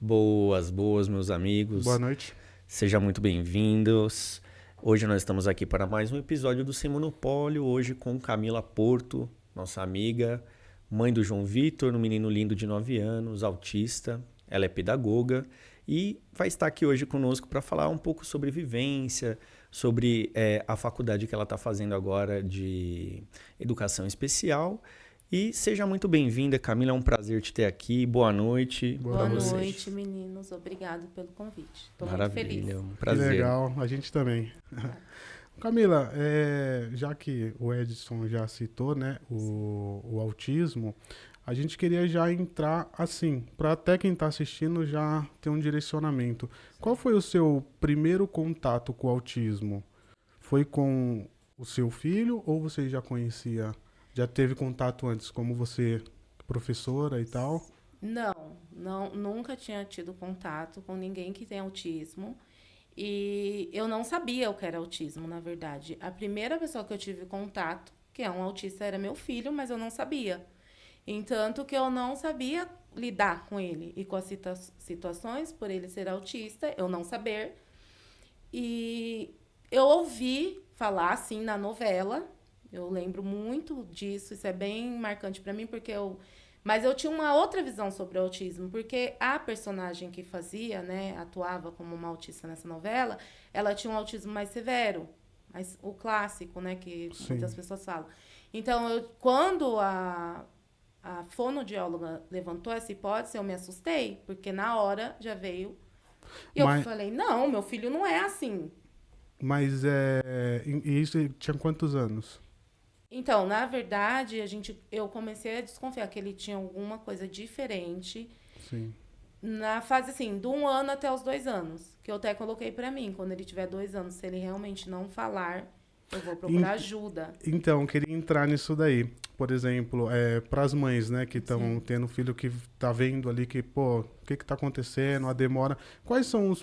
Boas, meus amigos. Boa noite. Sejam muito bem-vindos. Hoje nós estamos aqui para mais um episódio do Sem Monopólio, hoje com Camila Porto, nossa amiga, mãe do João Vitor, um menino lindo de 9 anos, autista. Ela é pedagoga e vai estar aqui hoje conosco para falar um pouco sobre vivência, sobre a faculdade que ela está fazendo agora de educação especial. E seja muito bem-vinda, Camila, é um prazer te ter aqui. Boa noite. Boa noite, meninos. Obrigado pelo convite. Estou muito feliz. Maravilha, um prazer. Que legal, a gente também. Camila, já que o Edson já citou, né, o autismo, a gente queria já entrar assim, para até quem está assistindo já ter um direcionamento. Qual foi o seu primeiro contato com o autismo? Foi com o seu filho ou você já conhecia? Já teve contato antes, como você, professora e tal? Não, nunca tinha tido contato com ninguém que tem autismo. E eu não sabia o que era autismo, na verdade. A primeira pessoa que eu tive contato, que é um autista, era meu filho, mas eu não sabia. Entanto que eu não sabia lidar com ele e com as situações, por ele ser autista, eu não saber. E eu ouvi falar, assim, na novela. Eu lembro muito disso, isso é bem marcante para mim, mas eu tinha uma outra visão sobre o autismo, porque a personagem que fazia, né, atuava como uma autista nessa novela, ela tinha um autismo mais severo, o clássico, né, que Sim. Muitas pessoas falam. Então, quando a fonoaudióloga levantou essa hipótese, eu me assustei, porque na hora já veio, e eu falei, não, meu filho não é assim. Mas e isso tinha quantos anos? Então, na verdade, eu comecei a desconfiar que ele tinha alguma coisa diferente. Sim. Na fase, assim, do 1 ano até os 2 anos. Que eu até coloquei pra mim, quando ele tiver 2 anos, se ele realmente não falar, eu vou procurar ajuda. Então, eu queria entrar nisso daí. Por exemplo, para as mães, né, que estão tendo filho que tá vendo ali que, pô, o que tá acontecendo, a demora. Quais são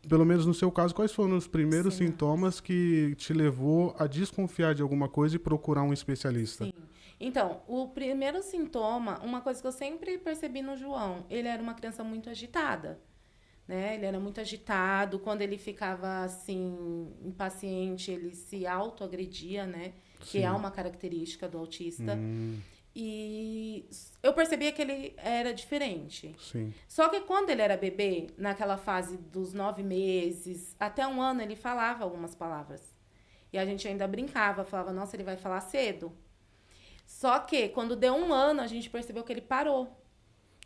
pelo menos no seu caso, quais foram os primeiros sintomas que te levou a desconfiar de alguma coisa e procurar um especialista? Sim. Então, o primeiro sintoma, uma coisa que eu sempre percebi no João, ele era uma criança muito agitada, né? Ele era muito agitado, quando ele ficava, assim, impaciente, ele se autoagredia, né? Que é uma característica do autista. E eu percebia que ele era diferente. Sim. Só que quando ele era bebê, naquela fase dos 9 meses, até 1 ano, ele falava algumas palavras. E a gente ainda brincava, falava, nossa, ele vai falar cedo. Só que quando deu 1 ano, a gente percebeu que ele parou.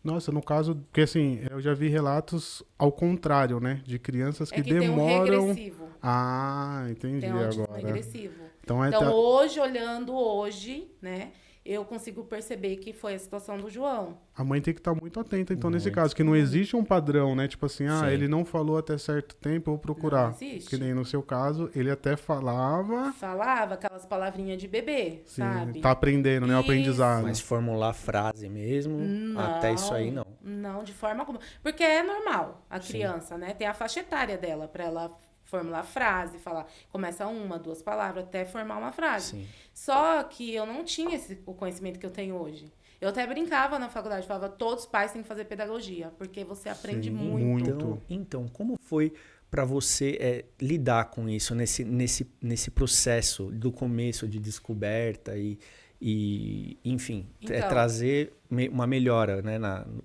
Nossa, no caso, porque assim, eu já vi relatos ao contrário, né? De crianças que demoram... Tem um regressivo. Ah, entendi Tem um autismo agora. regressivo. Então, hoje, olhando hoje, né? Eu consigo perceber que foi a situação do João. A mãe tem que estar muito atenta, então, nesse caso, que não existe um padrão, né? Tipo assim, ele não falou até certo tempo, eu vou procurar. Não existe. Que nem no seu caso, ele até falava... Falava aquelas palavrinhas de bebê, Sim, sabe? tá aprendendo, né? O aprendizado. Mas formular frase mesmo, até isso aí não. Não, de forma alguma. Porque é normal a criança, né? Tem a faixa etária dela para ela formular frase, falar, começa 1, 2 palavras, até formar uma frase. Sim. Só que eu não tinha o conhecimento que eu tenho hoje. Eu até brincava na faculdade, falava, todos os pais têm que fazer pedagogia, porque você aprende muito. Então, como foi para você lidar com isso, nesse processo do começo de descoberta e enfim, trazer uma melhora, né,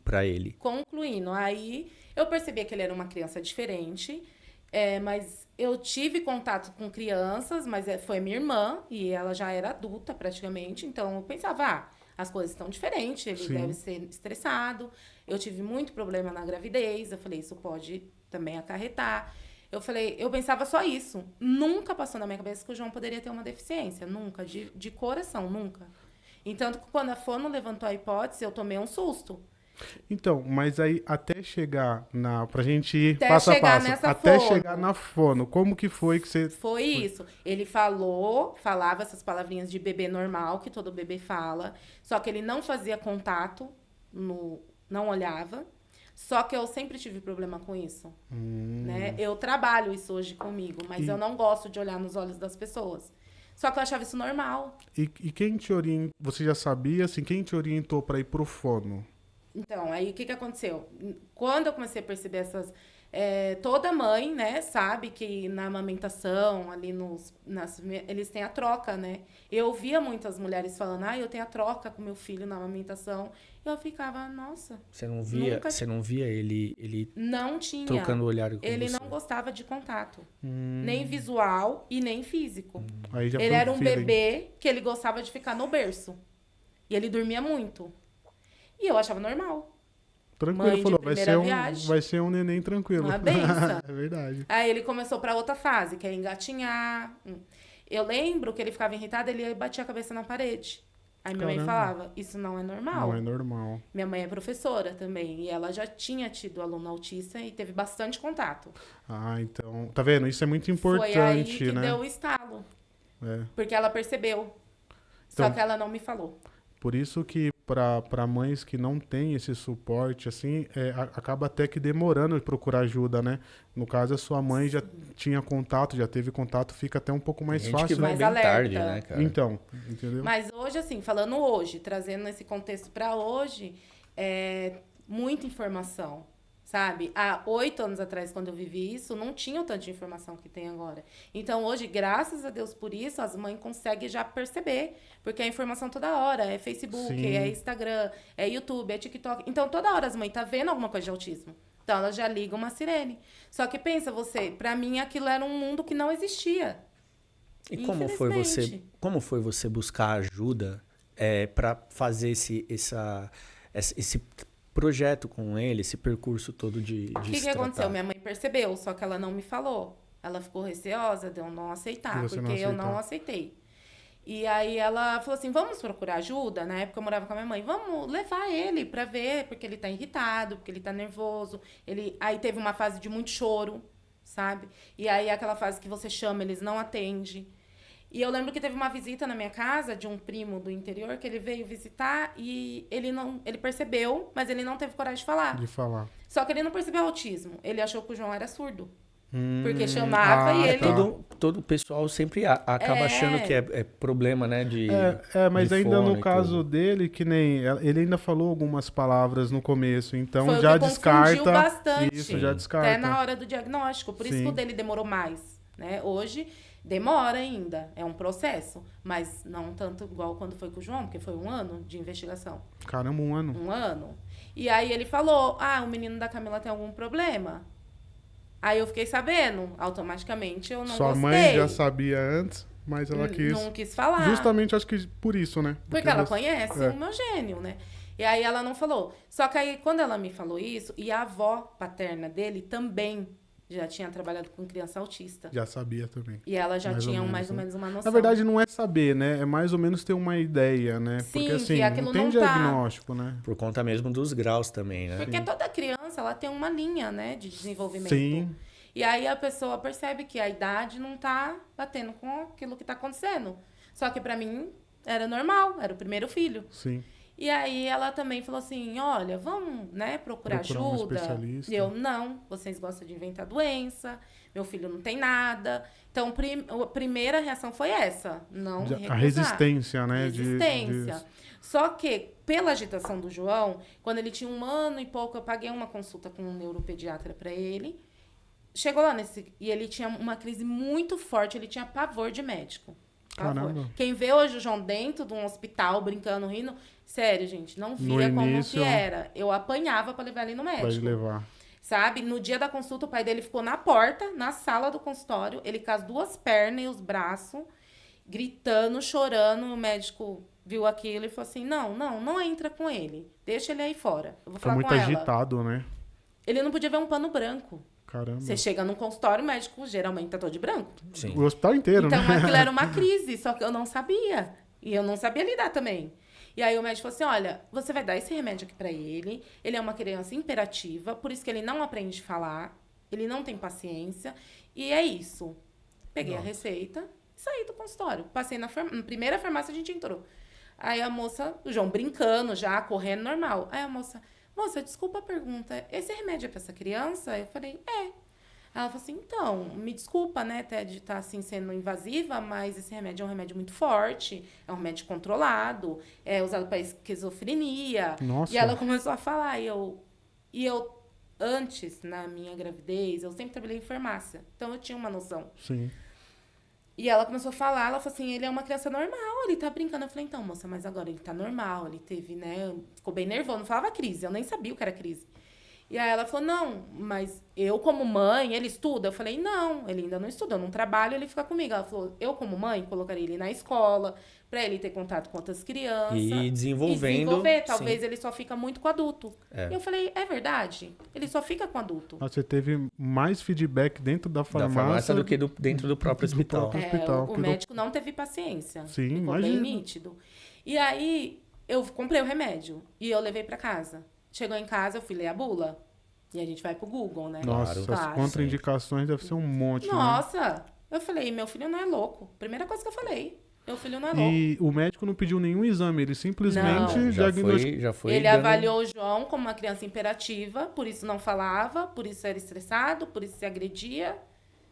para ele? Concluindo, aí eu percebi que ele era uma criança diferente, mas eu tive contato com crianças, mas foi minha irmã, e ela já era adulta praticamente, então eu pensava, as coisas estão diferentes, ele deve ser estressado. Eu tive muito problema na gravidez, eu falei, isso pode também acarretar. Eu pensava só isso. Nunca passou na minha cabeça que o João poderia ter uma deficiência, nunca, de coração, nunca. Então, quando a fono levantou a hipótese, eu tomei um susto. Então, mas aí até chegar pra gente ir passo a passo, até chegar na fono, como que foi que você... Foi isso. Ele falava essas palavrinhas de bebê normal, que todo bebê fala, só que ele não fazia contato, não olhava, só que eu sempre tive problema com isso. Né? Eu trabalho isso hoje comigo, mas eu não gosto de olhar nos olhos das pessoas. Só que eu achava isso normal. E quem te orientou, você já sabia, assim, quem te orientou para ir pro fono? Então, aí o que aconteceu? Quando eu comecei a perceber essas... toda mãe, né, sabe que na amamentação, ali eles têm a troca, né? Eu ouvia muitas mulheres falando, eu tenho a troca com meu filho na amamentação. Eu ficava, nossa... Você não via ele Não tinha. trocando olhar com Ele você? não gostava de contato. Nem visual e nem físico. Aí já Ele foi era um feeling. bebê que ele gostava de ficar no berço. E ele dormia muito. E eu achava normal. Tranquilo, Mãe de falou, primeira viagem. vai ser um neném tranquilo. Uma benção. É verdade. Aí ele começou pra outra fase, que é engatinhar. Eu lembro que ele ficava irritado, ele batia a cabeça na parede. Aí minha mãe Caramba. falava, isso não é normal. Não é normal. Minha mãe é professora também, e ela já tinha tido aluno autista e teve bastante contato. Ah, então... Tá vendo? Isso é muito importante, Foi aí que né? deu o estalo, É. porque ela percebeu. Só Então- que ela não me falou. Por isso que para mães que não têm esse suporte, assim, acaba até que demorando de procurar ajuda, né? No caso, a sua mãe já tinha contato, já teve contato, fica até um pouco mais Tem gente fácil. que vai Mais bem alerta. tarde, né, cara? Então, entendeu? Mas hoje, assim, falando hoje, trazendo esse contexto pra hoje, muita informação, sabe? Há 8 anos atrás, quando eu vivi isso, não tinha o tanto de informação que tem agora. Então, hoje, graças a Deus por isso, as mães conseguem já perceber, porque a informação toda hora, é Facebook, Sim. é Instagram, é YouTube, é TikTok. Então, toda hora as mães tá vendo alguma coisa de autismo. Então, elas já ligam uma sirene. Só que pensa você, pra mim aquilo era um mundo que não existia. E como foi você buscar ajuda para fazer esse projeto com ele, esse percurso todo de O que se aconteceu? tratar? Minha mãe percebeu, só que ela não me falou. Ela ficou receosa de eu não aceitar, De você porque não eu não aceitar. aceitei. E aí ela falou assim, vamos procurar ajuda? Na época eu morava com a minha mãe. Vamos levar ele pra ver, porque ele tá irritado, porque ele tá nervoso. Aí teve uma fase de muito choro, sabe? E aí aquela fase que você chama, eles não atendem. E eu lembro que teve uma visita na minha casa de um primo do interior que ele veio visitar e ele percebeu, mas ele não teve coragem de falar. De falar. Só que ele não percebeu autismo. Ele achou que o João era surdo. Porque chamava e ele... tá. Todo o pessoal sempre acaba achando que é problema, né? Mas de ainda fone no e caso tudo. dele, que nem... Ele ainda falou algumas palavras no começo, então Foi o já que descarta. confundiu bastante. Isso, já descarta. Até na hora do diagnóstico. Por isso Sim. que o dele demorou mais. Né? Hoje, demora ainda. É um processo. Mas não tanto igual quando foi com o João, porque foi 1 ano de investigação. Caramba, 1 ano. 1 ano. E aí ele falou, o menino da Camila tem algum problema? Aí eu fiquei sabendo, automaticamente eu não Sua gostei. mãe já sabia antes, mas ela quis... Não quis falar. Justamente, acho que por isso, né? Porque ela você- conhece o meu gênio, né? E aí ela não falou. Só que aí, quando ela me falou isso, e a avó paterna dele também já tinha trabalhado com criança autista. Já sabia também. E ela já Mais ou tinha menos, mais ou né? menos uma noção. Na verdade, não é saber, né? É mais ou menos ter uma ideia, né? Sim, Porque assim, que aquilo não tem não tá- diagnóstico, né? Por conta mesmo dos graus também, né? Porque toda criança, ela tem uma linha, né, de desenvolvimento. Sim. E aí a pessoa percebe que a idade não tá batendo com aquilo que tá acontecendo. Só que pra mim era normal, era o primeiro filho. Sim. E aí ela também falou assim, olha, vamos, né, procurar Procurar um ajuda. especialista. E eu, não, vocês gostam de inventar doença, meu filho não tem nada. Então, a primeira reação foi essa, não Já- recusar. a resistência, né? Resistência. Só que, pela agitação do João, quando ele tinha 1 ano e pouco, eu paguei uma consulta com um neuropediatra pra ele. Chegou lá e ele tinha uma crise muito forte, ele tinha pavor de médico. Pavor. Caramba. Quem vê hoje o João dentro de um hospital, brincando, rindo, sério, gente, não via No como início, que era. Eu apanhava pra levar ele no Vai médico. levar. Sabe? No dia da consulta, o pai dele ficou na porta, na sala do consultório, ele com as 2 pernas e os braços, gritando, chorando. O médico viu aquilo e falou assim: não entra com ele. Deixa ele aí fora. Eu vou Foi falar muito com ela. agitado, né? Ele não podia ver um pano branco. Caramba. Você chega num consultório, o médico geralmente tá todo de branco. Sim. O hospital inteiro, Então, né? aquilo era uma crise, só que eu não sabia. E eu não sabia lidar também. E aí o médico falou assim, olha, você vai dar esse remédio aqui pra ele. Ele é uma criança imperativa, por isso que ele não aprende a falar. Ele não tem paciência. E é isso. Peguei a receita e saí do consultório. Passei na primeira farmácia, a gente entrou. Aí a moça, o João brincando já, correndo normal. Aí a moça, desculpa a pergunta, esse remédio é pra essa criança? Eu falei, é. Ela falou assim, então, me desculpa, né, até de estar assim sendo invasiva, mas esse remédio é um remédio muito forte, é um remédio controlado, é usado para esquizofrenia. Nossa. E ela começou a falar, e eu antes, na minha gravidez, eu sempre trabalhei em farmácia, então eu tinha uma noção. Sim. E ela começou a falar, ela falou assim, ele é uma criança normal, ele tá brincando. Eu falei, então, moça, mas agora ele tá normal, ele teve, né, ficou bem nervoso, não falava crise, eu nem sabia o que era crise. E aí ela falou, não, mas eu como mãe, ele estuda? Eu falei, não, ele ainda não estuda, eu não trabalho, ele fica comigo. Ela falou, eu como mãe, colocaria ele na escola, pra ele ter contato com outras crianças. E desenvolvendo. desenvolver, talvez sim. ele só fica muito com adulto. É. E eu falei, é verdade? Ele só fica com adulto. Você teve mais feedback dentro da Da farmácia, farmácia do que dentro do próprio do hospital. próprio hospital. O médico não teve paciência. Sim, ficou imagino. bem nítido. E aí, eu comprei o remédio e eu levei pra casa. Chegou em casa, eu fui ler a bula. E a gente vai pro Google, né? Nossa, Claro. as contraindicações devem ser um monte, né? Nossa! Eu falei, meu filho não é louco. Primeira coisa que eu falei. Meu filho não é louco. E o médico não pediu nenhum exame, ele simplesmente Não. Já foi Ele dando- avaliou o João como uma criança imperativa, por isso não falava, por isso era estressado, por isso se agredia.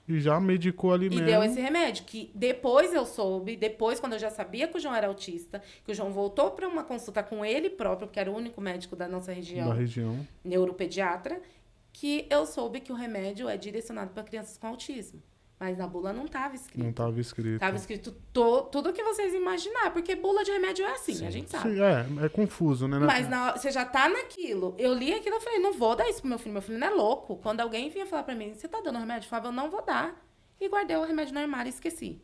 e já medicou ali E mesmo. deu esse remédio, que depois eu soube, depois quando eu já sabia que o João era autista, que o João voltou para uma consulta com ele próprio, que era o único médico da nossa região, Da região. neuropediatra, que eu soube que o remédio é direcionado para crianças com autismo. Mas na bula não estava escrito. Não estava escrito. Estava escrito tudo que vocês imaginar, porque bula de remédio é assim, Sim. a gente sabe. Sim, é confuso, né? Mas você já tá naquilo. Eu li aquilo e falei, não vou dar isso pro meu filho. Meu filho não é louco. Quando alguém vinha falar pra mim, você tá dando remédio? Eu falava, eu não vou dar. E guardei o remédio no armário e esqueci.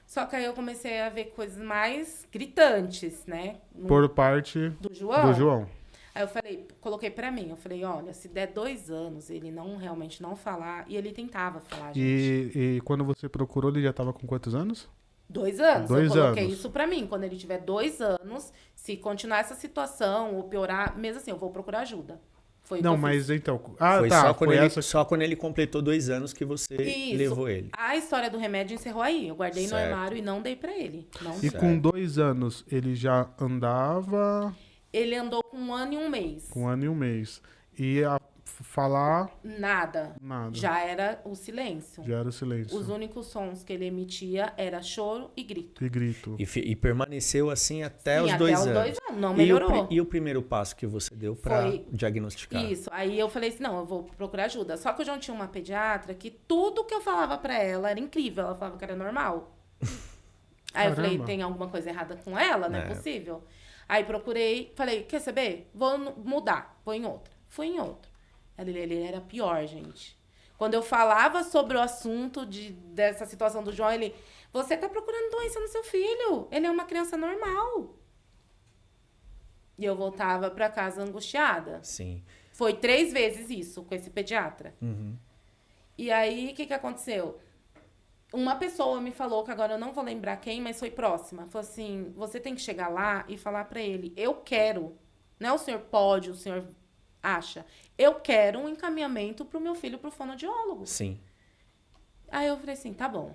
Só que aí eu comecei a ver coisas mais gritantes, né? Por parte Do João. do João. Aí eu falei, coloquei pra mim. Eu falei, olha, se der 2 anos, ele realmente não falar. E ele tentava falar, gente. E quando você procurou, ele já estava com quantos anos? 2 anos. 2 eu coloquei anos. isso pra mim. Quando ele tiver 2 anos, se continuar essa situação ou piorar, mesmo assim, eu vou procurar ajuda. Foi o Não, que eu mas fiz. então... Foi tá. só quando, Foi ele, essa... só quando ele completou 2 anos que você Isso. levou ele. A história do remédio encerrou aí. Eu guardei Certo. no armário e não dei pra ele. Não E dei. com 2 anos, ele já andava Ele andou com 1 ano e 1 mês. com 1 ano e 1 mês. E a falar Nada. nada. Já era o silêncio. Já era o silêncio. Os únicos sons que ele emitia era choro e grito. E grito. E permaneceu assim até Sim, os até 2 os anos. 2 anos. Não E o, melhorou. e o primeiro passo que você deu para Foi- diagnosticar? Isso. Aí eu falei assim, não, eu vou procurar ajuda. Só que o João tinha uma pediatra que tudo que eu falava pra ela era incrível. Ela falava que era normal. Aí eu falei, Caramba. tem alguma coisa errada com ela? Não é É. possível. Aí procurei, falei, quer saber? Vou mudar. Vou em outra. Fui em outra. Ele era pior, gente. Quando eu falava sobre o assunto dessa situação do João, ele... Você tá procurando doença no seu filho. Ele é uma criança normal. E eu voltava pra casa angustiada. Sim. Foi 3 vezes isso com esse pediatra. Uhum. E aí, o que aconteceu? Uma pessoa me falou, que agora eu não vou lembrar quem, mas foi próxima. Falou assim, você tem que chegar lá e falar pra ele, eu quero. Não é o senhor pode, o senhor acha. Eu quero um encaminhamento pro meu filho pro fonoaudiólogo. Sim. Aí eu falei assim, tá bom.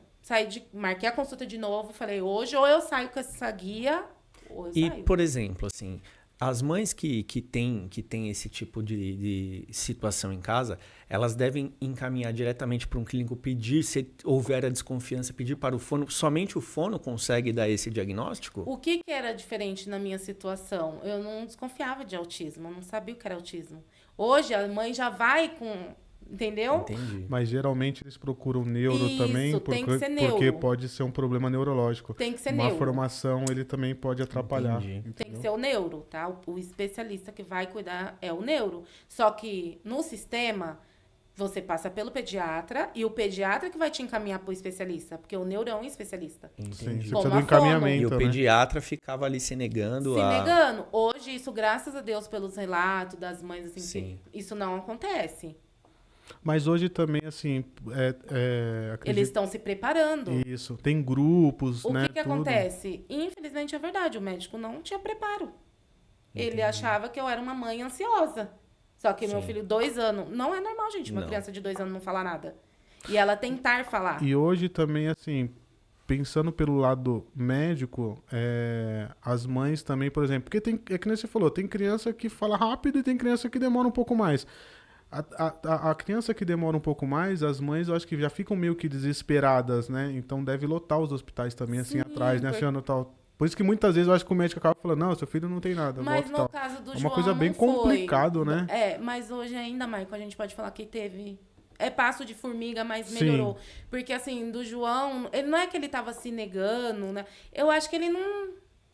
Marquei a consulta de novo, falei, hoje ou eu saio com essa guia, ou eu E, saio. por exemplo, assim, as mães que têm esse tipo de situação em casa, elas devem encaminhar diretamente para um clínico, pedir, se houver a desconfiança, pedir para o fono. Somente o fono consegue dar esse diagnóstico? O que era diferente na minha situação? Eu não desconfiava de autismo, eu não sabia o que era autismo. Hoje a mãe já vai com, entendeu? Entendi. Mas geralmente eles procuram neuro Isso, também, tem que ser porque neuro. pode ser um problema neurológico. Tem que ser Uma neuro. formação ele também pode atrapalhar. Entendi. Tem que entendeu? ser o neuro, tá? O especialista que vai cuidar é o neuro. Só que no sistema, você passa pelo pediatra e o pediatra que vai te encaminhar para o especialista, porque o neuro é um especialista. Sim, Entendi. você Como precisa do a fono. encaminhamento, E o né? pediatra ficava ali se negando Se a... negando. Hoje, isso, graças a Deus, pelos relatos das mães, assim, Sim. que isso não acontece. Mas hoje também, assim, acredito... Eles estão se preparando. Isso, tem grupos, O né? que tudo. acontece? Infelizmente é verdade, o médico não tinha preparo. Ele achava que eu era uma mãe ansiosa. Só que meu Sim. filho, 2 anos... Não é normal, gente, uma Não. criança de 2 anos não falar nada. E ela tentar falar. E hoje também, assim, pensando pelo lado médico, as mães também, por exemplo, porque é que nem você falou, tem criança que fala rápido e tem criança que demora um pouco mais. A criança que demora um pouco mais, as mães eu acho que já ficam meio que desesperadas, né? Então deve lotar os hospitais também, assim, Sim, atrás, né? Senhora, tal. Por isso que muitas vezes eu acho que o médico acaba falando, não, seu filho não tem nada. Mas volta, no tal. caso do É uma João coisa bem não foi. complicado, né? Mas hoje ainda, Maicon, a gente pode falar que teve... É passo de formiga, mas Sim. melhorou. Porque, assim, do João... Ele não é que ele tava se negando, né? Eu acho que ele não...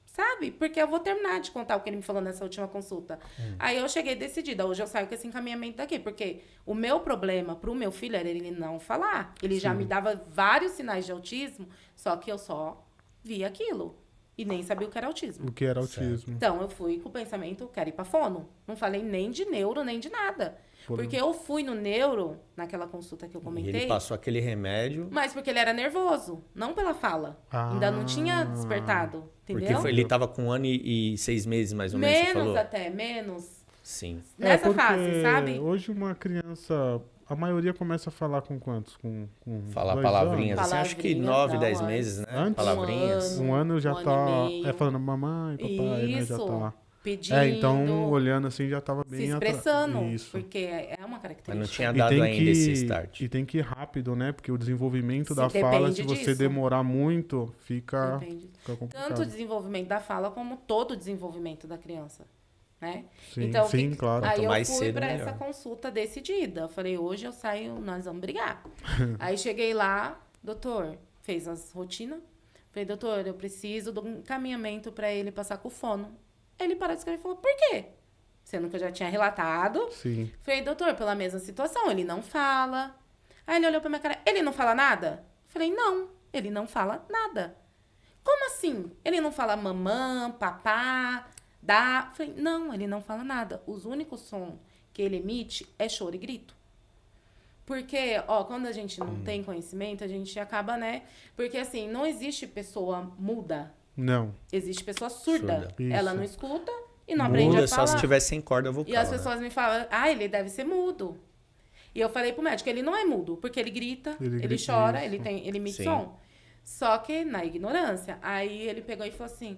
Sabe? Porque eu vou terminar de contar o que ele me falou nessa última consulta. Aí eu cheguei decidida. Hoje eu saio com esse encaminhamento daqui. Porque o meu problema pro meu filho era ele não falar. Ele já me dava vários sinais de autismo, só que eu só via aquilo. E nem sabia o que era autismo. O que era autismo. Então, eu fui com o pensamento, quero ir pra fono. Não falei nem de neuro, nem de nada. Porque eu fui no neuro, naquela consulta que eu E comentei, ele passou aquele remédio. mas porque ele era nervoso, não pela fala. Ainda não tinha despertado, entendeu? Porque ele tava com 1 ano e 6 meses, mais ou menos, você Menos falou? até, menos. Sim. Nessa porque fase, sabe? Hoje uma criança, a maioria começa a falar com quantos? Com Falar 2 palavrinhas, anos? assim, acho que Palavrinhas, 9, não, 10 antes. meses, né? Antes? Palavrinhas. Um Um ano já ano tá e meio. falando mamãe, papai, né? Já Isso, tá. pedindo, Então, olhando assim, já tava se bem expressando, Isso. porque é uma característica. Mas não tinha E dado tem, ainda esse start. e tem que ir rápido, né? Porque o desenvolvimento da Depende fala, se você disso. demorar muito, fica Depende. complicado. Tanto o desenvolvimento da fala, como todo o desenvolvimento da criança, né? Sim, Então, sim, claro. Aí Quanto eu mais fui cedo, pra melhor. essa consulta decidida. Eu falei, hoje eu saio, nós vamos brigar. Aí cheguei lá, doutor, fez as rotinas. Falei, doutor, eu preciso de um encaminhamento pra ele passar com o fono. Ele parou de escrever e falou, por quê? Sendo que eu já tinha relatado. Sim. Falei, doutor, pela mesma situação, ele não fala. Aí ele olhou pra minha cara, ele não fala nada? Falei, não, ele não fala nada. Como assim? Ele não fala mamã, papá, dá? Falei, não, ele não fala nada. Os únicos sons que ele emite é choro e grito. Porque, ó, quando a gente não tem conhecimento, a gente acaba, né? Porque, assim, não existe pessoa muda. Não. Existe pessoa surda. Isso. Ela não escuta e não aprende Muda a só falar. se tiver sem corda vocal. E as né? pessoas me falam, ele deve ser mudo. E eu falei pro médico, ele não é mudo, porque ele grita, Ele ele grita, chora, isso. ele emite Sim. som. Só que na ignorância. Aí ele pegou e falou assim,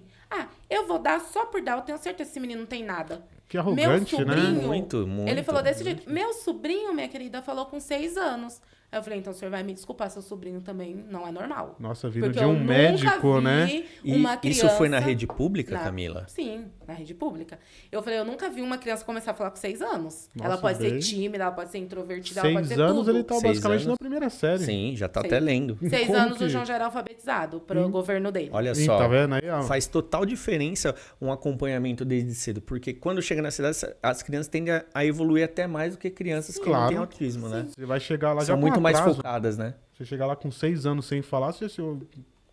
eu vou dar só por dar, eu tenho certeza que esse menino não tem nada. Que arrogante, Meu né? sobrinho, Muito, muito. ele falou desse jeito. Meu sobrinho, minha querida, falou com 6 anos. Aí eu falei, então o senhor vai me desculpar, seu sobrinho também não é normal. Nossa, vindo Porque de eu um nunca médico, vi né? E uma criança... isso foi na rede pública, Na- Camila? Sim, na rede pública. Eu falei, eu nunca vi uma criança começar a falar com 6 anos. Nossa, ela pode bem- ser tímida, ela pode ser introvertida, ela pode 6 ser anos tudo. ele tá 6 basicamente anos? na primeira série. Sim, já tá Sim. até lendo. 6 Como anos que- o João já era alfabetizado pro governo dele. Olha Ih, só. tá vendo aí? Ó? Faz total diferença um acompanhamento desde cedo, porque quando chega na cidade, as crianças tendem a evoluir até mais do que crianças que não Claro. têm autismo, né? Você vai chegar lá já São com muito mais atraso. focadas, né? Você chegar lá com 6 anos sem falar, você...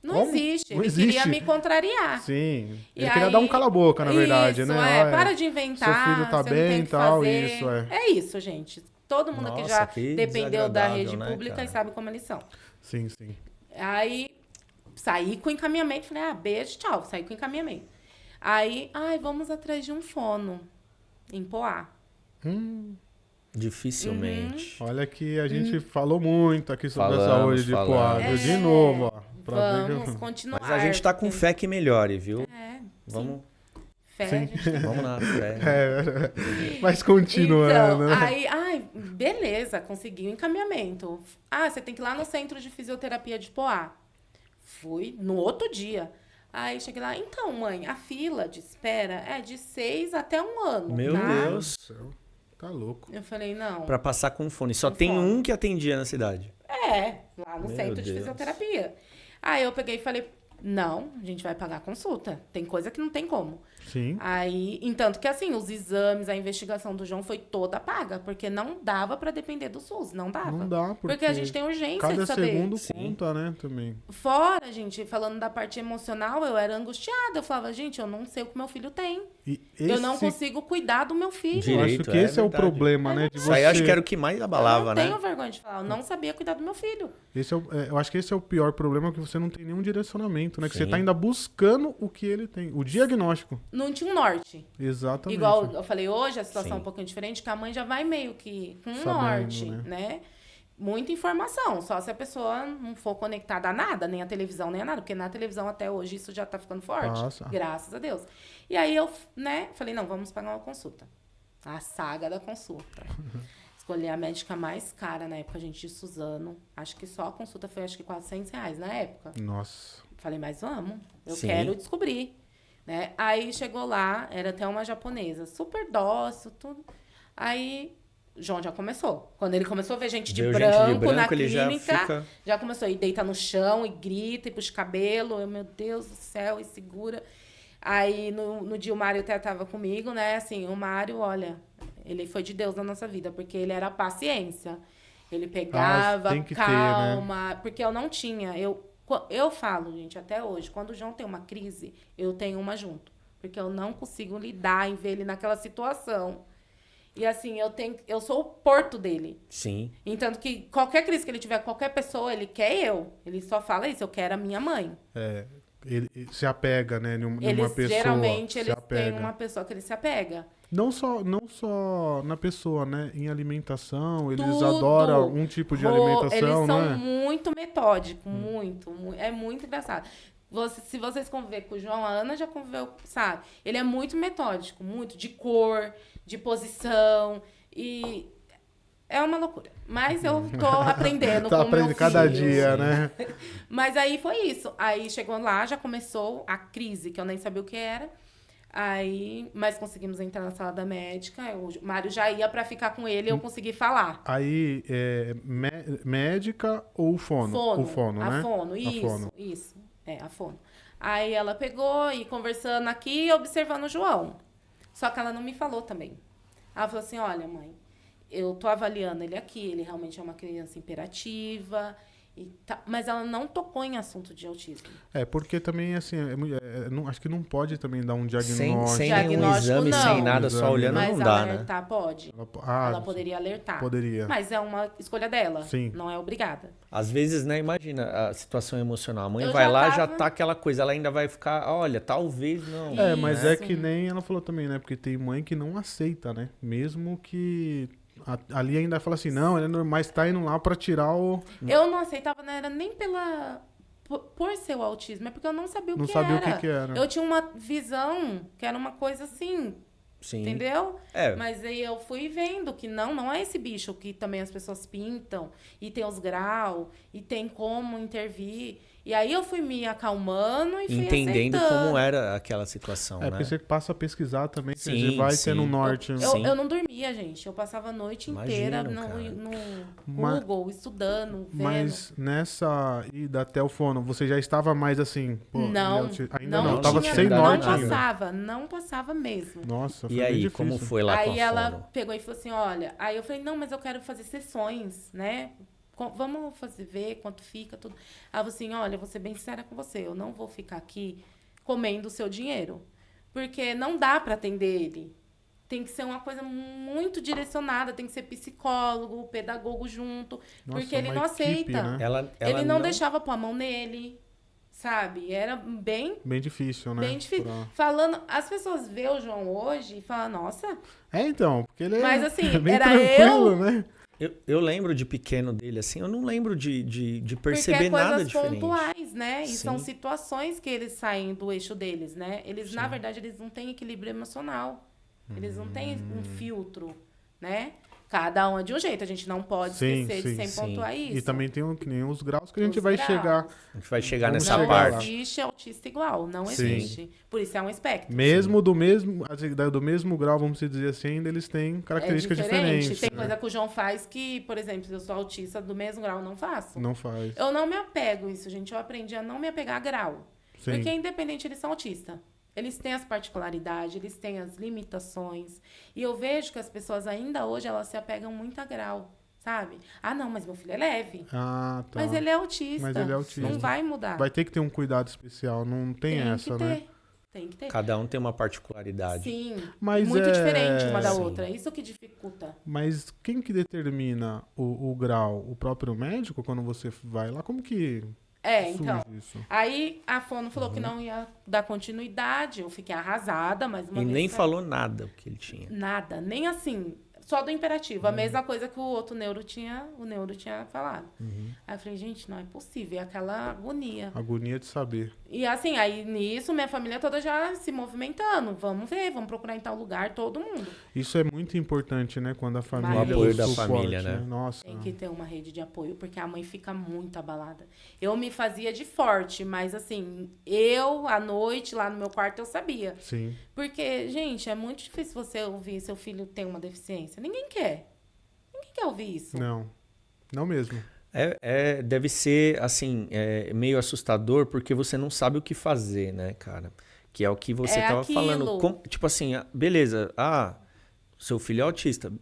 Não Como? existe. Não Ele existe. queria me contrariar. Sim. E Ele queria dar um aí- cala-boca, na verdade, Isso, né? É, Olha, para de inventar. seu filho tá você bem não tem e que tal, fazer. isso, é. É isso, gente. Todo mundo aqui Nossa, já que dependeu da rede desagradável, né, pública cara? e sabe como eles são. Sim, sim. Aí saí com encaminhamento. Falei, beijo, tchau. Saí com encaminhamento. Aí, vamos atrás de um fono em Poá. Dificilmente. Olha que a gente falou muito aqui sobre a Falamos, saúde de falamos. Poá. De novo, ó. Pra ver Vamos que... continuar. Mas a gente tá com porque- fé que melhore, viu? É, Vamos, fé. Sim. A gente tem. vamos na fé. Mas continuando, Então, né? aí, beleza, consegui o encaminhamento. Você tem que ir lá no centro de fisioterapia de Poá. Fui no outro dia. Aí cheguei lá, então, mãe, a fila de espera é de 6 até 1 ano. Meu tá? Deus. Tá louco. Eu falei, não. Pra passar com fone. Só Com tem fone. um que atendia na cidade. Lá no Meu centro de Deus. fisioterapia. Aí eu peguei e falei, não, a gente vai pagar a consulta. Tem coisa que não tem como. Sim. Aí, entanto que assim, os exames, a investigação do João foi toda paga, porque não dava pra depender do SUS, não dava. Não dá, porque a gente tem urgência cada de saber. segundo Sim. conta, né, também. Fora, gente, falando da parte emocional, eu era angustiada. Eu falava, gente, eu não sei o que meu filho tem. E Eu não esse- consigo cuidar do meu filho. Eu acho Direito, que é esse é o verdade. problema, né, de Isso aí eu acho que era o que mais abalava, eu não né? tenho vergonha de falar. Eu não sabia cuidar do meu filho. Esse é eu acho que esse é o pior problema, que você não tem nenhum direcionamento, né? Que você Sim. tá ainda buscando o que ele tem. O diagnóstico. Não tinha um norte. Exatamente. Igual eu falei hoje, a situação Sim. é um pouquinho diferente, que a mãe já vai meio que com um Sabendo, norte, né? né? Muita informação, só se a pessoa não for conectada a nada, nem a televisão, nem a nada, porque na televisão até hoje isso já tá ficando forte, Passa. graças a Deus. E aí eu, né, falei, não, vamos pagar uma consulta. A saga da consulta. escolher a médica mais cara na época, a gente, de Suzano. Acho que só a consulta foi, acho que R$ 400 na época. Nossa. Falei, mas vamos, eu Sim. quero descobrir, né? Aí chegou lá, era até uma japonesa, super dócil, tudo. Aí, João já começou. Quando ele começou a ver gente de Viu branco na ele já clínica, fica... já começou a ir deita no chão e grita e puxa o cabelo. Eu, meu Deus do céu, e segura. Aí, no dia, o Mário até tava comigo, né? Assim, o Mário, olha, ele foi de Deus na nossa vida, porque ele era paciência. Ele pegava, tem que ter, calma, porque eu não tinha. Eu falo, gente, até hoje, quando o João tem uma crise, eu tenho uma junto. Porque eu não consigo lidar em ver ele naquela situação. E assim, eu sou o porto dele. Sim. Então, que qualquer crise que ele tiver, qualquer pessoa, ele quer eu. Ele só fala isso, eu quero a minha mãe. Ele se apega, né, numa pessoa. Geralmente, eles têm apega. uma pessoa que ele se apega. Não só na pessoa, né? Em alimentação, eles Tudo. adoram um tipo de alimentação, eles são né? muito metódicos, é muito engraçado. Se vocês conviver com o João, a Ana já conviveu, sabe? Ele é muito metódico, muito de cor, de posição, e é uma loucura. Mas eu tô aprendendo Tá com meu aprendendo cada filho. dia, né? Mas aí foi isso. Aí chegou lá, já começou a crise, que eu nem sabia o que era. Aí, mas conseguimos entrar na sala da médica. O Mário já ia pra ficar com ele e eu consegui falar. Aí, médica ou fono? O fono, né? A fono, isso. É, a fono. Aí ela pegou e conversando aqui e observando o João. Só que ela não me falou também. Ela falou assim, olha, mãe, eu tô avaliando ele aqui, ele realmente é uma criança imperativa, mas ela não tocou em assunto de autismo. Porque também, assim, acho que não pode também dar um diagnóstico. Sem nenhum Diagnóstico, exame, não. sem nada, só olhando Mas não dá, né? alertar pode. Ela poderia alertar. Poderia. Mas é uma escolha dela. Sim. Não é obrigada. Às vezes, né, imagina a situação emocional. A mãe Eu vai já lá, já tava- tá aquela coisa, ela ainda vai ficar, olha, talvez não. Mas Isso. é que nem ela falou também, né? Porque tem mãe que não aceita, né? Mesmo que ali ainda fala assim, não, ele é normal, mas tá indo lá pra tirar o... Eu não aceitava, não era nem por ser o autismo, é porque eu não sabia o Não que sabia era. o que era. Eu tinha uma visão que era uma coisa assim, Sim. entendeu? É. Mas aí eu fui vendo que não é esse bicho que também as pessoas pintam, e tem os graus, e tem como intervir. E aí eu fui me acalmando e fui Entendendo aceitando. como era aquela situação, né? Porque você passa a pesquisar também, que Sim, você vai sim. tendo norte. Sim. Eu não dormia, gente. Eu passava a noite inteira Imagino, no cara. Mas- Google, estudando, vendo. Mas nessa ida até o fono, você já estava mais assim... Pô, Não, ainda não. não Tava tinha, sem não norte não ainda. passava, não passava mesmo. Nossa, foi E bem aí, difícil. como foi lá com Aí a ela fono? pegou e falou assim, olha, aí eu falei, não, mas eu quero fazer sessões, né? Vamos ver quanto fica, tudo. Ela falou assim, olha, eu vou ser bem sincera com você, eu não vou ficar aqui comendo o seu dinheiro, porque não dá para atender ele. Tem que ser uma coisa muito direcionada, tem que ser psicólogo, pedagogo junto, Nossa, porque ele uma não equipe, aceita. né? Ela Ele não deixava pôr a mão nele, sabe? Era bem Bem difícil, né? bem difícil. Pra- Falando, as pessoas vê o João hoje e falam, nossa, Então, porque ele Mas, é assim, bem era tranquilo, né? Eu lembro de pequeno dele, assim, eu não lembro de porque perceber é nada coisas diferente. pontuais, né? E Sim. são situações que eles saem do eixo deles, né? Eles, na verdade, eles não têm equilíbrio emocional. Eles não têm um filtro, né? Cada um é de um jeito. A gente não pode Sim, esquecer de sim, sempre sim. pontuar isso. E também tem que nem os graus que a gente Os vai graus. chegar. A gente vai chegar Vamos nessa Não chegar lá. parte. existe autista igual, não Sim. existe. Por isso é um espectro. Mesmo do mesmo grau, vamos dizer assim, ainda eles têm características é diferente. diferentes. Tem né? coisa que o João faz que, por exemplo, se eu sou autista do mesmo grau, eu não faço. Não faz. Eu não me apego a isso, gente. Eu aprendi a não me apegar a grau. Sim. Porque, independente, eles são autistas. Eles têm as particularidades, eles têm as limitações. E eu vejo que as pessoas ainda hoje, elas se apegam muito a grau, sabe? Ah, não, mas meu filho é leve. Ah, tá. Mas ele é autista. Mas ele é autista. Não vai mudar. Vai ter que ter um cuidado especial, não tem essa, que ter. né? Tem que ter. Cada um tem uma particularidade. Sim, Mas muito é- diferente uma da Sim. outra. Isso que dificulta. Mas quem que determina o grau? O próprio médico, quando você vai lá? Como que surge Então. isso? Aí a fono falou que não ia dar continuidade. Eu fiquei arrasada, mas uma E vez nem que- falou nada o que ele tinha. Nada, nem assim. só do imperativo. A mesma coisa que o neuro tinha falado. Aí eu falei, gente, não é possível. É aquela agonia. Agonia de saber. E assim, aí nisso, minha família toda já se movimentando. Vamos ver, vamos procurar em tal lugar, todo mundo. Isso é muito importante, né? Quando a família... O apoio da suporte, família, né? Nossa. Tem que ter uma rede de apoio, porque a mãe fica muito abalada. Eu me fazia de forte, mas assim, à noite, lá no meu quarto, eu sabia. Sim. Porque, gente, é muito difícil você ouvir seu filho ter uma deficiência. Ninguém quer. Ninguém quer ouvir isso. Não mesmo. Deve ser, assim, meio assustador, porque você não sabe o que fazer, né, cara? Que é o que você tava falando. Tipo assim, beleza, seu filho é autista.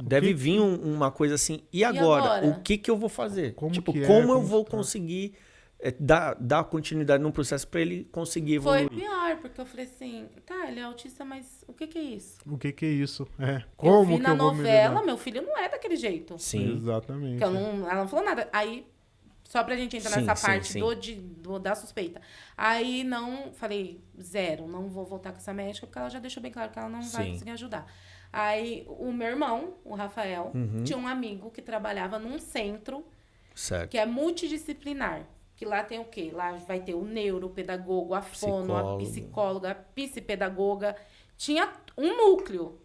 Deve vir uma coisa assim, e agora? O que eu vou fazer? Como eu vou conseguir dar continuidade num processo para ele conseguir evoluir? Foi pior, porque eu falei assim, ele é autista, mas o que é isso? O que é isso? Como eu vi na novela, me meu filho não é daquele jeito. Sim. Exatamente. Ela não falou nada. Aí, só pra gente entrar nessa parte da suspeita. Aí, falei, zero, não vou voltar com essa médica, porque ela já deixou bem claro que ela não vai conseguir ajudar. Aí, o meu irmão, o Rafael, tinha um amigo que trabalhava num centro que é multidisciplinar. Que lá tem o quê? Lá vai ter o neuropedagogo, a fono, a psicóloga, a psipedagoga. Tinha um núcleo.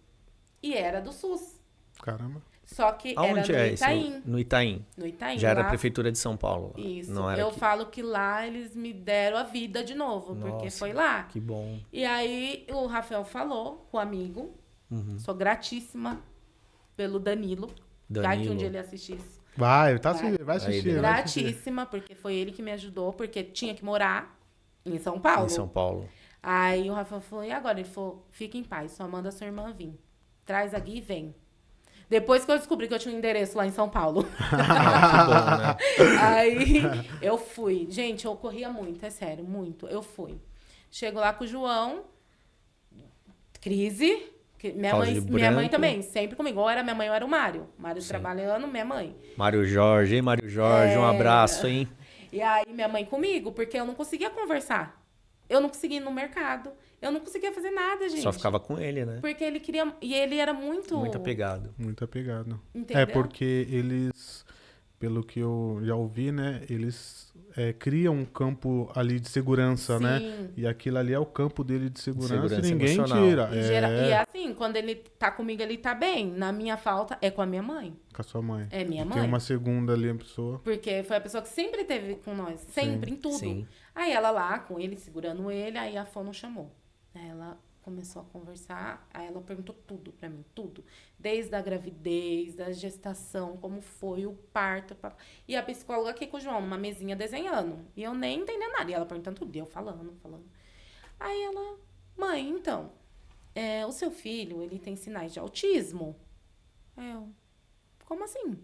E era do SUS. Caramba. Só que era no Itaim. Isso? No Itaim. No Itaim. Já era a Prefeitura de São Paulo. Isso. Não era eu falo que lá eles me deram a vida de novo. Nossa, porque foi lá. Que bom. E aí o Rafael falou com o amigo. Sou gratíssima pelo Danilo. Já que um dia ele assistisse. Vai assistir. Gratíssima, porque foi ele que me ajudou, porque tinha que morar em São Paulo. Em São Paulo. Aí o Rafael falou, e agora? Ele falou, fica em paz, só manda sua irmã vir. Traz a Gui e vem. Depois que eu descobri que eu tinha um endereço lá em São Paulo. Que bom, né? Aí eu fui. Gente, eu corria muito, é sério, muito. Eu fui. Chego lá com o João, crise... Minha mãe também, sempre comigo. Ou era minha mãe ou era o Mário. Mário trabalhando, minha mãe. Mário Jorge, um abraço, hein? E aí minha mãe comigo, porque eu não conseguia conversar. Eu não conseguia ir no mercado. Eu não conseguia fazer nada, gente. Só ficava com ele, né? Porque ele queria... E ele era muito... Muito apegado. Muito apegado. Entendeu? Porque eles, pelo que eu já ouvi, né? Eles criam um campo ali de segurança, né? E aquilo ali é o campo dele de segurança e ninguém tira. E assim, quando ele tá comigo, ele tá bem. Na minha falta, é com a minha mãe. Com a sua mãe. É minha mãe. Tem uma segunda ali, a pessoa. Porque foi a pessoa que sempre esteve com nós. Sempre, em tudo. Sim. Aí ela lá, com ele, segurando ele, aí a fono chamou. Aí ela começou a conversar, aí ela perguntou tudo pra mim, tudo. Desde a gravidez, da gestação, como foi o parto. E a psicóloga aqui com o João, numa mesinha desenhando. E eu nem entendendo nada. E ela perguntando tudo, e eu falando. Aí ela, mãe, então, o seu filho, ele tem sinais de autismo? Eu, como assim?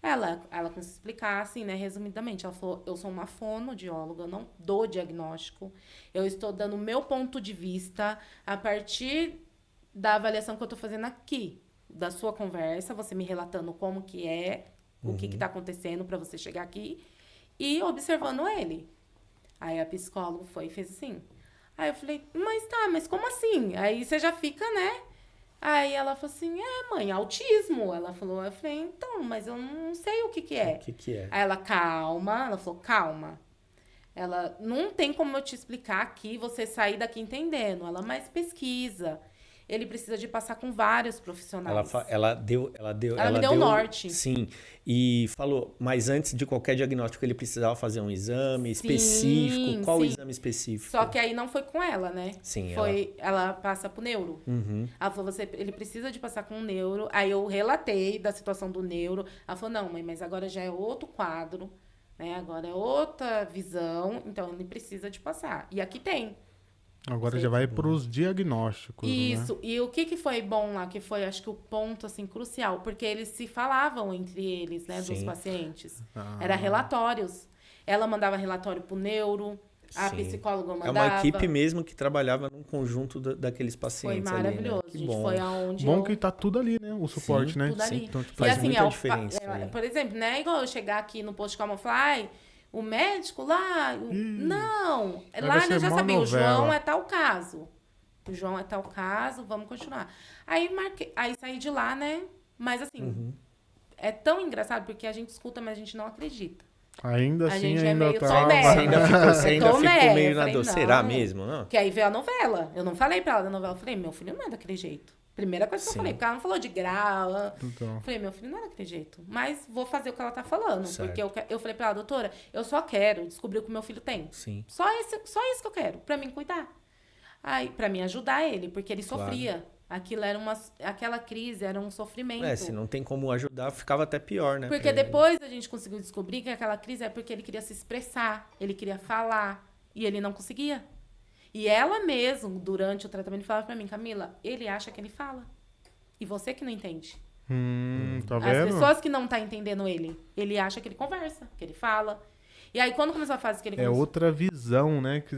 Ela começou a explicar, assim, né, resumidamente. Ela falou, eu sou uma fonoaudióloga, eu não dou diagnóstico. Eu estou dando o meu ponto de vista a partir da avaliação que eu estou fazendo aqui. Da sua conversa, você me relatando como que é, o que está acontecendo para você chegar aqui. E observando ele. Aí a psicóloga foi e fez assim. Aí eu falei, mas como assim? Aí você já fica, né? Aí ela falou assim, mãe, autismo. Ela falou, eu falei, então, mas eu não sei o que é. O que é? Aí ela falou, calma. Ela, não tem como eu te explicar aqui, você sair daqui entendendo. Ela, mas pesquisa. Ele precisa de passar com vários profissionais. Ela me deu o norte. Sim. E falou, mas antes de qualquer diagnóstico, ele precisava fazer um exame específico. Qual o exame específico? Só que aí não foi com ela, né? Sim. Ela passa pro neuro. Ela falou, ele precisa de passar com o neuro. Aí eu relatei da situação do neuro. Ela falou, não, mãe, mas agora já é outro quadro, né? Agora é outra visão. Então, ele precisa de passar. E aqui tem. Agora já vai para os diagnósticos. Isso. Né? E o que foi bom lá, que foi, acho que o ponto, assim, crucial, porque eles se falavam entre eles, né, dos pacientes. Era relatórios. Ela mandava relatório pro neuro, a psicóloga mandava. É uma equipe mesmo que trabalhava num conjunto daqueles pacientes. Foi maravilhoso, ali, né? gente. Foi aonde bom que tá tudo ali, né? O suporte, né? Tudo ali. Então, tipo, faz muita diferença. Por exemplo, né, igual eu chegar aqui no posto de calma e falar, o médico lá... Não! Lá eu já sabia, o João é tal caso. o João é tal caso, vamos continuar. Aí saí de lá, né? Mas assim, é tão engraçado porque a gente escuta, mas a gente não acredita. Ainda A assim, gente é ainda meio tá... tomé. Você ainda ficou Tomé, meio eu na falei, dor. Será não. mesmo? Não? Que aí veio a novela. Eu não falei pra ela da novela. Eu falei, meu filho não é daquele jeito. Primeira coisa que eu Sim. falei, porque ela não falou de grau. Então, Eu falei, meu filho não é daquele jeito. Mas vou fazer o que ela tá falando. Certo. Porque eu falei pra ela, doutora, eu só quero descobrir o que meu filho tem. Sim. Só isso que eu quero, pra mim cuidar. Aí, pra mim ajudar ele, porque ele Claro. sofria. Aquela crise era um sofrimento. Se não tem como ajudar, ficava até pior, né? Porque pra ele. depois a gente conseguiu descobrir que aquela crise é porque ele queria se expressar, ele queria falar, e ele não conseguia. E ela mesmo, durante o tratamento, falava pra mim, Camila, ele acha que ele fala. E você que não entende. tá As vendo? pessoas que não tá entendendo ele acha que ele conversa, que ele fala. E aí, quando começou a fase que ele É começou... outra visão, né, que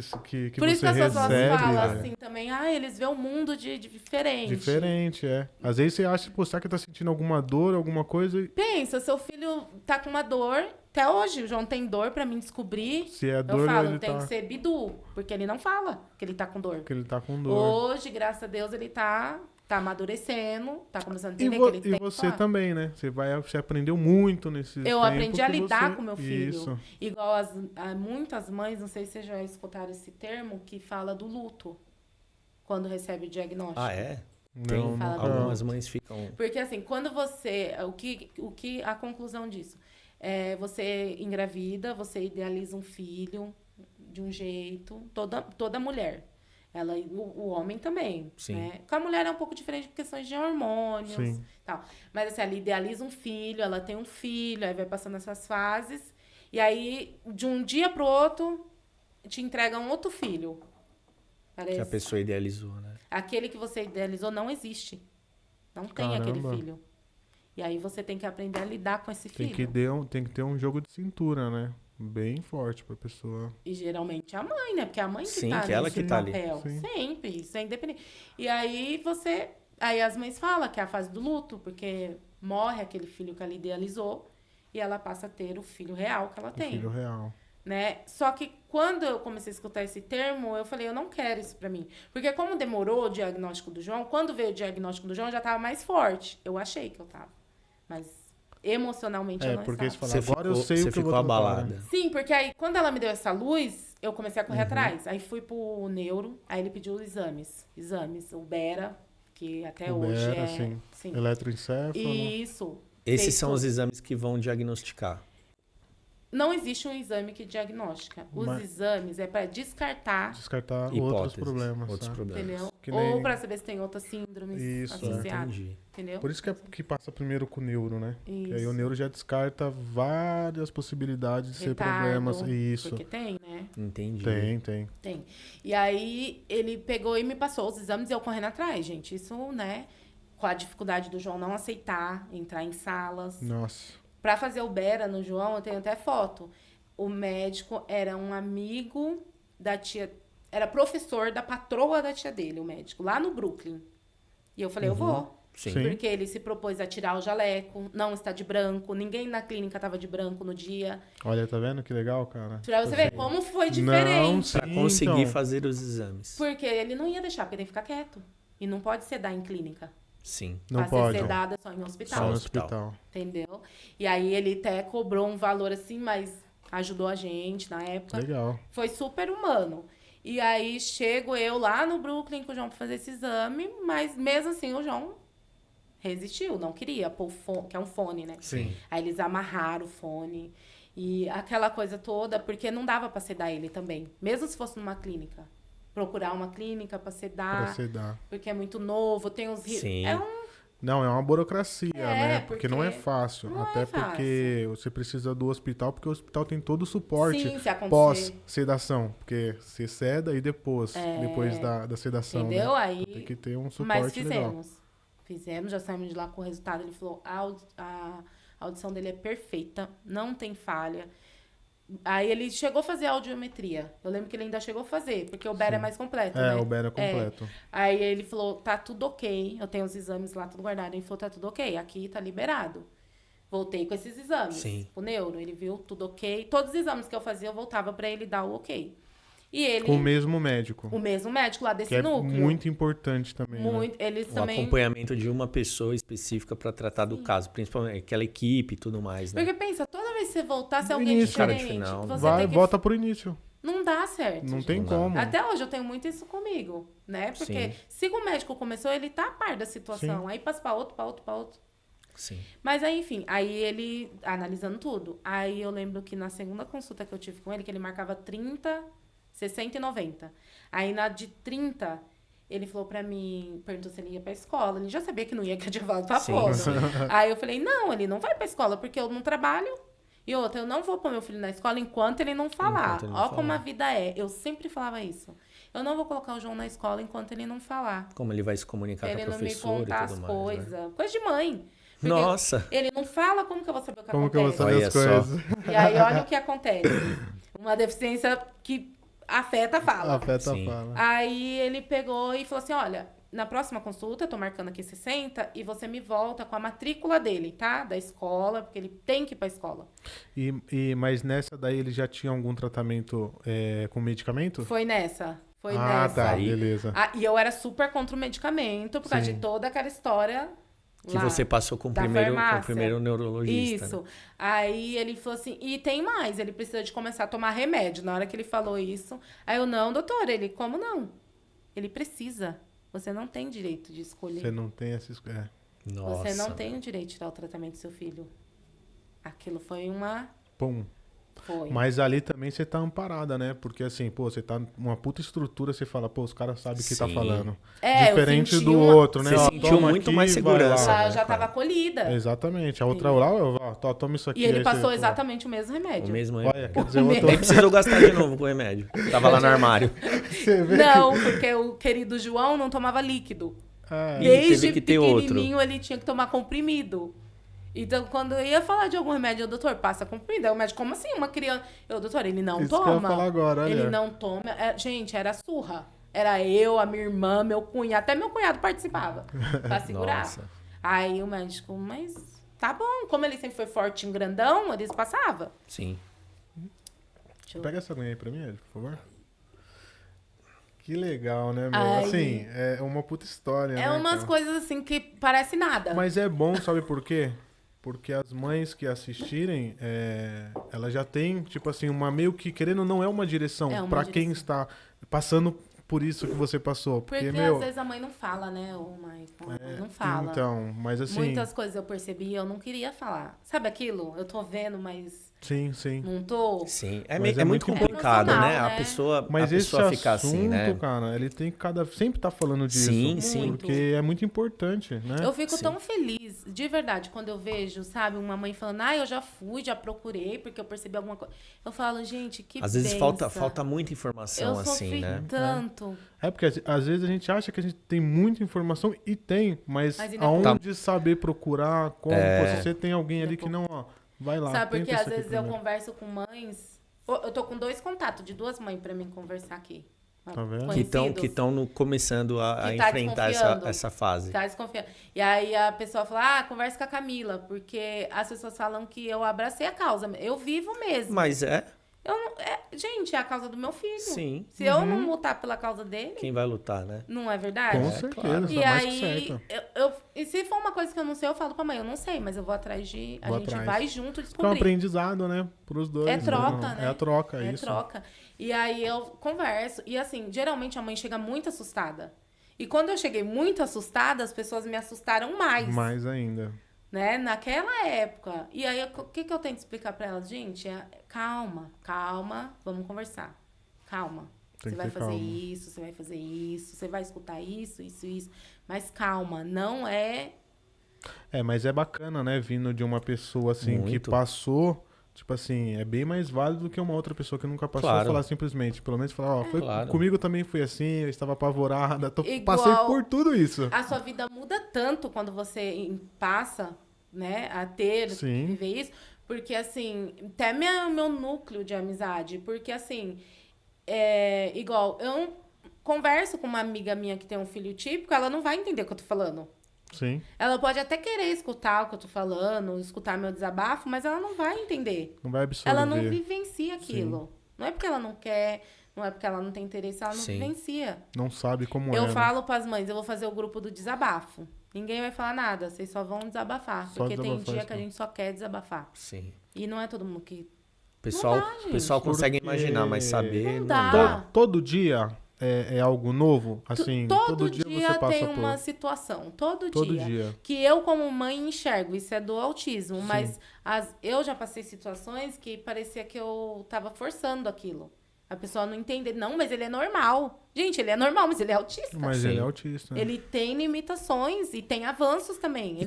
Por isso você que as pessoas recebe. falam né? assim também, eles veem o mundo de diferente. Diferente, é. Às vezes você acha, pô, será que tá sentindo alguma dor, alguma coisa? E Pensa, seu filho tá com uma dor, até hoje o João tem dor pra mim descobrir. se é Eu dor, falo, ele tem tá... que ser bidu, porque ele não fala que ele tá com dor. que ele tá com dor. Hoje, graças a Deus, ele tá amadurecendo, tá começando a E, entender que ele tem que você falar. também, né? Você aprendeu muito nesse Eu aprendi a lidar com meu filho. Isso. Igual muitas mães, não sei se vocês já escutaram esse termo, que fala do luto quando recebe o diagnóstico. Ah, é? Não, fala nunca- Algumas mães ficam... Porque assim, quando você... a conclusão disso? É, você engravida, você idealiza um filho de um jeito, toda mulher. O homem também, Sim. né? Com a mulher é um pouco diferente por questões de hormônios Sim. e tal. Mas assim, ela idealiza um filho, ela tem um filho, aí vai passando essas fases. E aí, de um dia pro outro, te entrega um outro filho. Parece. Que a pessoa idealizou, né? Aquele que você idealizou não existe. Não tem aquele Caramba. filho. E aí você tem que aprender a lidar com esse Tem filho. tem que ter um jogo de cintura, né? Bem forte pra pessoa. E geralmente é a mãe, né? Porque é a mãe que Sim, tá que ela nesse que tá ali. papel. Sim. Sempre, isso é independente. E aí aí as mães falam que é a fase do luto, porque morre aquele filho que ela idealizou e ela passa a ter o filho real que ela O tem. filho real. Né? Só que quando eu comecei a escutar esse termo, eu falei, eu não quero isso pra mim. Porque como demorou o diagnóstico do João, quando veio o diagnóstico do João, eu já tava mais forte. Eu achei que eu tava. Mas emocionalmente eu não Porque estava. você fala, agora eu sei o que eu vou tratar, abalada. né? Sim, porque aí quando ela me deu essa luz, eu comecei a Uhum. correr atrás. Aí fui pro neuro, aí ele pediu exames. O Bera, que até O hoje Bera, é... sim. Sim. Eletroencefalo. Isso. Esses Feito- são os exames que vão diagnosticar. Não existe um exame que diagnostica. Os Mas- exames é para descartar, Descartar outros Hipóteses. problemas. Outros tá? problemas. entendeu? Que nem- Ou para saber se tem outras síndromes Isso, associadas, Entendi. entendeu? Por isso que passa primeiro com o neuro, né? Isso. E aí o neuro já descarta várias possibilidades de ser Retardo, problemas. Isso. Porque tem, né? Entendi. Tem. Tem. E aí ele pegou e me passou os exames e eu correndo atrás, gente. Isso, né? Com a dificuldade do João não aceitar entrar em salas. Nossa. Pra fazer o Bera no João, eu tenho até foto. O médico era um amigo da tia... Era professor da patroa da tia dele, o médico, lá no Brooklyn. E eu falei, eu vou. Sim. Sim. Porque ele se propôs a tirar o jaleco, não está de branco. Ninguém na clínica estava de branco no dia. Olha, tá vendo que legal, cara? Pra você ver como foi Não, diferente. sim, Pra conseguir então. fazer os exames. Porque ele não ia deixar, porque tem que ficar quieto. E não pode sedar em clínica. Sim. Não Pra pode. ser sedada só em hospital. Só no hospital. hospital. Entendeu? E aí ele até cobrou um valor assim, mas ajudou a gente na época. Legal. Foi super humano. E aí chego eu lá no Brooklyn com o João pra fazer esse exame, mas mesmo assim o João resistiu, não queria pôr o fone, que é um fone, né? Sim. Aí eles amarraram o fone e aquela coisa toda, porque não dava pra sedar ele também, mesmo se fosse numa clínica. Procurar uma clínica pra sedar, Pra você dar. porque é muito novo, tem os... Sim. É um... Não, é uma burocracia, né? Porque não é porque fácil. não Até é porque você precisa do hospital, porque o hospital tem todo o suporte Sim, se acontecer. pós-sedação. Porque você seda e depois da sedação. Entendeu? Né? Aí... Tem que ter um suporte Mas legal. Fizemos, já saímos de lá com o resultado. Ele falou, a audição dele é perfeita, não tem falha. Aí ele chegou a fazer audiometria. Eu lembro que ele ainda chegou a fazer, porque o Bera é mais completo, né? O Bera é completo. Aí ele falou, tá tudo ok. Eu tenho os exames lá, tudo guardado. Ele falou, tá tudo ok, aqui tá liberado. Voltei com esses exames. Sim. O neuro, ele viu tudo ok. Todos os exames que eu fazia, eu voltava pra ele dar o ok. E ele... Com o mesmo médico. O mesmo médico lá desse Que é núcleo. muito importante também, né? Muito. Eles O também... acompanhamento de uma pessoa específica para tratar do caso, principalmente aquela equipe e tudo mais, né? Porque pensa, toda vez que você voltar, se Do alguém início. Cara de diferente, final, né? você tem que... Volta pro início. Não dá certo. Não gente. tem Não dá. como. Até hoje eu tenho muito isso comigo, né? Porque Sim. se o médico começou, ele tá a par da situação. Aí passa pra outro, pra outro, pra outro. Sim. Mas aí, enfim, aí ele analisando tudo. Aí eu lembro que na segunda consulta que eu tive com ele, que ele marcava 30, 60 e 90. Aí na de 30, ele falou pra mim, perguntou se ele ia pra escola. Ele já sabia que não ia, que eu tinha falado pra Sim, fora. sim. Aí eu falei, não, ele não vai pra escola, porque eu não trabalho. E outra, eu não vou pôr meu filho na escola enquanto ele não falar. Enquanto ele não Ó como falar. a vida é. Eu sempre falava isso. Eu não vou colocar o João na escola enquanto ele não falar. Como ele vai se comunicar Ele com a não me professora contar e as tudo mais, coisas. né? Coisa de mãe. Porque Nossa! ele não fala, como que eu vou saber o que Como que eu vou acontece? saber Olha as só. coisas? E aí, olha o que acontece. Uma deficiência que afeta a fala. Afeta a Sim. fala. Aí ele pegou e falou assim, olha, na próxima consulta, eu tô marcando aqui 60, e você me volta com a matrícula dele, tá? Da escola, porque ele tem que ir pra escola. Mas nessa daí ele já tinha algum tratamento com medicamento? Foi nessa. Foi Ah, nessa. tá, Aí. beleza. Ah, e eu era super contra o medicamento, por causa Sim. de toda aquela história Que lá. você passou com o da primeiro, farmácia. neurologista. Isso. Né? Aí ele falou assim, e tem mais, ele precisa de começar a tomar remédio. Na hora que ele falou isso, aí eu, não, doutor, ele, como não? Ele precisa. Você não tem direito de escolher. Você não tem essa Nossa. Você não tem o direito de tirar o tratamento do seu filho. Aquilo foi uma... Pum. Foi. Mas ali também você tá amparada, né? Porque assim, pô, você tá numa puta estrutura, você fala, pô, os caras sabem o que tá Sim. falando. É, eu Diferente senti do uma- outro, né? Você Ó, sentiu toma muito aqui, mais vai segurança, lá. Ela né, já cara? estava acolhida. Exatamente. A outra lá, ó, toma isso aqui. E ele aí passou você- exatamente o mesmo O remédio. mesmo Olha, quer dizer, O o mesmo. outro... Nem precisou gastar de novo com o remédio. Tava lá no armário. Você vê Não, porque o querido João não tomava líquido. Ah, E Desde teve que ter outro. pequenininho ele tinha que tomar comprimido. Então, quando eu ia falar de algum remédio, eu, doutor, passa comprimido. Aí o médico, como assim? Uma criança... Eu, doutor, ele não Isso que eu ia toma. falar agora, olha. Ele não toma. Gente, era surra. Era eu, a minha irmã, meu cunhado. Até meu cunhado participava pra segurar. Nossa. Aí o médico, mas tá bom. Como ele sempre foi fortinho, grandão, eles passavam. Sim. Deixa eu- Pega essa aguinha aí pra mim, Ed, por favor. Que legal, né, meu? Ai. Assim, é uma puta história, né, É umas cara? coisas assim que parece nada. Mas é bom, sabe por quê? Porque as mães que assistirem, elas já têm, tipo assim, uma meio que, querendo ou não, é uma direção É uma pra quem direção. está passando por isso que você passou. Porque Porque, meu, às vezes a mãe não fala, né, ô Maicon? A mãe não fala. então, mas assim, Muitas coisas eu percebi e eu não queria falar. Sabe aquilo? Eu tô vendo, mas sim. não tô. Sim. Mas É é muito muito complicado, emocional, né? A né? pessoa, Mas a esse pessoa assunto, ficar assim, né? cara, ele tem que sempre tá falando disso. Sim, sim. Porque é muito importante, né? Eu fico Sim. tão feliz, de verdade, quando eu vejo, sabe, uma mãe falando, eu já fui, já procurei, porque eu percebi alguma coisa. Eu falo, gente, que Às vezes falta benção. muita informação, Eu assim, sofri né? tanto. É porque às vezes a gente acha que a gente tem muita informação e tem, mas Mas ainda aonde saber procurar, como, pô, se você tem alguém ali Ainda que não, ó, vai lá. Sabe, porque tenta às isso aqui vezes eu primeiro. converso com mães. Eu tô com 2 contatos de 2 mães pra mim conversar aqui. Tá vendo? Que Conhecidos. estão começando a Que tá enfrentar desconfiando. essa fase. Tá desconfiando. E aí a pessoa fala, conversa com a Camila, porque as pessoas falam que eu abracei a causa. Eu vivo mesmo. Mas Gente, é a causa do meu filho. sim. Se eu não lutar pela causa dele, Quem vai lutar, né? não é verdade? Com certeza, claro. tá E mais que aí, certo. e se for uma coisa que eu não sei, eu falo pra mãe, eu não sei, mas eu vou atrás de. A Vou gente atrás. vai junto Porque é um descobrir. aprendizado, né? Pros dois. É troca, né? né? É a troca, É isso. troca. E aí eu converso. E assim, geralmente a mãe chega muito assustada. E quando eu cheguei muito assustada, as pessoas me assustaram mais. Mais ainda. Né? Naquela época. E aí, o que eu tento explicar pra elas? Gente, calma, vamos conversar. Calma. Tem Você que vai ter fazer calma. isso, você vai fazer isso, você vai escutar isso. Mas calma, não é... Mas é bacana, né? Vindo de uma pessoa assim que Muito. passou, tipo assim, é bem mais válido do que uma outra pessoa que nunca passou Claro. falar simplesmente. Pelo menos falar, Claro. comigo também foi assim, eu estava apavorada, Igual- passei por tudo isso. A sua vida muda tanto quando você passa, né, a ter, Sim. viver isso. Porque, assim, até meu núcleo de amizade. Porque, assim, igual, eu converso com uma amiga minha que tem um filho típico, ela não vai entender o que eu tô falando. Sim, Ela pode até querer escutar o que eu tô falando, escutar meu desabafo, mas ela não vai entender. não vai absorver. Ela não vivencia aquilo. Não é porque ela não quer, Não é porque ela não tem interesse, ela não Sim. vivencia. Não sabe como Eu né? falo pras mães, eu vou fazer o grupo do desabafo. Ninguém vai falar nada, vocês só vão desabafar. Só Porque tem desabafar, dia isso que a não. gente só quer desabafar. Sim. E não é todo mundo que... O pessoal, Não dá, gente. o pessoal consegue Porque imaginar, mas saber Não não dá. dá. Todo dia é algo novo? Assim, Todo dia dia você passa tem por... uma situação. Todo Todo dia. dia. Que eu, como mãe, enxergo. Isso é do autismo. Mas eu já passei situações que parecia que eu tava forçando aquilo. A pessoa não entende. Não, mas ele é normal. Gente, ele é normal, mas ele é autista. Mas Sim. ele é autista. né? Ele tem limitações e tem avanços também.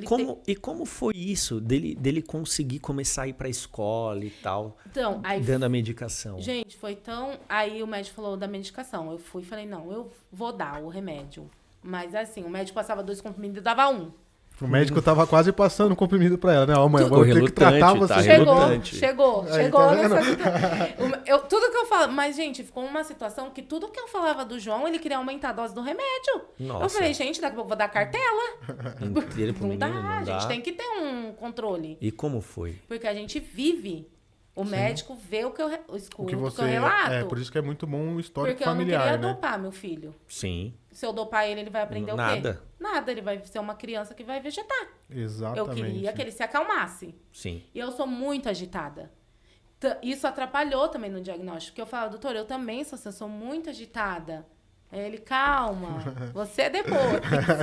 E como foi isso dele conseguir começar a ir pra escola e tal, Então, aí dando a medicação? gente, foi tão... Aí o médico falou da medicação. Eu fui e falei, não, eu vou dar o remédio. Mas assim, o médico passava 2 comprimidos e dava 1. O médico tava quase passando o comprimido pra ela, né? Ó, mãe, eu Ficou vou ter que tratar relutante, você. tá? Chegou, relutante. chegou Aí, tá vendo? nessa situação. Tudo que eu falo... Mas, gente, ficou uma situação que tudo que eu falava do João, ele queria aumentar a dose do remédio. Nossa. Eu falei, gente, daqui a pouco eu vou dar cartela. Inteiro pro Não dá, menino, não a dá. gente tem que ter um controle. E como foi? Porque a gente vive. O médico vê o que eu O escuto, que o você... que eu relato. É, por isso que é muito bom o histórico Porque eu não familiar, queria né? dopar meu filho. Sim. Se eu dopar ele, ele vai aprender o quê? Nada. Nada, ele vai ser uma criança que vai vegetar. Exatamente. Eu queria que ele se acalmasse. Sim. E eu sou muito agitada. Isso atrapalhou também no diagnóstico. Porque eu falo, doutor, eu também sou assim, eu sou muito agitada. Aí ele, calma, você é depois.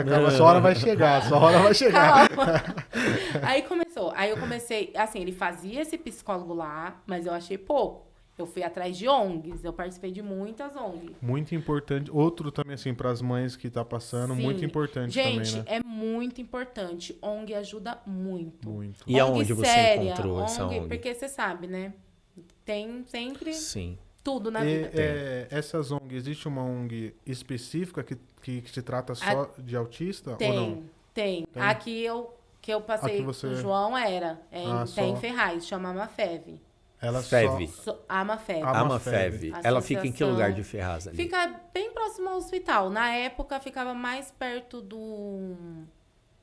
Calma, sua hora vai chegar, sua hora vai chegar. Calma. Aí começou. Aí eu comecei, assim, ele fazia esse psicólogo lá, mas eu achei pouco. Eu fui atrás de ONGs, eu participei de muitas ONGs. Muito importante. Outro também, assim, pras mães que tá passando, Sim. muito importante Gente, também, né? é muito importante. ONG ajuda muito. Muito. E ONG aonde você séria, encontrou essa ONG? Porque você sabe, né? Tem sempre Sim. tudo na vida. Essas ONGs, existe uma ONG específica que se trata só de autista ou não? Tem. Aqui que eu passei Aqui você- com o João era. Tem em só. Ferraz, chama Amafev. Ela FEV. Amafev. Amafev. Ela fica em que Associação- lugar de Ferraz ali? Fica bem próximo ao hospital. Na época, ficava mais perto do...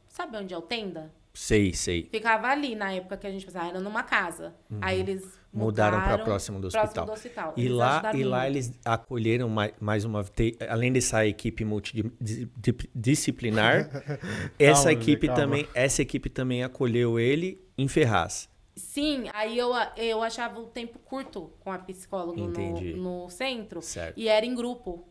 Sabe onde é o Tenda? Sei. Ficava ali, na época que a gente passava. Era numa casa. Aí eles Mudaram mudaram pra próximo do hospital. E Eles lá ajudaram eles muito. acolheram mais uma... Além dessa equipe multidisciplinar, essa equipe também acolheu ele em Ferraz. Sim, aí eu achava o tempo curto com a psicóloga Entendi. no centro. Certo. E era em grupo.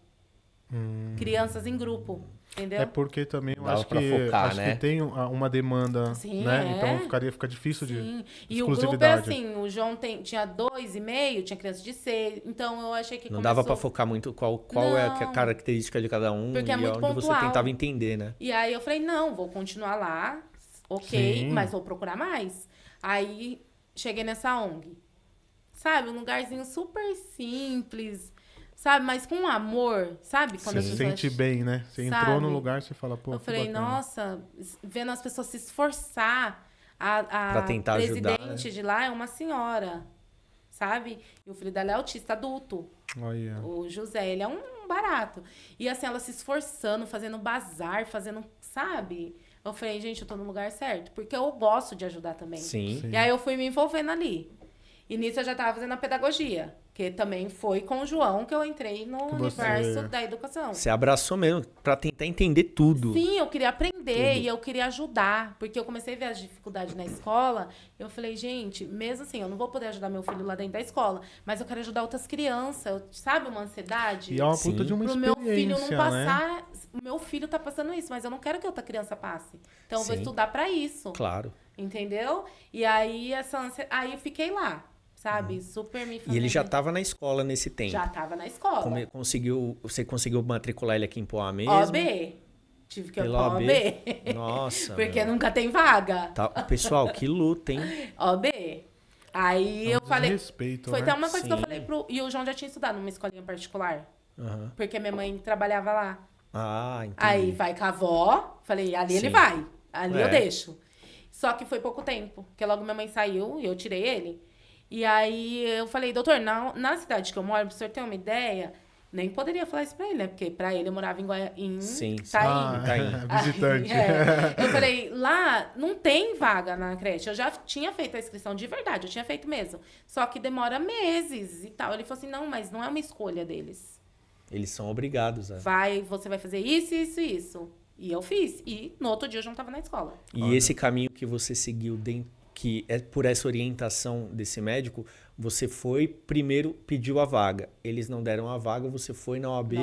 Crianças em grupo. Entendeu? É porque também eu Dava acho pra que, focar, acho né? que tem uma demanda, Sim, né? é. Então fica difícil de Sim. E o grupo é exclusividade. assim, o João tinha 2,5, tinha criança de 6. Então eu achei que Não começou... dava pra focar muito qual é a Não. característica de cada um Porque é e muito onde você pontual. tentava entender, né? E aí eu falei, não, vou continuar lá, ok, Sim. mas vou procurar mais. Aí cheguei nessa ONG. Sabe, um lugarzinho super simples, sabe, mas com amor, sabe? Você as se pessoas- sente bem, né? Você entrou sabe? no lugar, você fala, pô, Eu que falei, bacana. nossa, vendo as pessoas se esforçar, a Pra tentar ajudar, presidente de lá é uma senhora, sabe? E o filho dela é autista adulto. Olha. O José, ele é um barato. E assim, ela se esforçando, fazendo bazar, fazendo, sabe? Eu falei, gente, eu tô no lugar certo. Porque eu gosto de ajudar também. Sim. E aí eu fui me envolvendo ali. E nisso eu já tava fazendo a pedagogia. Que também foi com o João que eu entrei no Que você- universo da educação. Você abraçou mesmo pra tentar entender tudo. Sim, eu queria aprender e eu queria ajudar. Porque eu comecei a ver as dificuldades na escola. Eu falei, gente, mesmo assim, eu não vou poder ajudar meu filho lá dentro da escola. Mas eu quero ajudar outras crianças. Sabe uma ansiedade? E é uma Sim. puta de uma Pro meu filho não experiência, né? passar. O meu filho tá passando isso, mas eu não quero que outra criança passe. Então eu vou Sim. estudar pra isso. Claro. Entendeu? E aí aí eu fiquei lá, sabe? Super me E ele já fazendo- tava na escola nesse tempo. Já tava na escola. Você conseguiu matricular ele aqui em Poá mesmo? OB. Tive que ir Pela pra OAB? OB. Nossa. Porque meu. nunca tem vaga. Tá- Pessoal, que luta, hein? OB. Aí eu falei. Respeito, Foi né? até uma coisa que eu Sim. falei pro. E o João já tinha estudado numa escolinha particular. Aham. Porque minha mãe trabalhava lá. Ah, entendi. Aí vai com a avó. Falei, ali ele Sim. vai. Ali É. eu deixo. Só que foi pouco tempo. Porque logo minha mãe saiu e eu tirei ele. E aí eu falei, doutor, na cidade que eu moro, pra o senhor ter uma ideia, Nem poderia falar isso pra ele, né? Porque pra ele eu morava em Sim, Itaim. Visitante. Eu falei, lá não tem vaga na creche. Eu já tinha feito a inscrição de verdade, eu tinha feito mesmo. Só que demora meses e tal. Ele falou assim, não, mas não é uma escolha deles. Eles são obrigados a... Você vai fazer isso, isso, isso. E eu fiz. E no outro dia eu já não tava na escola. E esse caminho que você seguiu, que é por essa orientação desse médico, você foi, primeiro pediu a vaga. Eles não deram a vaga, você foi na OAB,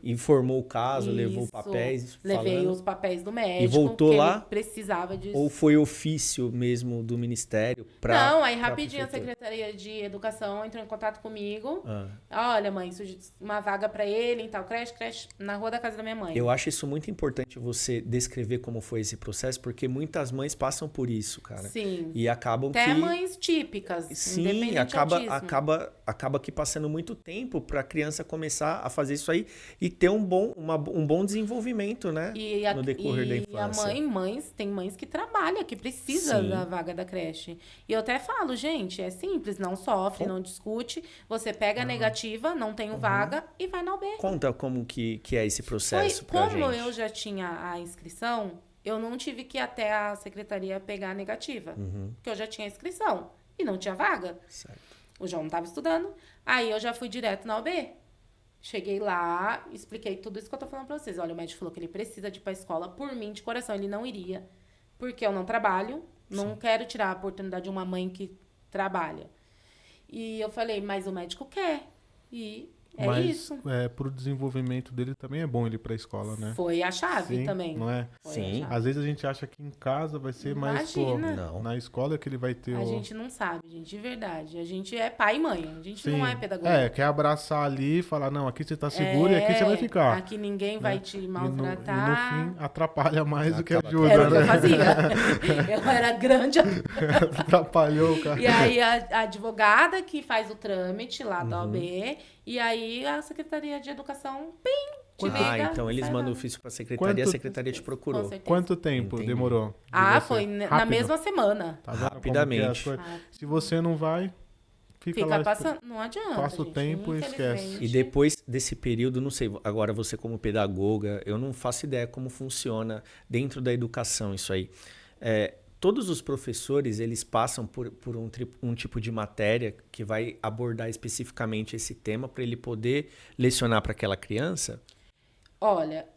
informou o caso, levou papéis. Levei os papéis do médico. E voltou lá? Ele precisava disso. Ou foi ofício mesmo do ministério para... Não, aí rapidinho a Secretaria de Educação entrou em contato comigo. Olha, mãe, uma vaga para ele em tal creche na rua da casa da minha mãe. Eu acho isso muito importante você descrever como foi esse processo, porque muitas mães passam por isso, cara. Sim. E acabam Até mães típicas, sim, acaba que passando muito tempo para a criança começar a fazer isso aí e ter um bom desenvolvimento, né? No decorrer da infância. Tem mães que trabalham, que precisam da vaga da creche. E eu até falo, gente, é simples, não sofre, não discute. Você pega a negativa, não tenho vaga e vai na UB. Conta como que é esse processo pra gente. Como eu já tinha a inscrição, eu não tive que ir até a secretaria pegar a negativa. Porque eu já tinha a inscrição e não tinha vaga. Certo. O João não estava estudando. Aí eu já fui direto na UB. Cheguei lá, expliquei tudo isso que eu tô falando pra vocês. Olha, o médico falou que ele precisa de ir pra escola. Por mim, de coração, ele não iria. Porque eu não trabalho. Não quero tirar a oportunidade de uma mãe que trabalha. E eu falei, mas o médico quer. E isso. Mas pro desenvolvimento dele também é bom ele ir pra escola, né? Foi a chave também. Não é? Sim. Às vezes a gente acha que em casa vai ser mais, não. Na escola é que ele vai ter A gente não sabe, gente, de verdade. A gente é pai e mãe, a gente não é pedagogo. Quer abraçar ali e falar, não, aqui você tá seguro e aqui você vai ficar. Aqui ninguém vai te maltratar. E no fim, atrapalha mais do que ajuda, Era o que né? eu fazia. Eu era grande. Atrapalhou, cara. E aí a advogada que faz o trâmite lá da OAB, e aí a Secretaria de Educação, te liga. Então eles mandam ofício pra secretaria, a secretaria te procurou. Quanto tempo demorou? Foi na mesma semana. Tá vendo rapidamente. Se você não vai, fica lá. Passando, não adianta, passa o tempo e esquece. E depois desse período, não sei, agora você como pedagoga, eu não faço ideia como funciona dentro da educação isso aí. Todos os professores, eles passam por um tipo de matéria que vai abordar especificamente esse tema para ele poder lecionar para aquela criança? Olha,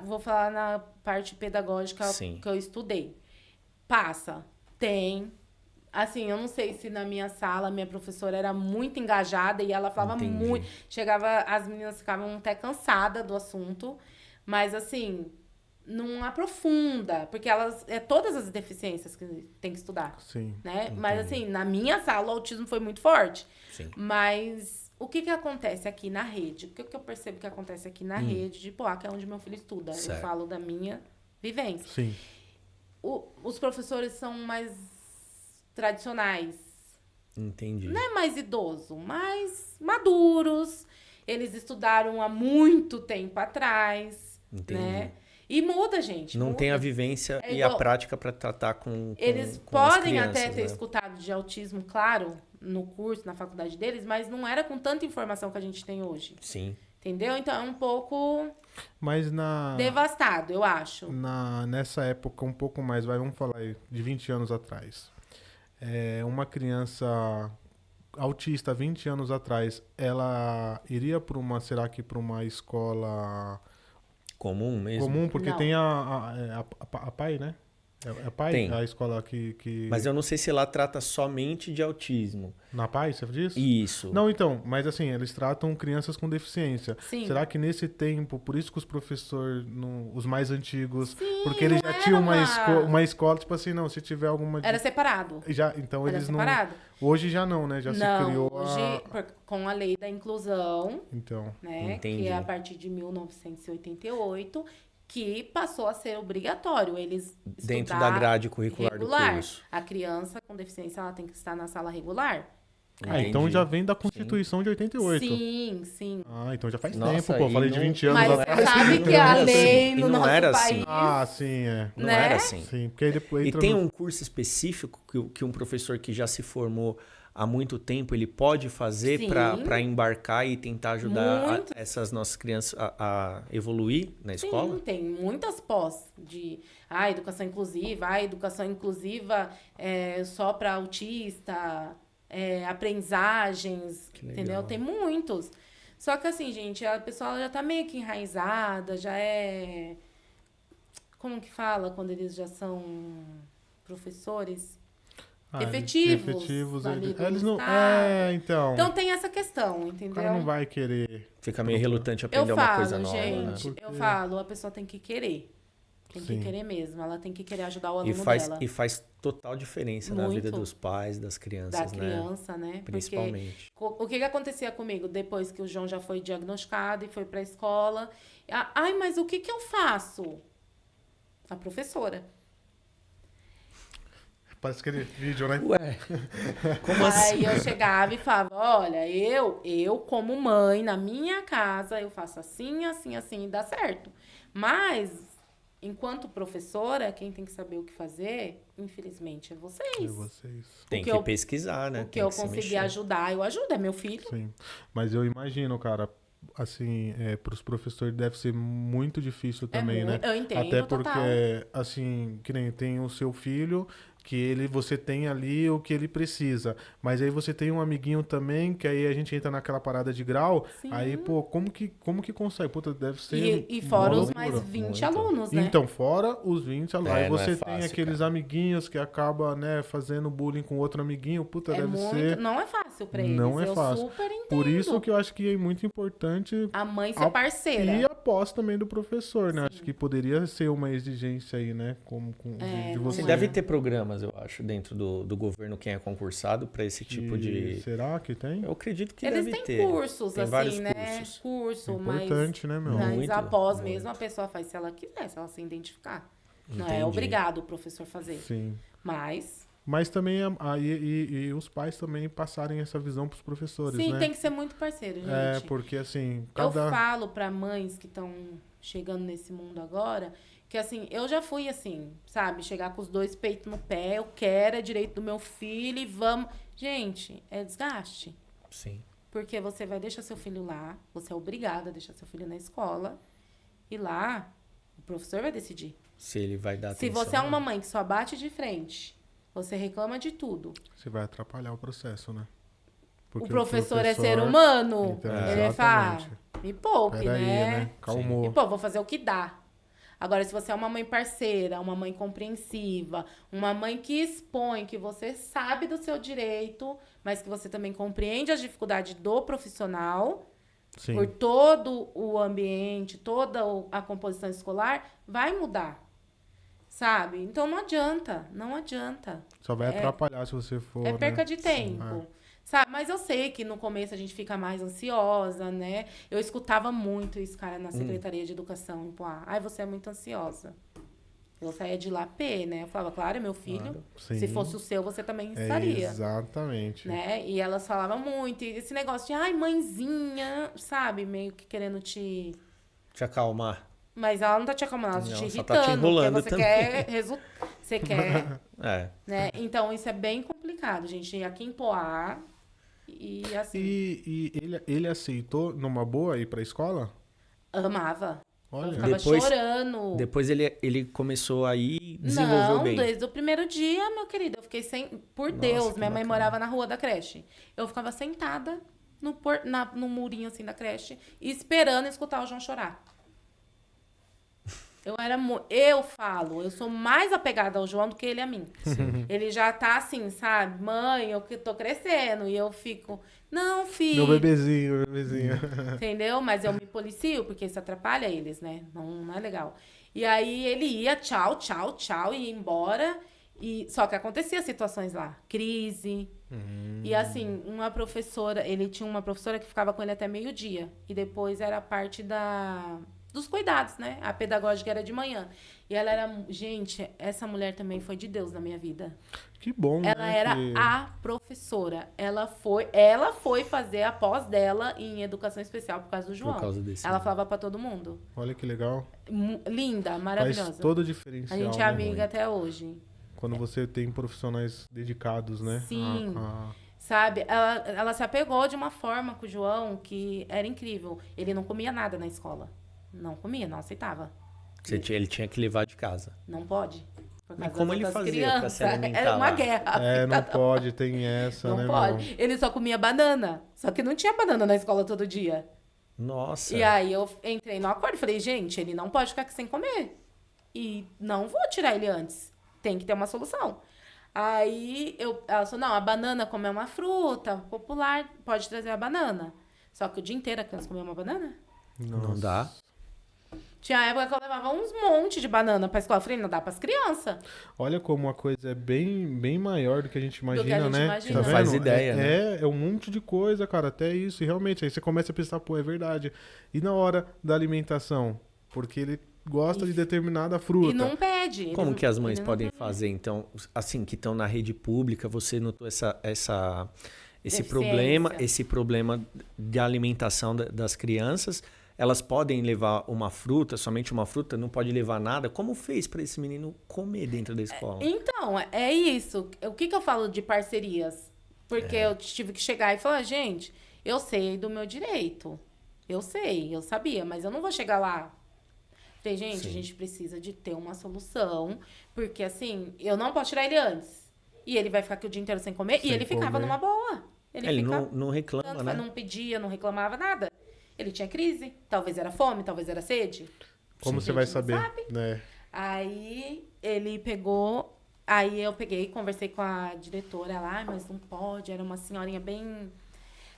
vou falar na parte pedagógica que eu estudei. Tem. Assim, eu não sei se na minha sala, minha professora era muito engajada e ela falava muito. As meninas ficavam até cansadas do assunto, mas assim... não aprofunda, porque todas as deficiências que tem que estudar. Sim. Né? Mas assim, na minha sala o autismo foi muito forte. Sim. Mas o que acontece aqui na rede? O que eu percebo que acontece aqui na rede de Poá, que é onde meu filho estuda. Certo. Eu falo da minha vivência. Sim. Os professores são mais tradicionais. Entendi. Não é mais idoso, mais maduros. Eles estudaram há muito tempo atrás. Entendi. Né? E muda, gente. Não tem a vivência e a prática para tratar com eles com as podem crianças, até ter né? escutado de autismo, claro, no curso, na faculdade deles, mas não era com tanta informação que a gente tem hoje. Sim. Entendeu? Então é um pouco Mas devastado, eu acho. Nessa época, um pouco mais, vamos falar aí, de 20 anos atrás. Uma criança autista, 20 anos atrás, ela iria será que para uma escola... Comum mesmo? Comum, porque Não. tem a PAI, né? É a PAI? Tem. A escola que... Mas eu não sei se lá trata somente de autismo. Na PAI, você diz? Isso. Não, então, mas assim, eles tratam crianças com deficiência. Sim. Será que nesse tempo, por isso que os professores, os mais antigos, Sim, porque eles não já era tinham uma escola, tipo assim, não, se tiver alguma... Era separado. Então Era eles separado. não... Hoje já não, né? Já se criou hoje, com a lei da inclusão, Então, né, Entendi. que é a partir de 1988, que passou a ser obrigatório eles Dentro estudar da grade curricular regular. do curso. A criança com deficiência ela tem que estar na sala regular. Então Entendi. já vem da Constituição de 88. Sim. Então já faz Nossa, tempo, pô. Eu e falei de não- 20 anos Mas atrás. você sabe que a lei E no não nosso era país... assim. Sim, é. Não Né? era assim. Sim, porque aí depois E entra tem no... um curso específico que um professor que já se formou há muito tempo, ele pode fazer Sim. para embarcar e tentar ajudar Muito. essas nossas crianças a evoluir na escola? Sim, tem muitas pós de educação inclusiva só para autista, aprendizagens, Que legal. entendeu? Tem muitos. Só que assim, gente, a pessoa já tá meio que enraizada, já é... Como que fala quando eles já são professores? Efetivos ali do eles não... Estado. Então... Então tem essa questão, O entendeu? cara não vai querer... Fica meio relutante a Eu aprender uma falo, coisa nova, né? gente, Porque- eu falo, a pessoa tem que querer. Tem Sim. que querer mesmo. Ela tem que querer ajudar o E aluno faz, dela. e faz total diferença na Muito. vida dos pais, das crianças, Da né? criança, né? Principalmente. Porque o que acontecia comigo depois que o João já foi diagnosticado e foi pra escola? Ai, mas o que eu faço? A professora. Parece aquele vídeo, né? Ué, como assim? Aí eu chegava e falava, olha, eu como mãe, na minha casa, eu faço assim, assim, assim, e dá certo. Mas, enquanto professora, quem tem que saber o que fazer, infelizmente, é vocês. É vocês. Tem o que que eu- pesquisar, né? O que Tem eu se conseguir mexer. ajudar, eu ajudo, é meu filho. Sim. Mas eu imagino, cara, assim, pros professores deve ser muito difícil também, né? Eu entendo, Até porque, total. assim, que nem tem o seu filho, que você tem ali o que ele precisa. Mas aí você tem um amiguinho também, que aí a gente entra naquela parada de grau. Sim. Aí, pô, como que consegue? Puta, deve ser E fora uma os mais loucura. 20 Muito. alunos, né? Então, fora os 20 alunos. Aí não é você fácil, tem aqueles cara. amiguinhos que acaba, né, fazendo bullying com outro amiguinho. Puta, É deve muito, ser... não é fácil pra eles. Não é eu fácil. super entendo. Por isso que eu acho que é muito importante A mãe ser parceira. e a pós também do professor, né? Acho que poderia ser uma exigência aí, né? De não você. Sim, deve ter programas, eu acho, dentro do governo, quem é concursado, para esse tipo de... Será que tem? Eu acredito que Eles deve têm ter. cursos, Tem assim, vários né? cursos. Curso, mas... Importante, né, meu? Mas Muito, após muito. mesmo, a pessoa faz se ela quiser, se ela se identificar. Não Entendi. é obrigado o professor fazer. Sim. Mas, Mas também e os pais também passarem essa visão pros professores, sim, né? tem que ser muito parceiro, gente. Porque assim, Eu cada... falo pra mães que estão chegando nesse mundo agora, que assim, eu já fui assim, sabe? Chegar com os dois peitos no pé, eu quero, é direito do meu filho e vamos... Gente, é desgaste. Sim. Porque você vai deixar seu filho lá, você é obrigada a deixar seu filho na escola, e lá o professor vai decidir. Se ele vai dar Se atenção. você é uma mãe que só bate de frente, você reclama de tudo. Você vai atrapalhar o processo, né? O professor é ser humano. Então, ele vai falar, exatamente. me poupe, Peraí, né? né? Calmou. E, pô, vou fazer o que dá. Agora, se você é uma mãe parceira, uma mãe compreensiva, uma mãe que expõe, que você sabe do seu direito, mas que você também compreende as dificuldades do profissional, Sim. por todo o ambiente, toda a composição escolar, vai mudar. Sabe? Então, não adianta, não adianta. Só vai atrapalhar se você for. É perca né? de tempo. Sabe? Mas eu sei que no começo a gente fica mais ansiosa, né? Eu escutava muito isso, cara, na Secretaria de Educação em Poá. Ai, você é muito ansiosa. Eu saía de lá P, né? Eu falava, claro, é meu filho. Sim. Se fosse o seu, você também estaria. Exatamente. Né? E elas falavam muito. E esse negócio de, ai, mãezinha, sabe? Meio que querendo te... Te acalmar. Mas ela não tá te acalmando, ela tá Não, te só irritando. tá te enrolando porque você também. quer Você quer... É. né? Então, isso é bem complicado, gente. Aqui em Poá... E assim, E ele aceitou numa boa ir pra escola? amava. Eu Olha. ficava Depois- chorando. Depois ele começou aí e desenvolveu Não, bem. desde o primeiro dia, meu querido, eu fiquei sem... Por Nossa, Deus, que minha mãe bacana. morava na rua da creche. Eu ficava sentada no murinho assim da creche, esperando escutar o João chorar. Eu sou mais apegada ao João do que ele a mim. Ele já tá assim, sabe? Mãe, eu que tô crescendo. E eu fico, não, filho. Meu bebezinho. Entendeu? Mas eu me policio, porque isso atrapalha eles, né? Não é legal. E aí ele ia, tchau, tchau, tchau, e ia embora. Só que acontecia situações lá. Crise. E assim, ele tinha uma professora que ficava com ele até meio-dia. E depois era parte dos cuidados, né? A pedagógica era de manhã. E ela era... Gente, essa mulher também foi de Deus na minha vida. Que bom, Ela né? era que... a professora. Ela foi fazer a pós dela em educação especial por causa do João. Por causa desse. Ela falava pra todo mundo. Olha que legal. Linda, maravilhosa. Faz todo o A diferencial. gente é né? amiga até hoje. Quando você tem profissionais dedicados, né? Sim. a- Sabe? Ela se apegou de uma forma com o João que era incrível. Ele não comia nada na escola. Não comia, não aceitava. Ele tinha que levar de casa. Não pode. Por Mas causa como das ele outras fazia pra se crianças. alimentar Era uma lá? guerra. não pode, tem essa, Não né? pode. Ele só comia banana. Só que não tinha banana na escola todo dia. Nossa. E aí eu entrei no acordo e falei, gente, ele não pode ficar aqui sem comer. E não vou tirar ele antes. Tem que ter uma solução. Aí ela falou, não, a banana, como é uma fruta popular, pode trazer a banana. Só que o dia inteiro a criança comia uma banana. Não dá? Tinha época que eu levava uns monte de banana pra escola. Eu falei, não dá pras crianças. Olha como a coisa é bem maior do que a gente imagina, que a gente né? imagina. Tá Não faz vendo? ideia, né? É um monte de coisa, cara, até isso. E realmente, aí você começa a pensar, pô, é verdade. E na hora da alimentação? Porque ele gosta de determinada fruta. E não pede. Como Ele- que as mães ele não podem pede. fazer, então, assim, que estão na rede pública, você notou esse Deficiência. esse problema de alimentação das crianças, elas podem levar uma fruta, somente uma fruta, não pode levar nada? Como fez para esse menino comer dentro da escola? Então, é isso. O que eu falo de parcerias? Porque eu tive que chegar e falar, gente, eu sei do meu direito. Eu sei, eu sabia, mas eu não vou chegar lá. Falei, gente, Sim. a gente precisa de ter uma solução, porque assim, eu não posso tirar ele antes. E ele vai ficar aqui o dia inteiro sem comer, Sem e ele ficava comer. numa boa. Ele ficava, não reclama, tanto né? faz, não pedia, não reclamava nada. Ele tinha crise, talvez era fome, talvez era sede. Como Sim. você vai A gente não saber? sabe. Né? Aí ele pegou, aí eu peguei, conversei com a diretora lá, mas não pode, era uma senhorinha bem...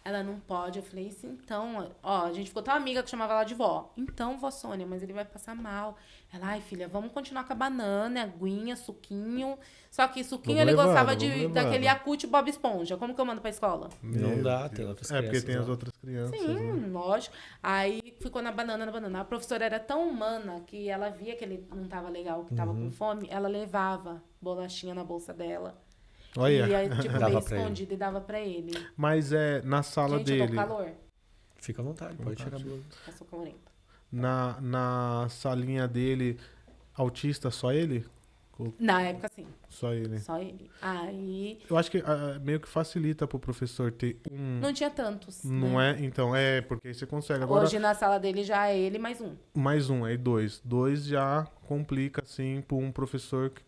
Ela não pode. Eu falei, isso então, ó, a gente ficou tão amiga que chamava ela de vó. Então, vó Sônia, mas ele vai passar mal. Ela, ai, filha, vamos continuar com a banana, aguinha, suquinho. Só que suquinho Vamos ele levando, gostava vamos levando. daquele Yakult Bob Esponja. Como que eu mando pra escola? Não Meu dá, Deus. tem outras É, porque crianças tem as lá. outras crianças, Sim, né? lógico. Aí ficou na banana. A professora era tão humana que ela via que ele não tava legal, que tava com fome. Ela levava bolachinha na bolsa dela. Olha, E aí, tipo, Dava meio pra ele. escondida e dava pra ele. mas na sala Gente, eu tô dele, com calor. Fica à vontade, pode tirar a blusa. Passou calorenta. na salinha dele, autista, só ele? Na época, sim. Só ele. Só ele. Aí Eu acho que meio que facilita pro professor ter um... não tinha tantos. Não né? é? Então, porque aí você consegue. Agora, Hoje na sala dele já é ele mais um. mais um, aí dois. Dois já complica, assim, pra um professor que,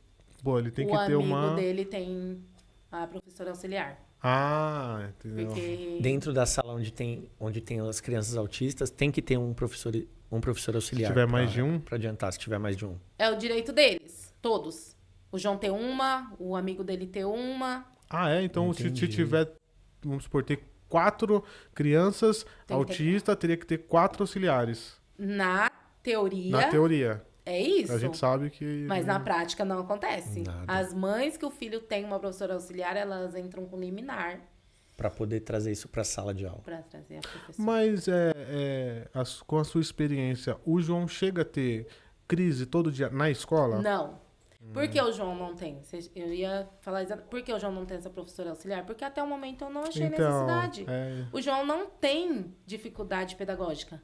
pô, ele tem o que ter amigo uma... dele tem a professora auxiliar. Ah, entendeu? Porque Dentro da sala onde tem as crianças autistas, tem que ter um professor auxiliar. Se tiver mais de um? Para adiantar, se tiver mais de um. é o direito deles, todos. O João ter uma, o amigo dele ter uma. Ah, então se Entendi. tiver, vamos supor, ter 4 crianças Tem que ter autistas, teria que ter 4 auxiliares. Na teoria, Na teoria. é isso. A gente sabe que... Mas na prática não acontece. Nada. As mães que o filho tem uma professora auxiliar, elas entram com liminar Para poder trazer isso para a sala de aula. para trazer a professora. Mas com a sua experiência, o João chega a ter crise todo dia na escola? Não. Por que o João não tem? Eu ia falar exatamente. Por que o João não tem essa professora auxiliar? Porque até o momento eu não achei Então, necessidade. é, O João não tem dificuldade pedagógica.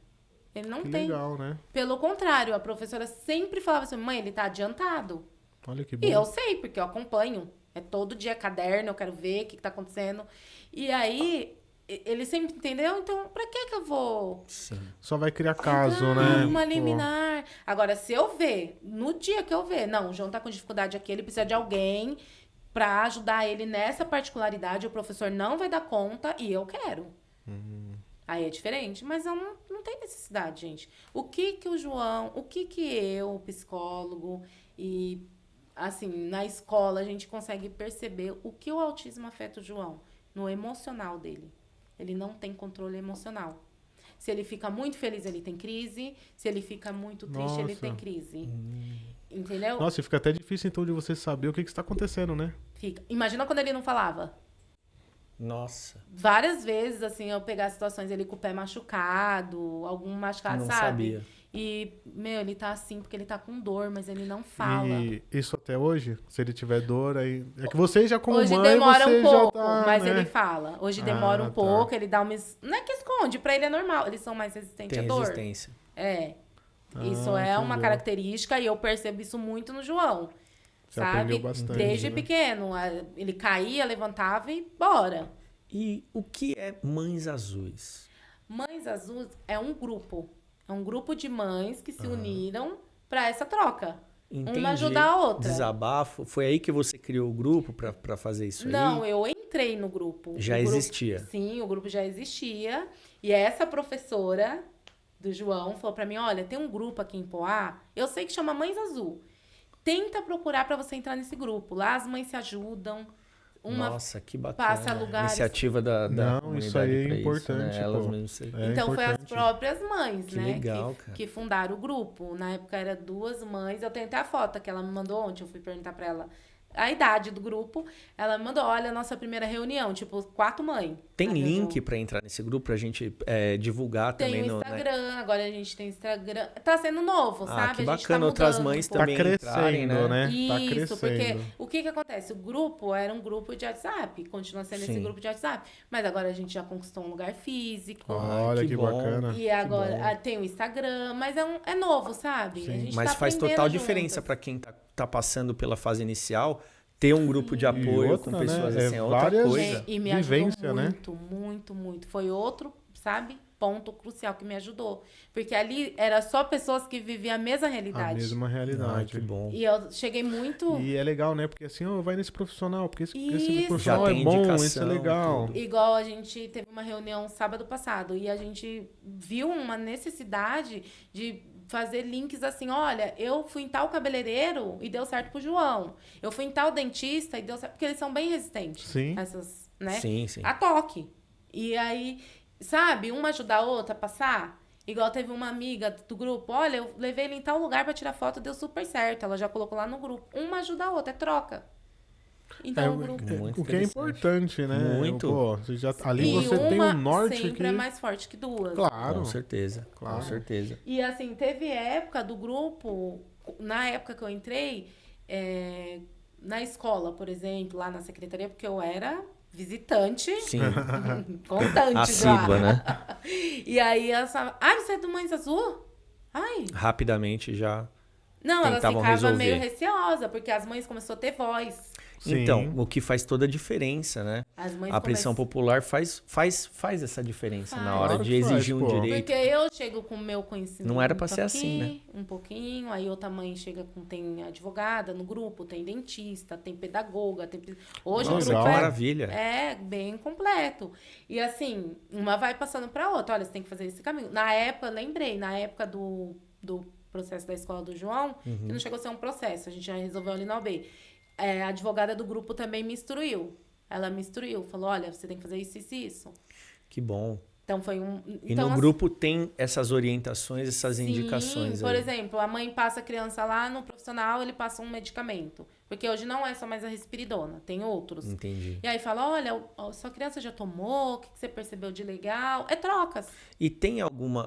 Ele não que tem. legal, né? Pelo contrário, a professora sempre falava assim, mãe, ele tá adiantado. Olha que bom. E eu sei, porque eu acompanho. É todo dia caderno, eu quero ver o que tá acontecendo. E aí, ele sempre entendeu, então pra que eu vou Sim. Só vai criar caso, ah, né? uma Pô, liminar? Agora, se eu ver, no dia que eu ver, não, o João tá com dificuldade aqui, ele precisa de alguém pra ajudar ele nessa particularidade, o professor não vai dar conta e eu quero. Aí é diferente, mas eu não tem necessidade, gente. O que o João, o que eu, o psicólogo e, assim, na escola a gente consegue perceber o que o autismo afeta o João no emocional dele. Ele não tem controle emocional. Se ele fica muito feliz, ele tem crise. Se ele fica muito triste, ele Nossa. tem crise. Entendeu? Nossa, e fica até difícil então de você saber o que está acontecendo, né? Fica. Imagina quando ele não falava. Nossa, Várias vezes, assim, eu pegar situações ele com o pé machucado, algum machucado, não sabe? sabia. E, meu, ele tá assim porque ele tá com dor, mas ele não fala. E isso até hoje? Se ele tiver dor, aí... É que você já como Hoje mãe, demora você um pouco, já tá, mas né? ele fala. Hoje demora um tá. pouco, ele dá uma... Não é que esconde, pra ele é normal. Eles são mais resistentes Tem à dor. resistência. É. Isso é uma entendeu. característica e eu percebo isso muito no João. Você sabe? aprendeu bastante, Desde né? pequeno. Ele caía, levantava e bora. E o que é Mães Azuis? Mães Azuis é um grupo. É um grupo de mães que se uniram pra essa troca. Entendi. Uma ajuda a outra. Desabafo. Foi aí que você criou o grupo pra fazer isso Não, aí? eu entrei no grupo. Já O grupo- existia? Sim, o grupo já existia. E essa professora do João falou pra mim, olha, tem um grupo aqui em Poá, eu sei que chama Mães Azul. Tenta procurar pra você entrar nesse grupo. Lá as mães se ajudam. Uma Nossa, que bacana. passa lugares. Iniciativa da Não, comunidade isso aí é pra importante, né? Elas pô. mesmas se... É Então, foi as importante. próprias mães, Que né? legal, cara. Que fundaram o grupo. Na época, era 2 mães. Eu tenho até a foto que ela me mandou ontem. Eu fui perguntar pra ela a idade do grupo. Ela me mandou, olha, a nossa primeira reunião. Tipo, 4 mães. Tem na link reunião. pra entrar nesse grupo pra gente divulgar Tem também o no... né? Instagram. Agora a gente tem Instagram. Tá sendo novo, Ah, sabe? que A gente bacana. tá Outras mudando mães um pouco. Tá também entrarem, crescendo, né? Tá Isso, crescendo. porque o que que acontece? O grupo era um grupo de WhatsApp, continua sendo esse Sim. grupo de WhatsApp, mas agora a gente já conquistou um lugar físico. Olha que que bom. bacana. E agora tem o Instagram, mas é novo, sabe? Sim. A gente Mas tá faz aprendendo total juntas. diferença pra quem tá passando pela fase inicial ter um grupo de apoio outra, com pessoas né? assim, É é outra várias- coisa. E me Vivência, ajudou né? muito, muito, muito. Foi outro, sabe, ponto crucial que me ajudou. Porque ali era só pessoas que viviam a mesma realidade. A mesma Ah, realidade. que bom. E eu cheguei muito... E é legal, né? Porque assim, ó, vai nesse profissional, porque esse Isso. profissional Já é tem bom, isso é indicação, legal. tudo. Igual a gente teve uma reunião sábado passado e a gente viu uma necessidade de fazer links assim, olha, eu fui em tal cabeleireiro e deu certo pro João. Eu fui em tal dentista e deu certo, porque eles são bem resistentes. Sim. Essas, né? Sim, sim. A toque. E aí, sabe, uma ajuda a outra a passar. Igual teve uma amiga do grupo, olha, eu levei ele em tal lugar pra tirar foto, deu super certo. Ela já colocou lá no grupo. Uma ajuda a outra, é troca. Então, o grupo... Muito O que é interessante. importante, né? Muito. Pô, você já, ali E você tem uma o norte sempre que... é mais forte que 2. Claro. Com certeza, Claro. com certeza. E assim, teve época do grupo, na época que eu entrei, na escola, por exemplo, lá na secretaria, porque eu era visitante Sim, constante assídua, lá. né? E aí elas falavam, ai, você é do Mães Azul? Ai. Rapidamente já. Não, elas Tentavam ficavam resolver. meio receosas, porque as mães começaram a ter voz. Sim. Então, o que faz toda a diferença, né? As mães A pressão começam- popular faz essa diferença na Faz. hora Claro de que faz, exigir um pô. direito. Porque eu chego com o meu conhecimento. Não era pra ser aqui, assim, né? Um pouquinho, aí outra mãe chega com. Tem advogada no grupo, tem dentista, tem pedagoga, tem. Hoje o Nossa, grupo que é, maravilha. é bem completo. E assim, uma vai passando pra outra. Olha, você tem que fazer esse caminho. Na época, lembrei, na época do processo da escola do João, Uhum. que não chegou a ser um processo, a gente já resolveu ali na OB. A advogada do grupo também me instruiu. Ela me instruiu, falou: olha, você tem que fazer isso, isso e isso. Que bom. Então foi um. E Então, no assim, grupo tem essas orientações, essas sim, indicações por aí. exemplo, a mãe passa a criança lá no profissional, ele passa um medicamento. Porque hoje não é só mais a risperidona, tem outros. Entendi. E aí fala, olha, sua criança já tomou, o que você percebeu de legal? É trocas. E tem algum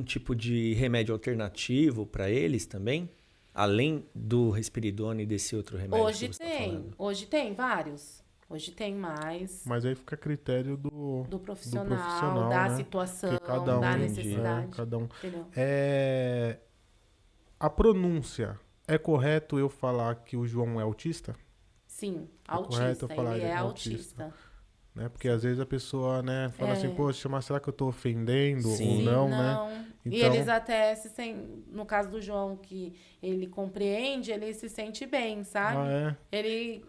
tipo de remédio alternativo para eles também? Além do risperidona e desse outro remédio Hoje que você tá tem, falando? hoje tem vários. Hoje tem mais Mas aí fica a critério do profissional, profissional, da né? situação, que cada um, da entendi. necessidade. cada um. Entendeu? A pronúncia, é correto eu falar que o João é autista? Sim, correto autista, eu falar ele ele é é autista. Né? Porque às vezes a pessoa, né, fala assim, poxa, mas será que eu tô ofendendo Sim. ou não, né? E Então- eles até se sentem, no caso do João, que ele compreende, ele se sente bem, sabe? Ah, é? Ele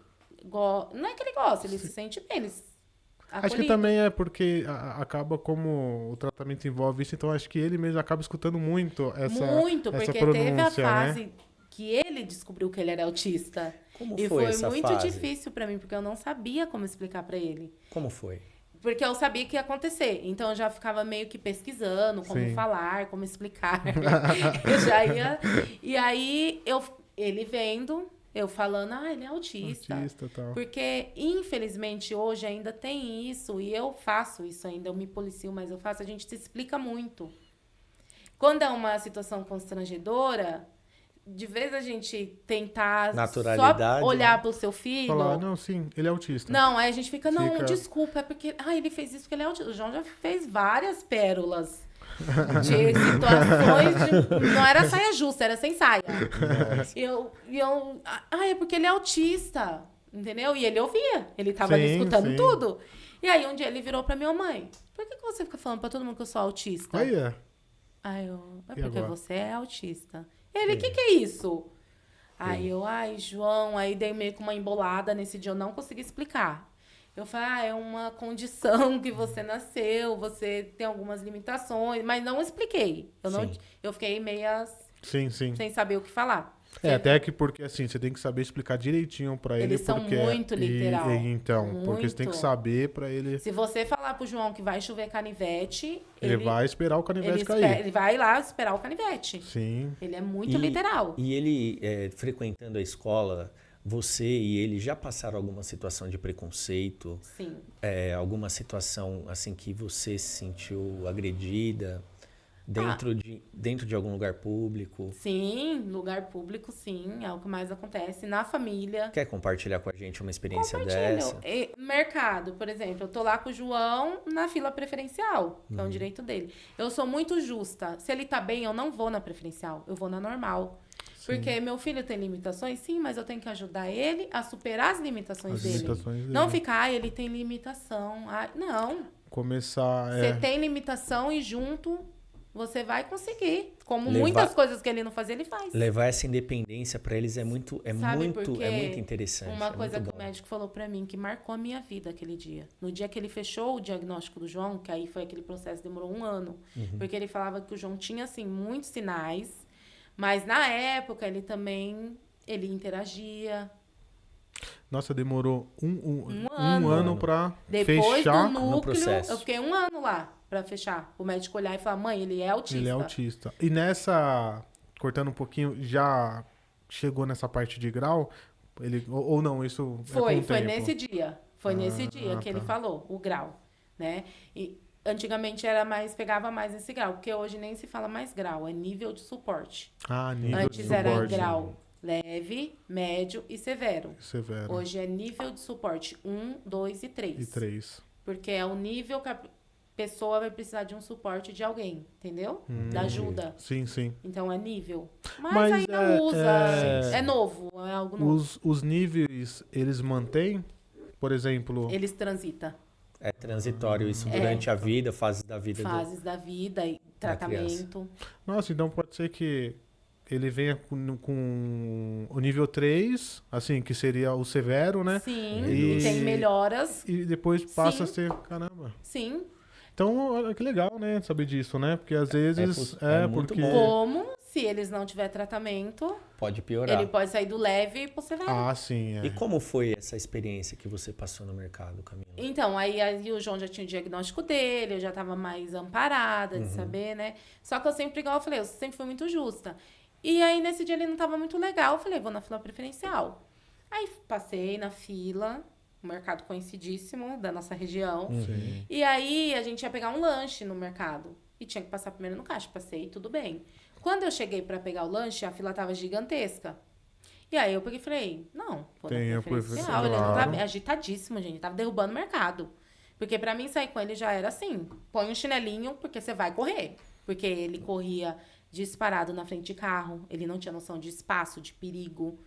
não é que ele gosta, ele se sente bem, ele Acho que acolhido. também é porque acaba como o tratamento envolve isso, então acho que ele mesmo acaba escutando muito essa Muito, essa porque pronúncia, teve a fase né? que ele descobriu que ele era autista. Como E foi foi essa muito fase? difícil pra mim, porque eu não sabia como explicar pra ele. Como foi? Porque eu sabia que ia acontecer. Então eu já ficava meio que pesquisando como Sim. falar, como explicar. Eu já ia. E aí ele vendo, eu falando, ele é autista. Autista e tal. Porque, infelizmente, hoje ainda tem isso, e eu faço isso ainda, eu me policio, mas eu faço, a gente se explica muito. Quando é uma situação constrangedora, de vez a gente tentar Naturalidade, só olhar né? pro seu filho... Falar, não, sim, ele é autista. Não, aí a gente fica, não, Fica- desculpa, é porque... Ah, ele fez isso porque ele é autista. O João já fez várias pérolas de situações não era saia justa, era sem saia. É porque ele é autista, entendeu? E ele ouvia, ele tava ali Sim, escutando sim. tudo. E aí um dia ele virou pra minha mãe, por que você fica falando pra todo mundo que eu sou autista? Aí é. Aí é E porque agora? você é autista. Ele, o que é isso? Aí João, aí dei meio que uma embolada nesse dia, eu não consegui explicar. Eu falei, é uma condição que você nasceu, você tem algumas limitações, mas não expliquei. Eu fiquei meia Sim, sim. sem saber o que falar. Até que porque assim, você tem que saber explicar direitinho pra ele. Eles são porque muito literal. Então, porque você tem que Muito. saber pra ele. Se você falar pro João que vai chover canivete, Ele vai esperar o canivete cair. ele vai lá esperar o canivete. Sim. Ele é muito literal. E ele, frequentando a escola, você e ele já passaram alguma situação de preconceito? Sim. Alguma situação assim que você se sentiu agredida dentro de algum lugar público? Sim, lugar público, sim, é o que mais acontece. Na família. Quer compartilhar com a gente uma experiência Compartilho. dessa? Mercado, por exemplo, eu tô lá com o João na fila preferencial, que é um direito dele. Eu sou muito justa. Se ele tá bem, eu não vou na preferencial, eu vou na normal. Porque meu filho tem limitações, sim, mas eu tenho que ajudar ele a superar as limitações dele. Não ficar, ele tem limitação. Não. Começar. Você tem limitação e junto você vai conseguir. Como Levar- muitas coisas que ele não fazia, ele faz. Levar essa independência para eles é muito Porque interessante. uma é coisa muito que bom. o médico falou pra mim que marcou a minha vida aquele dia. No dia que ele fechou o diagnóstico do João, que aí foi aquele processo, demorou 1 ano. Porque ele falava que o João tinha, assim, muitos sinais. Mas na época ele interagia. Nossa, demorou um ano. ano pra Depois fechar. do núcleo, processo. eu fiquei 1 ano lá pra fechar. O médico olhar e falar, mãe, ele é autista. Ele é autista. E nessa, cortando um pouquinho, já chegou nessa parte de grau? Ele, ou não, isso é com o Foi tempo? nesse dia. Foi nesse dia que ele falou, o grau, né? E antigamente pegava mais esse grau, porque hoje nem se fala mais grau, é nível de suporte. Nível de Antes era suporte. grau leve, médio e severo. Severo. Hoje é nível de suporte 1, 2 e 3. E 3. Porque é o nível que a pessoa vai precisar de um suporte de alguém, entendeu? Da ajuda. Sim, sim. Então é nível. Mas Mas ainda usa. Sim. É novo, é algo novo. Os níveis, eles mantêm? Por exemplo... Eles transitam. É transitório isso durante a vida, fases da vida. Fases da vida e tratamento. Nossa, então pode ser que ele venha com o nível 3, assim, que seria o severo, né? Sim, E- e tem melhoras. E depois passa Sim. a ser... Caramba. Sim. Então, olha que legal, né? Saber disso, né? Porque às vezes... é muito porque... bom. Como, se eles não tiver tratamento, Pode piorar. ele pode sair do leve pro severo. Ah, sim, é. E como foi essa experiência que você passou no mercado, Camila? Então, aí o João já tinha o diagnóstico dele, eu já tava mais amparada de saber, né? Só que eu sempre, igual eu falei, eu sempre fui muito justa. E aí, nesse dia, ele não tava muito legal. Eu falei, vou na fila preferencial. Aí, passei na fila, um mercado conhecidíssimo da nossa região. Sim. E aí, a gente ia pegar um lanche no mercado. E tinha que passar primeiro no caixa. Passei, tudo bem. Quando eu cheguei pra pegar o lanche, a fila tava gigantesca. E aí, eu peguei e falei, não, vou Tem na a preferencial. Ele não claro. tá agitadíssimo, gente. Tava derrubando o mercado. Porque pra mim, sair com ele já era assim. Põe um chinelinho, porque você vai correr. Porque ele corria disparado na frente de carro. Ele não tinha noção de espaço, de perigo.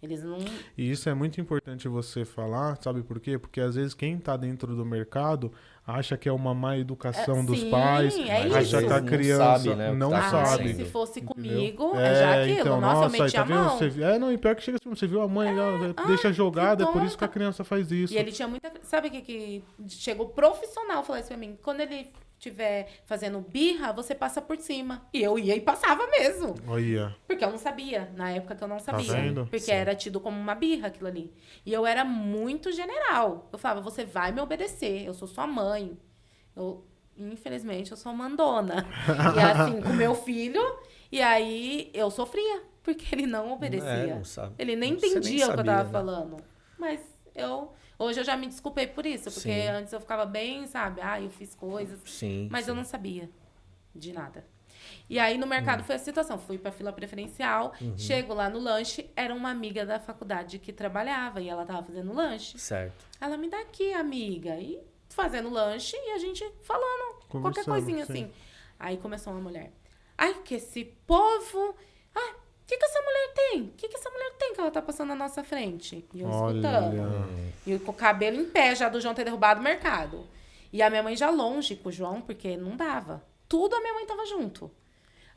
Eles não... E isso é muito importante você falar, sabe por quê? Porque às vezes quem tá dentro do mercado acha que é uma má educação dos sim, pais, é acha isso. que a Não criança sabe, né, o que não tá sabe. acontecendo. se fosse Entendeu? comigo, é já aquilo. Então, Nossa, eu meti tá a mão. Não, e pior que chega assim, você viu a mãe, deixa jogada, é por isso que a tonta. criança faz isso. E ele tinha muita... Sabe o que chegou profissional falar isso pra mim? Quando ele estiver fazendo birra, você passa por cima. E eu ia e passava mesmo. Olha, Porque eu não sabia. Na época que eu não sabia. vendo? Porque Sim. era tido como uma birra aquilo ali. E eu era muito general. Eu falava, você vai me obedecer. Eu sou sua mãe. Infelizmente, eu sou mandona. E assim, com meu filho. E aí, eu sofria. Porque ele não obedecia. Não sabe. Ele nem Você entendia o que eu sabia, tava né? falando. Mas hoje eu já me desculpei por isso. Porque Sim. antes eu ficava bem, sabe? Eu fiz coisas. Sim. Mas sim. eu não sabia de nada. E aí no mercado foi a situação. Fui pra fila preferencial, Uhum. chego lá no lanche, era uma amiga da faculdade que trabalhava e ela tava fazendo lanche. Certo. Ela me dá aqui, amiga. E fazendo lanche e a gente falando qualquer Conversando, coisinha sim. assim. Aí começou uma mulher. Ai, que esse povo... Ai, o que essa mulher tem? O que essa mulher tem que ela tá passando na nossa frente? E eu escutando. Olha. E com o cabelo em pé já do João ter derrubado o mercado. E a minha mãe já longe com o João, porque não dava. Tudo a minha mãe tava junto.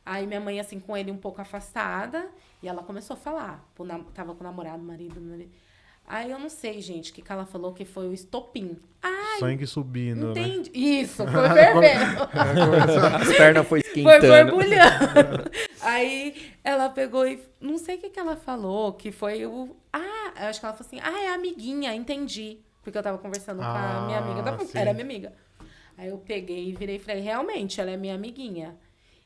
Aí minha mãe, assim, com ele um pouco afastada, e ela começou a falar. Tava com o namorado, marido. Aí eu não sei, gente, o que ela falou que foi o estopim. Ai, Sangue subindo, né? entendi. Isso, foi fervendo. As pernas foi Foi esquentando. borbulhando. Aí ela pegou e... Não sei o que ela falou, que foi o... Ah, eu acho que ela falou assim, é amiguinha, entendi. Porque eu tava conversando com a minha amiga. sim. Era minha amiga. Aí eu peguei e virei e falei, realmente, ela é minha amiguinha.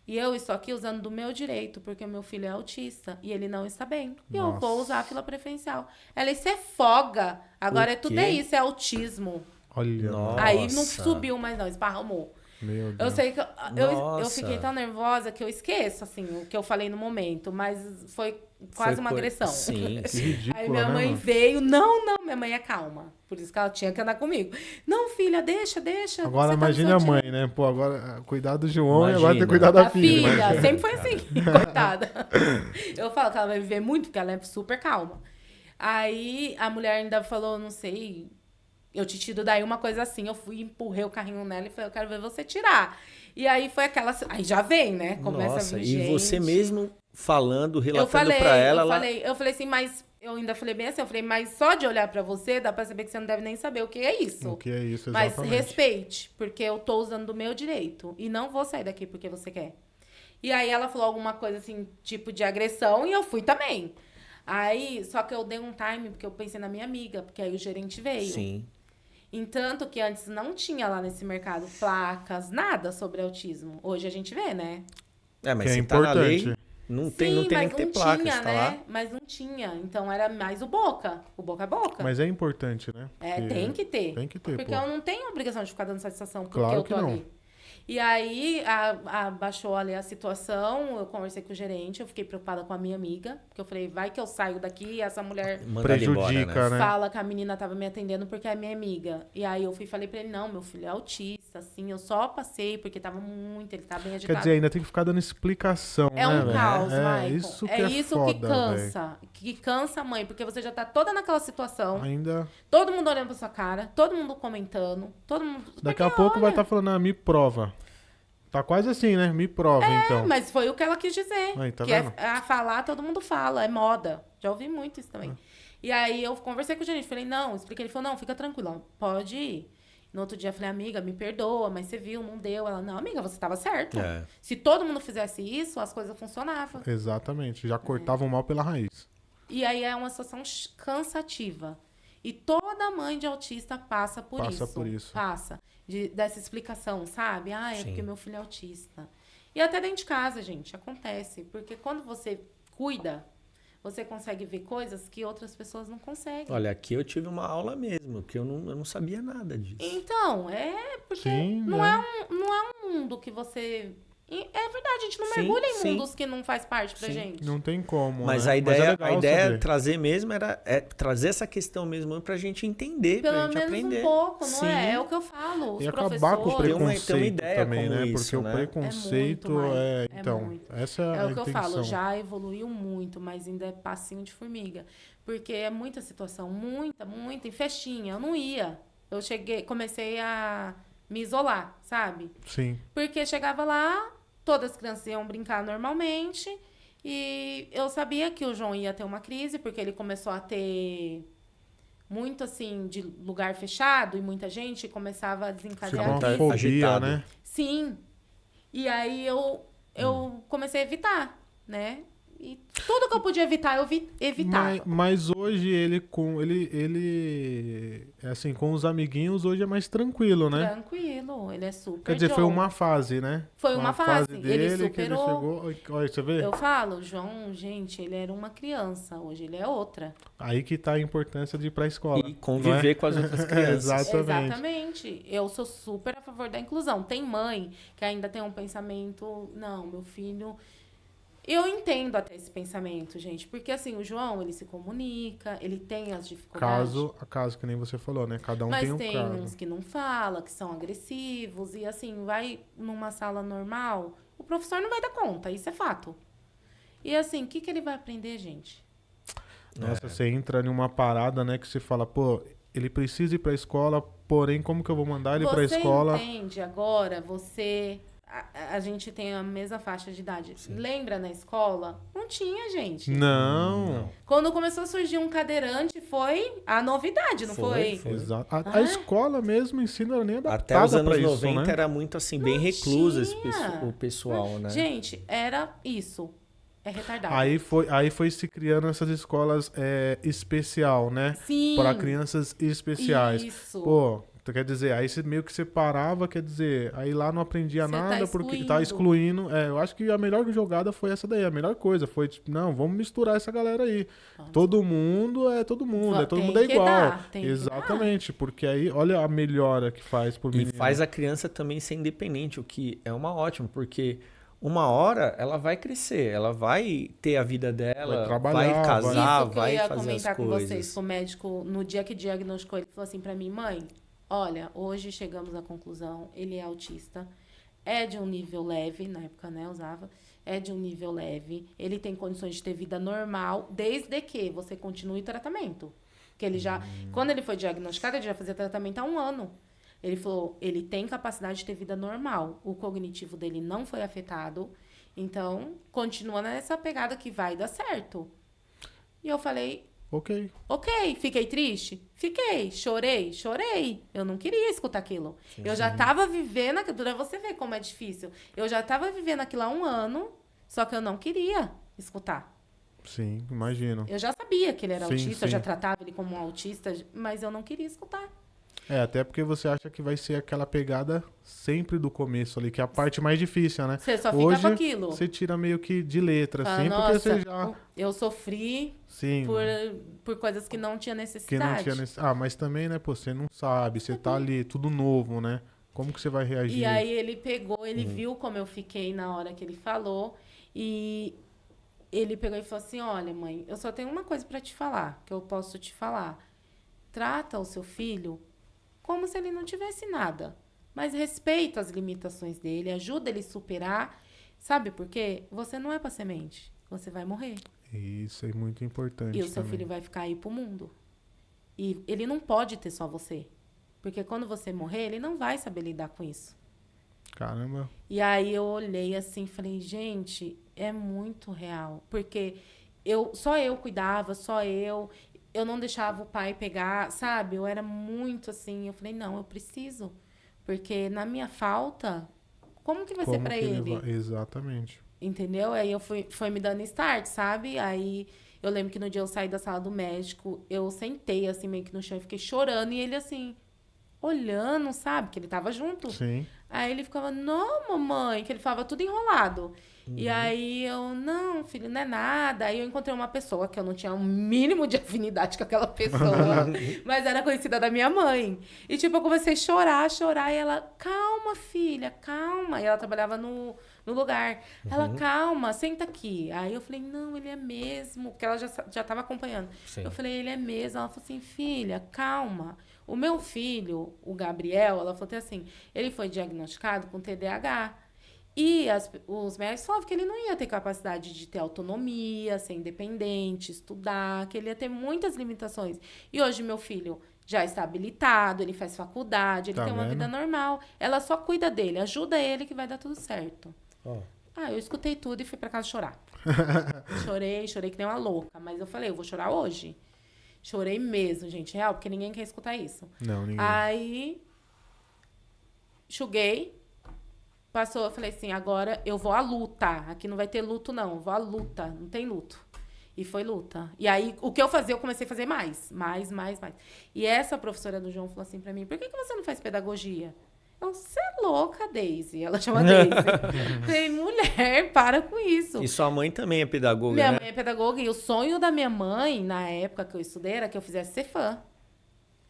E eu estou aqui usando do meu direito, porque o meu filho é autista e ele não está bem. E eu vou usar a fila preferencial. Ela, isso é folga. Agora O tudo quê? é isso, é autismo. Olha. Nossa. Aí não subiu mais não, esparramou. Meu Eu Deus. sei que eu Nossa. fiquei tão nervosa que eu esqueço, assim, o que eu falei no momento. Mas foi quase Foi uma agressão. Sim, Que sim. ridícula, Aí minha né, mãe mano? veio, não, minha mãe é calma. Por isso que ela tinha que andar comigo. Não, filha, deixa. Agora você tá imagine no a seu mãe, né? Pô, agora cuidar do João e agora tem que Imagina. cuidar da A filha. filha, sempre foi assim, coitada. Eu falo que ela vai viver muito, porque ela é super calma. Aí a mulher ainda falou, não sei, eu te tiro daí uma coisa assim. Eu fui, empurrei o carrinho nela e falei, eu quero ver você tirar. E aí foi aquela... Aí já vem, né? Começa Nossa, a vir e você gente. mesmo falando, Eu relatando falei, pra ela, eu falei assim, mas... Eu ainda falei bem assim, eu falei, mas só de olhar pra você, dá pra saber que você não deve nem saber o que é isso. O que é isso, Mas exatamente. respeite, porque eu tô usando do meu direito. E não vou sair daqui porque você quer. E aí ela falou alguma coisa assim, tipo de agressão, e eu fui também. Aí, só que eu dei um time, porque eu pensei na minha amiga, porque aí o gerente veio. Sim. Entanto que antes não tinha lá nesse mercado placas, nada sobre autismo. Hoje a gente vê, né? É, mas Que é se tá na lei, importante. não tem nem mas que ter não placa, tinha, tá né? lá. Mas não tinha. Então era mais o boca. O boca a boca. Mas é importante, né? É, Porque tem que ter. Tem que ter, Porque pô. eu não tenho obrigação de ficar dando satisfação porque Claro eu que tô não. ali. E aí, baixou ali a situação, eu conversei com o gerente, eu fiquei preocupada com a minha amiga, porque eu falei, vai que eu saio daqui e essa mulher Manda ela embora, Prejudica, né? fala que a menina tava me atendendo porque é minha amiga. E aí eu fui e falei pra ele, não, meu filho é autista, assim, eu só passei porque tava muito, ele tá bem agitado. Quer dizer, ainda tem que ficar dando explicação, É né, um velho? caos, É Maicon. isso que É é isso foda, que cansa. Que cansa a mãe, porque você já tá toda naquela situação. Ainda... Todo mundo olhando pra sua cara, todo mundo comentando, todo mundo... Daqui a pouco vai estar falando, me prova. Tá quase assim, né? Me prova, então. Mas foi o que ela quis dizer. Aí, tá que vendo? a falar, todo mundo fala, é moda. Já ouvi muito isso também. E aí eu conversei com o gerente, falei, não, expliquei. Ele falou, não, fica tranquila, pode ir. No outro dia eu falei, amiga, me perdoa, mas você viu, não deu. Ela, não, amiga, você tava certo. É. Se todo mundo fizesse isso, as coisas funcionavam. Exatamente. Já cortavam mal pela raiz. E aí é uma situação cansativa. E toda mãe de autista passa por Passa isso. por isso. Passa. Dessa explicação, sabe? Ah, é Sim. porque meu filho é autista. E até dentro de casa, gente, acontece. Porque quando você cuida, você consegue ver coisas que outras pessoas não conseguem. Olha, aqui eu tive uma aula mesmo, que eu não sabia nada disso. Então, é porque Sim, não né? é um mundo que você... É verdade, a gente não Sim, mergulha em sim. mundos que não faz parte pra Sim. gente. Não tem como, Mas né? a ideia, legal a ideia saber. trazer mesmo é trazer essa questão mesmo pra gente entender, Pelo pra gente menos aprender. um pouco, não Sim. é? É o que eu falo. Os E acabar professores... com o Ter uma preconceito ideia também, com né? isso, Porque o né? preconceito muito, Mike, é... é Então, muito. essa é É a o que eu intenção. falo, já evoluiu muito, mas ainda é passinho de formiga. Porque é muita situação, muita, e festinha. Eu não ia. Eu comecei a me isolar, sabe? Sim. Porque chegava lá, todas as crianças iam brincar normalmente. E eu sabia que o João ia ter uma crise, porque ele começou a ter muito, assim, de lugar fechado e muita gente começava a desencadear Ficava uma Tá fobia, agitado. né? Sim. E aí eu comecei a evitar, né? E tudo que eu podia evitar, eu evitava. Mas hoje ele assim, com os amiguinhos, hoje é mais tranquilo, né? Tranquilo, ele é super Quer dizer, foi Joe. uma fase, né? Foi uma fase. dele Ele que ele superou. chegou. Olha, você vê? Eu falo, João, gente, ele era uma criança, hoje ele é outra. Aí que tá a importância de ir pra escola. E conviver com as outras crianças. Exatamente. Exatamente. Eu sou super a favor da inclusão. Tem mãe que ainda tem um pensamento, não, meu filho... Eu entendo até esse pensamento, gente, porque assim, o João, ele se comunica, ele tem as dificuldades. Caso que nem você falou, né? Cada um mas tem um tem caso. uns que não fala, que são agressivos, e assim, vai numa sala normal, o professor não vai dar conta, isso é fato. E assim, o que ele vai aprender, gente? Nossa, você entra em uma parada, né, que você fala, pô, ele precisa ir pra escola, porém, como que eu vou mandar ele pra escola? Você entende agora, a gente tem a mesma faixa de idade. Sim. Lembra na escola? Não tinha, gente. Não. Quando começou a surgir um cadeirante, foi a novidade, não foi? Exato. A escola mesmo, o ensino era nem adaptada até os anos pra isso, 90 né? era muito assim, bem Não recluso tinha. o pessoal, né? Gente, era isso. É retardado. Aí foi se criando essas escolas especial, né? Sim. Para crianças especiais. Isso. Pô, quer dizer, aí você meio que separava, quer dizer, aí lá não aprendia Você nada tá porque tá excluindo. Eu acho que a melhor jogada foi essa daí, a melhor coisa foi, tipo, não, vamos misturar essa galera aí. Nossa. Todo mundo é todo mundo, todo mundo é igual. Exatamente, porque aí, olha a melhora que faz por menino. E faz a criança também ser independente, o que é uma ótima, porque uma hora ela vai crescer, ela vai ter a vida dela, Vai trabalhar, vai casar, Isso que vai eu ia fazer comentar as com coisas. vocês, que o médico, no dia que diagnosticou, ele falou assim pra mim, mãe, olha, hoje chegamos à conclusão, ele é autista, é de um nível leve, na época, né, usava, é de um nível leve, ele tem condições de ter vida normal, desde que você continue o tratamento. Que ele já, quando ele foi diagnosticado, ele já fazia tratamento há 1 ano. Ele falou, ele tem capacidade de ter vida normal, o cognitivo dele não foi afetado, então continua nessa pegada que vai dar certo. E eu falei, Ok, fiquei triste? Fiquei, chorei. Eu não queria escutar aquilo. Sim, eu já tava vivendo aquilo, pra você ver como é difícil. Eu já tava vivendo aquilo há 1 ano, só que eu não queria escutar. Sim, imagino. Eu já sabia que ele era autista, eu sim. já tratava ele como um autista, mas eu não queria escutar. Até porque você acha que vai ser aquela pegada sempre do começo ali, que é a parte mais difícil, né? Você só fica Hoje, com aquilo. você tira meio que de letra, Fala, assim, nossa, porque você já... eu sofri Sim, por coisas que não tinha que necessidade. não tinha necessidade. Mas também, né, pô, você não sabe, você tá ali, tudo novo, né? Como que você vai reagir? E aí ele pegou, ele viu como eu fiquei na hora que ele falou, e ele pegou e falou assim, olha, mãe, eu só tenho uma coisa pra te falar, que eu posso te falar. Trata o seu filho como se ele não tivesse nada. Mas respeita as limitações dele, ajuda ele a superar. Sabe por quê? Você não é pra semente. Você vai morrer. Isso é muito importante. E o seu também. filho vai ficar aí pro mundo. E ele não pode ter só você. Porque quando você morrer, ele não vai saber lidar com isso. Caramba. E aí eu olhei assim e falei, gente, é muito real. Porque só eu cuidava, só eu não deixava o pai pegar, sabe? Eu era muito assim, eu falei, não, eu preciso. Porque na minha falta, como que vai ser pra ele? Exatamente. Entendeu? Aí foi me dando start, sabe? Aí eu lembro que no dia eu saí da sala do médico, eu sentei assim meio que no chão e fiquei chorando. E ele assim, olhando, sabe? Que ele tava junto. Sim. Aí ele ficava, não, mamãe, que ele falava tudo enrolado. E aí eu, não, filho, não é nada. Aí eu encontrei uma pessoa que eu não tinha um mínimo de afinidade com aquela pessoa, mas era conhecida da minha mãe. E tipo, eu comecei a chorar, e ela, calma, filha, calma. E ela trabalhava no lugar. Ela, calma, senta aqui. Aí eu falei, não, ele é mesmo, porque ela já tava acompanhando. Sim. Eu falei, ele é mesmo. Ela falou assim, filha, calma. O meu filho, o Gabriel, ela falou assim, ele foi diagnosticado com TDAH. E os médicos falavam que ele não ia ter capacidade de ter autonomia, ser independente, estudar, que ele ia ter muitas limitações. E hoje meu filho já está habilitado, ele faz faculdade, ele tem uma vida normal. Ela só cuida dele, ajuda ele que vai dar tudo certo. Oh. Eu escutei tudo e fui pra casa chorar. Chorei que nem uma louca. Mas eu falei, eu vou chorar hoje. Chorei mesmo, gente, real, porque ninguém quer escutar isso. Não, ninguém. Aí, enxuguei, passou, eu falei assim, agora eu vou à luta. Aqui não vai ter luto, não. Eu vou à luta. Não tem luto. E foi luta. E aí, o que eu fazia, eu comecei a fazer mais. Mais. E essa professora do João falou assim pra mim, por que você não faz pedagogia? Você é louca, Daisy. Ela chama Daisy. Falei, mulher, para com isso. E sua mãe também é pedagoga, Minha né? mãe é pedagoga. E o sonho da minha mãe, na época que eu estudei, era que eu fizesse Cefam.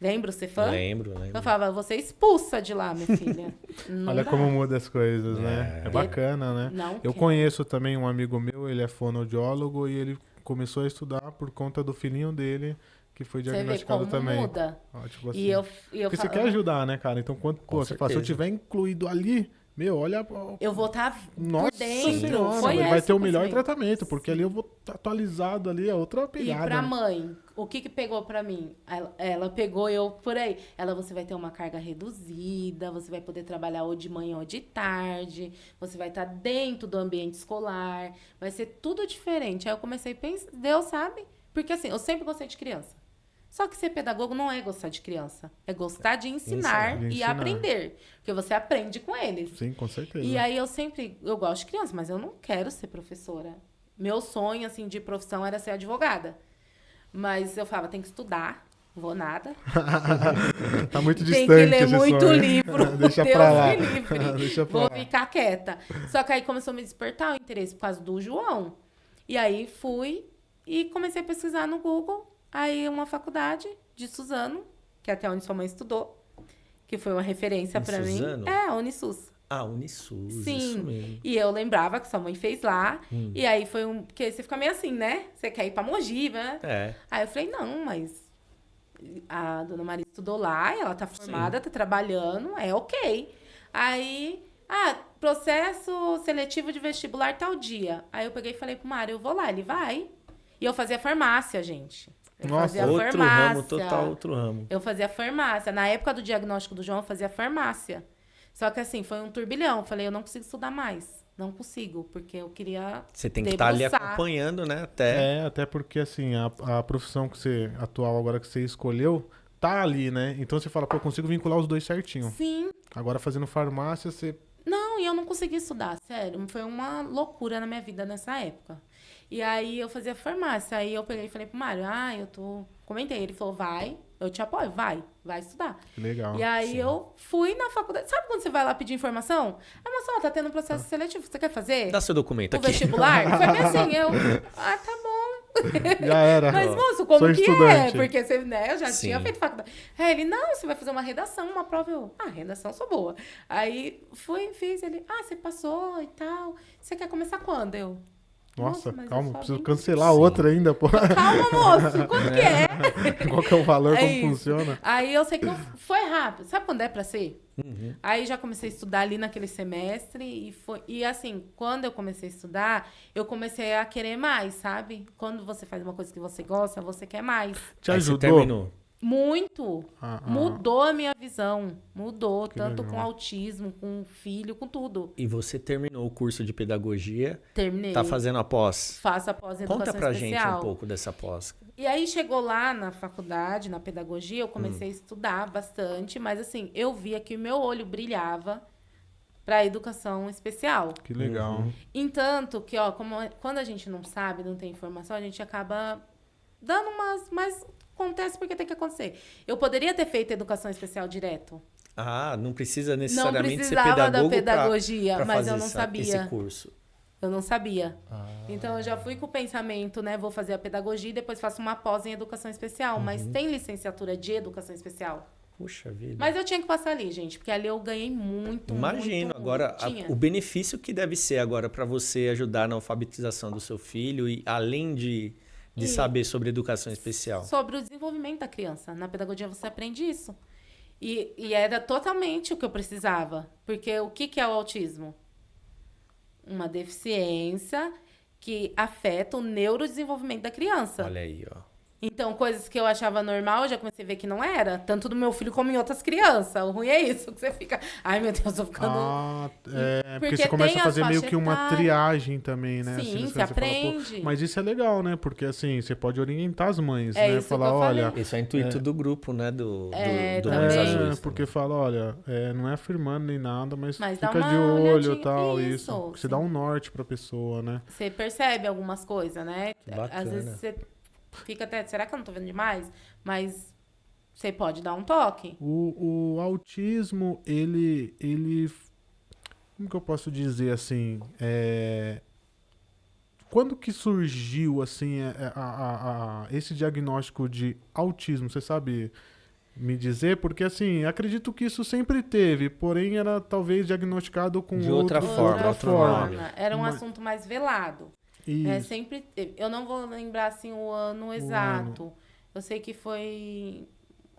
Lembra o Cefam? Lembro. Eu falava, você é expulsa de lá, minha filha. Não Olha dá. como muda as coisas, né? É bacana, né? Não Eu quero. conheço também um amigo meu, ele é fonoaudiólogo e ele começou a estudar por conta do filhinho dele, que foi Você vê diagnosticado como também. muda. Ó, tipo assim. E eu Porque você falo, quer ajudar, né, cara? Então, quando Com você fala, se eu certeza. tiver incluído ali, meu, olha. eu vou estar Nossa por dentro. senhora, Foi vai esse ter o melhor pensamento. tratamento, porque ali eu vou estar atualizado ali, é outra E pegada. pra né? mãe, o que pegou pra mim? Ela pegou eu por aí. Você vai ter uma carga reduzida, você vai poder trabalhar ou de manhã ou de tarde, você vai estar dentro do ambiente escolar, vai ser tudo diferente. Aí eu comecei a pensar, Deus sabe? Porque assim, eu sempre gostei de criança. Só que ser pedagogo não é gostar de criança, é gostar de ensinar De e ensinar. aprender. Porque você aprende com eles. Sim, com certeza. E aí eu gosto de criança, mas eu não quero ser professora. Meu sonho, assim, de profissão era ser advogada. Mas eu falava, tem que estudar, não vou nada. Tá muito Tem distante que ler esse muito sonho. livro. Deixa Deus pra lá. me livre. Deixa pra Vou lá. ficar quieta. Só que aí começou a me despertar o interesse por causa do João. E aí fui e comecei a pesquisar no Google. Aí uma faculdade de Suzano, que é até onde sua mãe estudou, que foi uma referência Em pra mim. Suzano? É, a Unisus. Ah, Unisus, Sim. isso mesmo. E eu lembrava que sua mãe fez lá. E aí foi porque você fica meio assim, né? Você quer ir pra Mogi, né? É. Aí eu falei, não, mas a dona Maria estudou lá, ela tá formada, tá trabalhando, é ok. Aí, processo seletivo de vestibular tal dia. Aí eu peguei e falei pro Mário, eu vou lá, ele vai. E eu fazia farmácia, gente. Eu Nossa, fazia Outro farmácia. ramo, total outro ramo. Eu fazia farmácia. Na época do diagnóstico do João, eu fazia farmácia. Só que assim, foi um turbilhão. Eu falei, eu não consigo estudar mais. Não consigo, porque eu queria Você tem que estar ali debruçar. acompanhando, né? Até. Até porque, assim, a profissão que você, atual agora que você escolheu, tá ali, né? Então você fala, pô, eu consigo vincular os dois certinho. Sim. Agora, fazendo farmácia, você... Não, e eu não consegui estudar, sério. Foi uma loucura na minha vida nessa época. E aí eu fazia farmácia. Aí eu peguei e falei pro Mário, comentei. Ele falou, vai, eu te apoio, vai estudar. Que legal. E aí eu fui na faculdade. Sabe quando você vai lá pedir informação? A moça, tá tendo um processo seletivo, você quer fazer? Dá seu documento O aqui. vestibular? Foi bem assim, tá bom. Já era. Mas, Ó, moço, como sou que estudante. é? Porque você, né, eu já Sim. tinha feito faculdade. Aí ele, não, você vai fazer uma redação, uma prova. Eu, redação, sou boa. Aí fiz. Ele, você passou e tal. Você quer começar quando? Eu, Nossa, mas eu calma, só preciso vim- cancelar Sim. outra ainda, pô. Calma, moço, quanto que é? Qual que é o valor, É como isso. funciona? Aí eu sei que foi rápido. Sabe quando é pra ser? Uhum. Aí já comecei a estudar ali naquele semestre e assim, quando eu comecei a estudar, eu comecei a querer mais, sabe? Quando você faz uma coisa que você gosta, você quer mais. Te Aí você ajudou? terminou. Muito. Mudou a minha visão. Mudou, Que tanto legal. com autismo, com filho, com tudo. E você terminou o curso de pedagogia, Terminei. tá fazendo a pós. Faço a pós-educação Conta pra gente especial. um pouco dessa pós. E aí chegou lá na faculdade, na pedagogia, eu comecei a estudar bastante, mas assim, eu via que o meu olho brilhava para educação especial. Que legal. Entanto que, quando a gente não sabe, não tem informação, a gente acaba dando mas acontece porque tem que acontecer. Eu poderia ter feito educação especial direto. Não precisa Não necessariamente ser precisava da pedagogo pedagogia, pra mas fazer eu não sabia. esse curso. Eu não sabia. Então, eu já fui com o pensamento, né? Vou fazer a pedagogia e depois faço uma pós em educação especial. Mas tem licenciatura de educação especial. Puxa vida. Mas eu tinha que passar ali, gente. Porque ali eu ganhei muito, Imagino. muito, Agora, muito. Tinha. o benefício que deve ser agora para você ajudar na alfabetização do seu filho e além de saber sobre educação especial. Sobre o desenvolvimento da criança. Na pedagogia você aprende isso. E era totalmente o que eu precisava. Porque o que é o autismo? Uma deficiência que afeta o neurodesenvolvimento da criança. Olha aí, ó. Então, coisas que eu achava normal, eu já comecei a ver que não era. Tanto do meu filho como em outras crianças. O ruim é isso, que você fica... Ai, meu Deus, eu tô ficando... Porque você começa tem a fazer meio faixa que uma etária. triagem também, né? Sim, Assim, você aprende. mas isso é legal, né? Porque assim, você pode orientar as mães, É né? isso Falar, que eu olha... falei. Isso é o intuito do grupo, né? Do também. Homens Azuis. Porque fala, olha, não é afirmando nem nada, mas Mas dá fica uma de olho olhadinha. e tal, Isso, isso. Você sim. dá um norte pra pessoa, né? Você percebe algumas coisas, né? Que bacana. Às vezes você fica até... Será que eu não tô vendo demais? Mas você pode dar um toque. O autismo, ele... Como que eu posso dizer assim? Quando que surgiu, assim, esse diagnóstico de autismo? Você sabe me dizer? Porque, assim, acredito que isso sempre teve, porém era talvez diagnosticado com De outra forma, outro nome. Era um Mas- assunto mais velado. Isso. Sempre teve. Eu não vou lembrar, assim, o ano exato. Eu sei que foi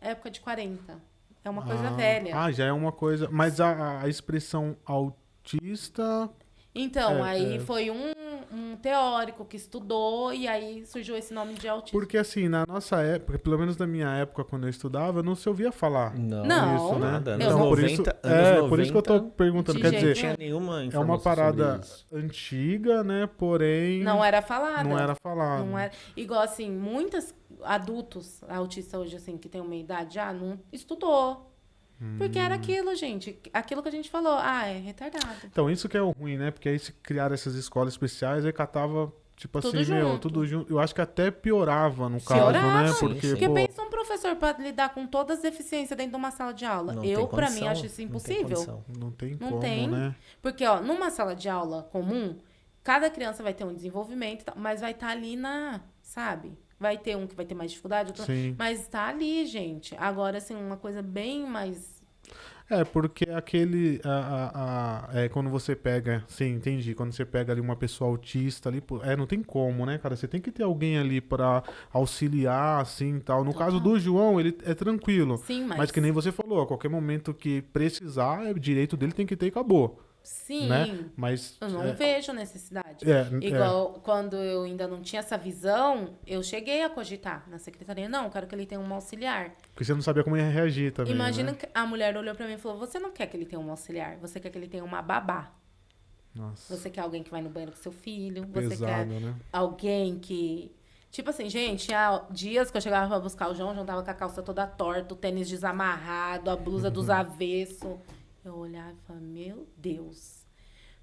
época de 40. É uma coisa velha. Já é uma coisa... Mas a expressão autista... Então, aí foi um teórico que estudou e aí surgiu esse nome de autismo. Porque, assim, na nossa época, pelo menos na minha época, quando eu estudava, não se ouvia falar Não. isso, né? Nada. Anos Então, por 90, isso, anos por isso que eu tô 90, perguntando. de Quer jeito dizer, não tinha nenhuma é informação uma parada sobre isso. antiga, né? Porém... Não era falada. Não era falado. Não era. Igual, assim, muitos adultos autistas hoje, assim, que tem uma idade já, não estudou. Porque era aquilo, gente. Aquilo que a gente falou. É retardado. Então, isso que é o ruim, né? Porque aí se criaram essas escolas especiais, aí catava, tipo Tudo assim, junto. tudo junto. Eu acho que até piorava no caso, Piorava. né? Sim, Porque, sim. Porque pô, pensa um professor para lidar com todas as deficiências dentro de uma sala de aula. Não Eu, tem pra mim, condição, acho isso não tem impossível. condição. não tem Não como, tem. né? Porque, ó, numa sala de aula comum, cada criança vai ter um desenvolvimento, e tal, mas vai estar ali sabe? Vai ter um que vai ter mais dificuldade, outro... Sim. mas tá ali, gente. Agora, assim, uma coisa bem mais... Porque aquele. Quando você pega. Sim, entendi. Quando você pega ali uma pessoa autista ali. Pô, não tem como, né, cara? Você tem que ter alguém ali pra auxiliar, assim e tal. No caso do João, ele é tranquilo. Sim, Mas que nem você falou, a qualquer momento que precisar, o direito dele tem que ter e acabou. Sim. Né? Mas. Eu não vejo necessidade. Igual. Quando eu ainda não tinha essa visão, eu cheguei a cogitar na secretaria. Não, quero que ele tenha um auxiliar. Porque você não sabia como ia reagir também. Imagina né? que a mulher olhou pra mim e falou: você não quer que ele tenha um auxiliar, você quer que ele tenha uma babá. Nossa. Você quer alguém que vai no banheiro com seu filho. Você Pesado, quer né? alguém que... Tipo assim, gente, há dias que eu chegava pra buscar o João tava com a calça toda torta, o tênis desamarrado, a blusa dos avessos. Eu olhava e falava, meu Deus.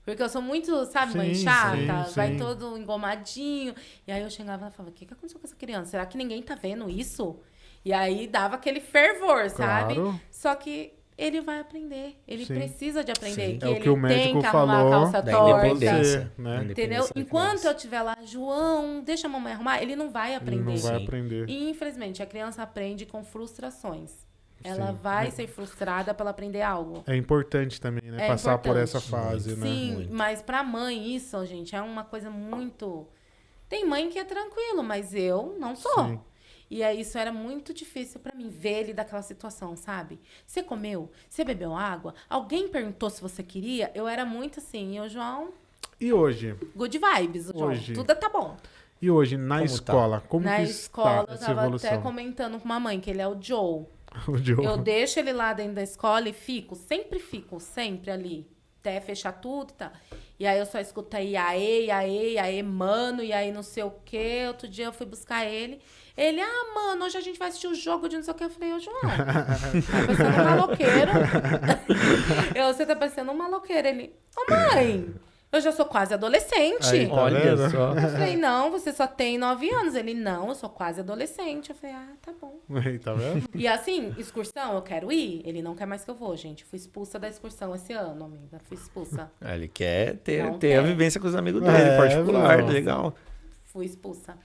Porque eu sou muito, sabe, mãe Sim, chata, sim, vai sim. todo engomadinho. E aí eu chegava e falava, o que aconteceu com essa criança? Será que ninguém tá vendo isso? E aí dava aquele fervor, sabe? Claro. Só que ele vai aprender. Ele Sim. precisa de aprender. Sim. Que É o ele que o tem médico que arrumar falou a calça Da torta. independência. Né? Da independência Entendeu? da Enquanto criança. eu estiver lá, João, deixa a mamãe arrumar, ele não vai Ele aprender. não vai Sim. aprender. E, infelizmente, a criança aprende com frustrações. Ela Sim. vai ser frustrada para ela aprender algo. É importante também, né? É Passar por importante. essa fase, né? Sim, Muito. mas pra mãe isso, gente, é uma coisa muito... Tem mãe que é tranquilo, mas eu não sou. Sim. E aí isso era muito difícil pra mim, ver ele daquela situação, sabe? Você comeu? Você bebeu água? Alguém perguntou se você queria? Eu era muito assim, e o João, E hoje? good vibes, o João. Hoje. Tudo tá bom. E hoje, na Como escola? Como Na que escola, está eu essa tava evolução? até comentando com uma mãe, que ele é o Joe. O Diogo. Eu deixo ele lá dentro da escola e fico sempre ali. Até fechar tudo e tal. E aí eu só escuto aí, aê, mano, e aí não sei o quê. Outro dia eu fui buscar ele. Ele, mano, hoje a gente vai assistir o jogo de não sei o quê. Eu falei, ô, João, tá parecendo um maloqueiro. Você tá parecendo um maloqueiro. Ele, ô, mãe, eu já sou quase adolescente. Aí, tá Olha vendo? só. Eu falei, não, você só tem 9 anos. Ele, não, eu sou quase adolescente. Eu falei, tá bom. Aí, tá vendo? E assim, excursão, eu quero ir. Ele não quer mais que eu vou, gente. Fui expulsa da excursão esse ano, amiga. Fui expulsa. Ele quer ter Não a quer. vivência com os amigos dele, É, particular, não. legal. Fui expulsa.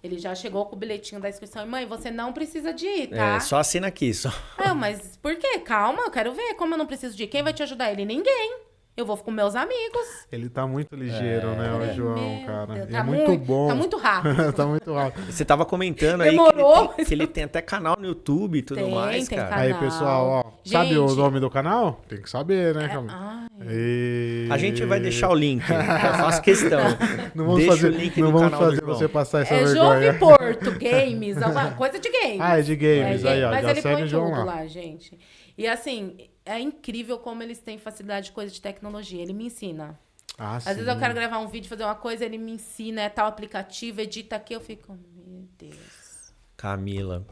Ele já chegou com o bilhetinho da excursão. E, mãe, você não precisa de ir, tá? Só assina aqui, só. Mas por quê? Calma, eu quero ver como eu não preciso de ir. Quem vai te ajudar? Ele? Ninguém. Eu vou com meus amigos. Ele tá muito ligeiro, né, o Falei, João, meu cara. Deus, E é muito bom. Tá muito rápido. Tá muito rápido. Você tava comentando aí Demorou, que ele tem até canal no YouTube e tudo Tem, mais, tem cara. canal. Aí, pessoal, ó, sabe o Gente. nome do canal? Tem que saber, né, Camila? A gente vai deixar o link. Eu faço questão. Não vamos Deixa fazer, o link não no vamos canal do fazer João. você passar essa É vergonha. Jove Porto Games, alguma coisa de games. Ah, é de games. Aí, ó, mas já ele segue põe o João tudo lá. lá, gente. E assim, é incrível como eles têm facilidade de coisa de tecnologia. Ele me ensina. Ah, Às vezes eu quero gravar um vídeo, fazer uma coisa, ele me ensina, é tal aplicativo, edita aqui, eu fico, meu Deus. Camila,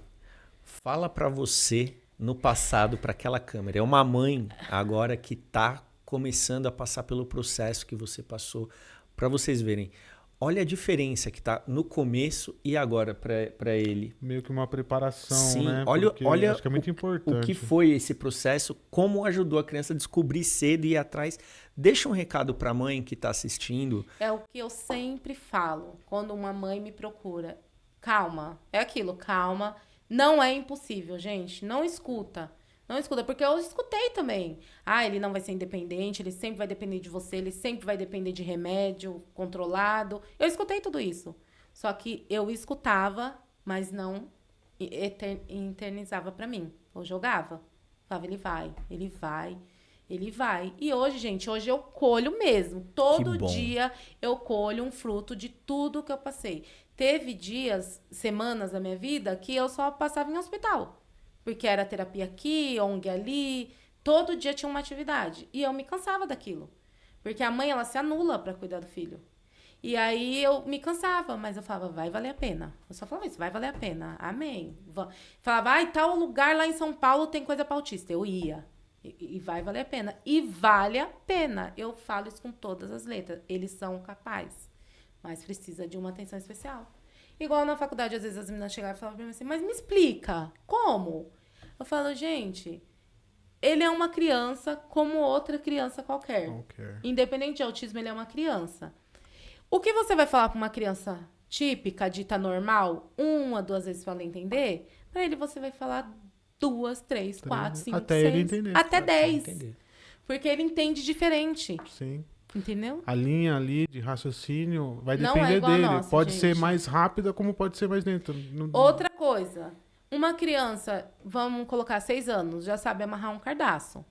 fala pra você no passado, pra aquela câmera. É uma mãe agora que tá começando a passar pelo processo que você passou, pra vocês verem. Olha a diferença que tá no começo e agora pra ele. Meio que uma preparação, Sim, né? olha, Porque olha acho que é muito importante. o que foi esse processo, como ajudou a criança a descobrir cedo e ir atrás. Deixa um recado pra mãe que tá assistindo. É o que eu sempre falo quando uma mãe me procura. Calma, é aquilo, calma. Não é impossível, gente. Não escuta. Não escuta, porque eu escutei também. Ah, ele não vai ser independente, ele sempre vai depender de você, ele sempre vai depender de remédio controlado. Eu escutei tudo isso. Só que eu escutava, mas não internizava pra mim. Eu jogava. Falava, ele vai, ele vai. Ele vai. E hoje, gente, hoje eu colho mesmo. Todo dia eu colho um fruto de tudo que eu passei. Teve dias, semanas da minha vida que eu só passava em hospital. Porque era terapia aqui, ONG ali. Todo dia tinha uma atividade. E eu me cansava daquilo. Porque a mãe, ela se anula pra cuidar do filho. E aí eu me cansava, mas eu falava, vai valer a pena. Eu só falava isso, vai valer a pena. Amém. Falava, tal lugar lá em São Paulo tem coisa pra autista. Eu ia. E vai valer a pena. E vale a pena. Eu falo isso com todas as letras. Eles são capazes. Mas precisa de uma atenção especial. Igual na faculdade, às vezes as meninas chegavam e falavam pra mim assim, mas me explica, como? Eu falo, gente, ele é uma criança como outra criança qualquer. Independente de autismo, ele é uma criança. O que você vai falar pra uma criança típica, dita normal, 1 a 2 vezes pra ela entender, pra ele você vai falar 2, 3, 4, 5, até 6, ele entender. até 10. Entender. Porque ele entende diferente. Sim. Entendeu? A linha ali de raciocínio vai Não depender é igual a dele. nossa, Pode gente. ser mais rápida, como pode ser mais lenta. Outra coisa. Uma criança, vamos colocar 6 anos, já sabe amarrar um cardaço.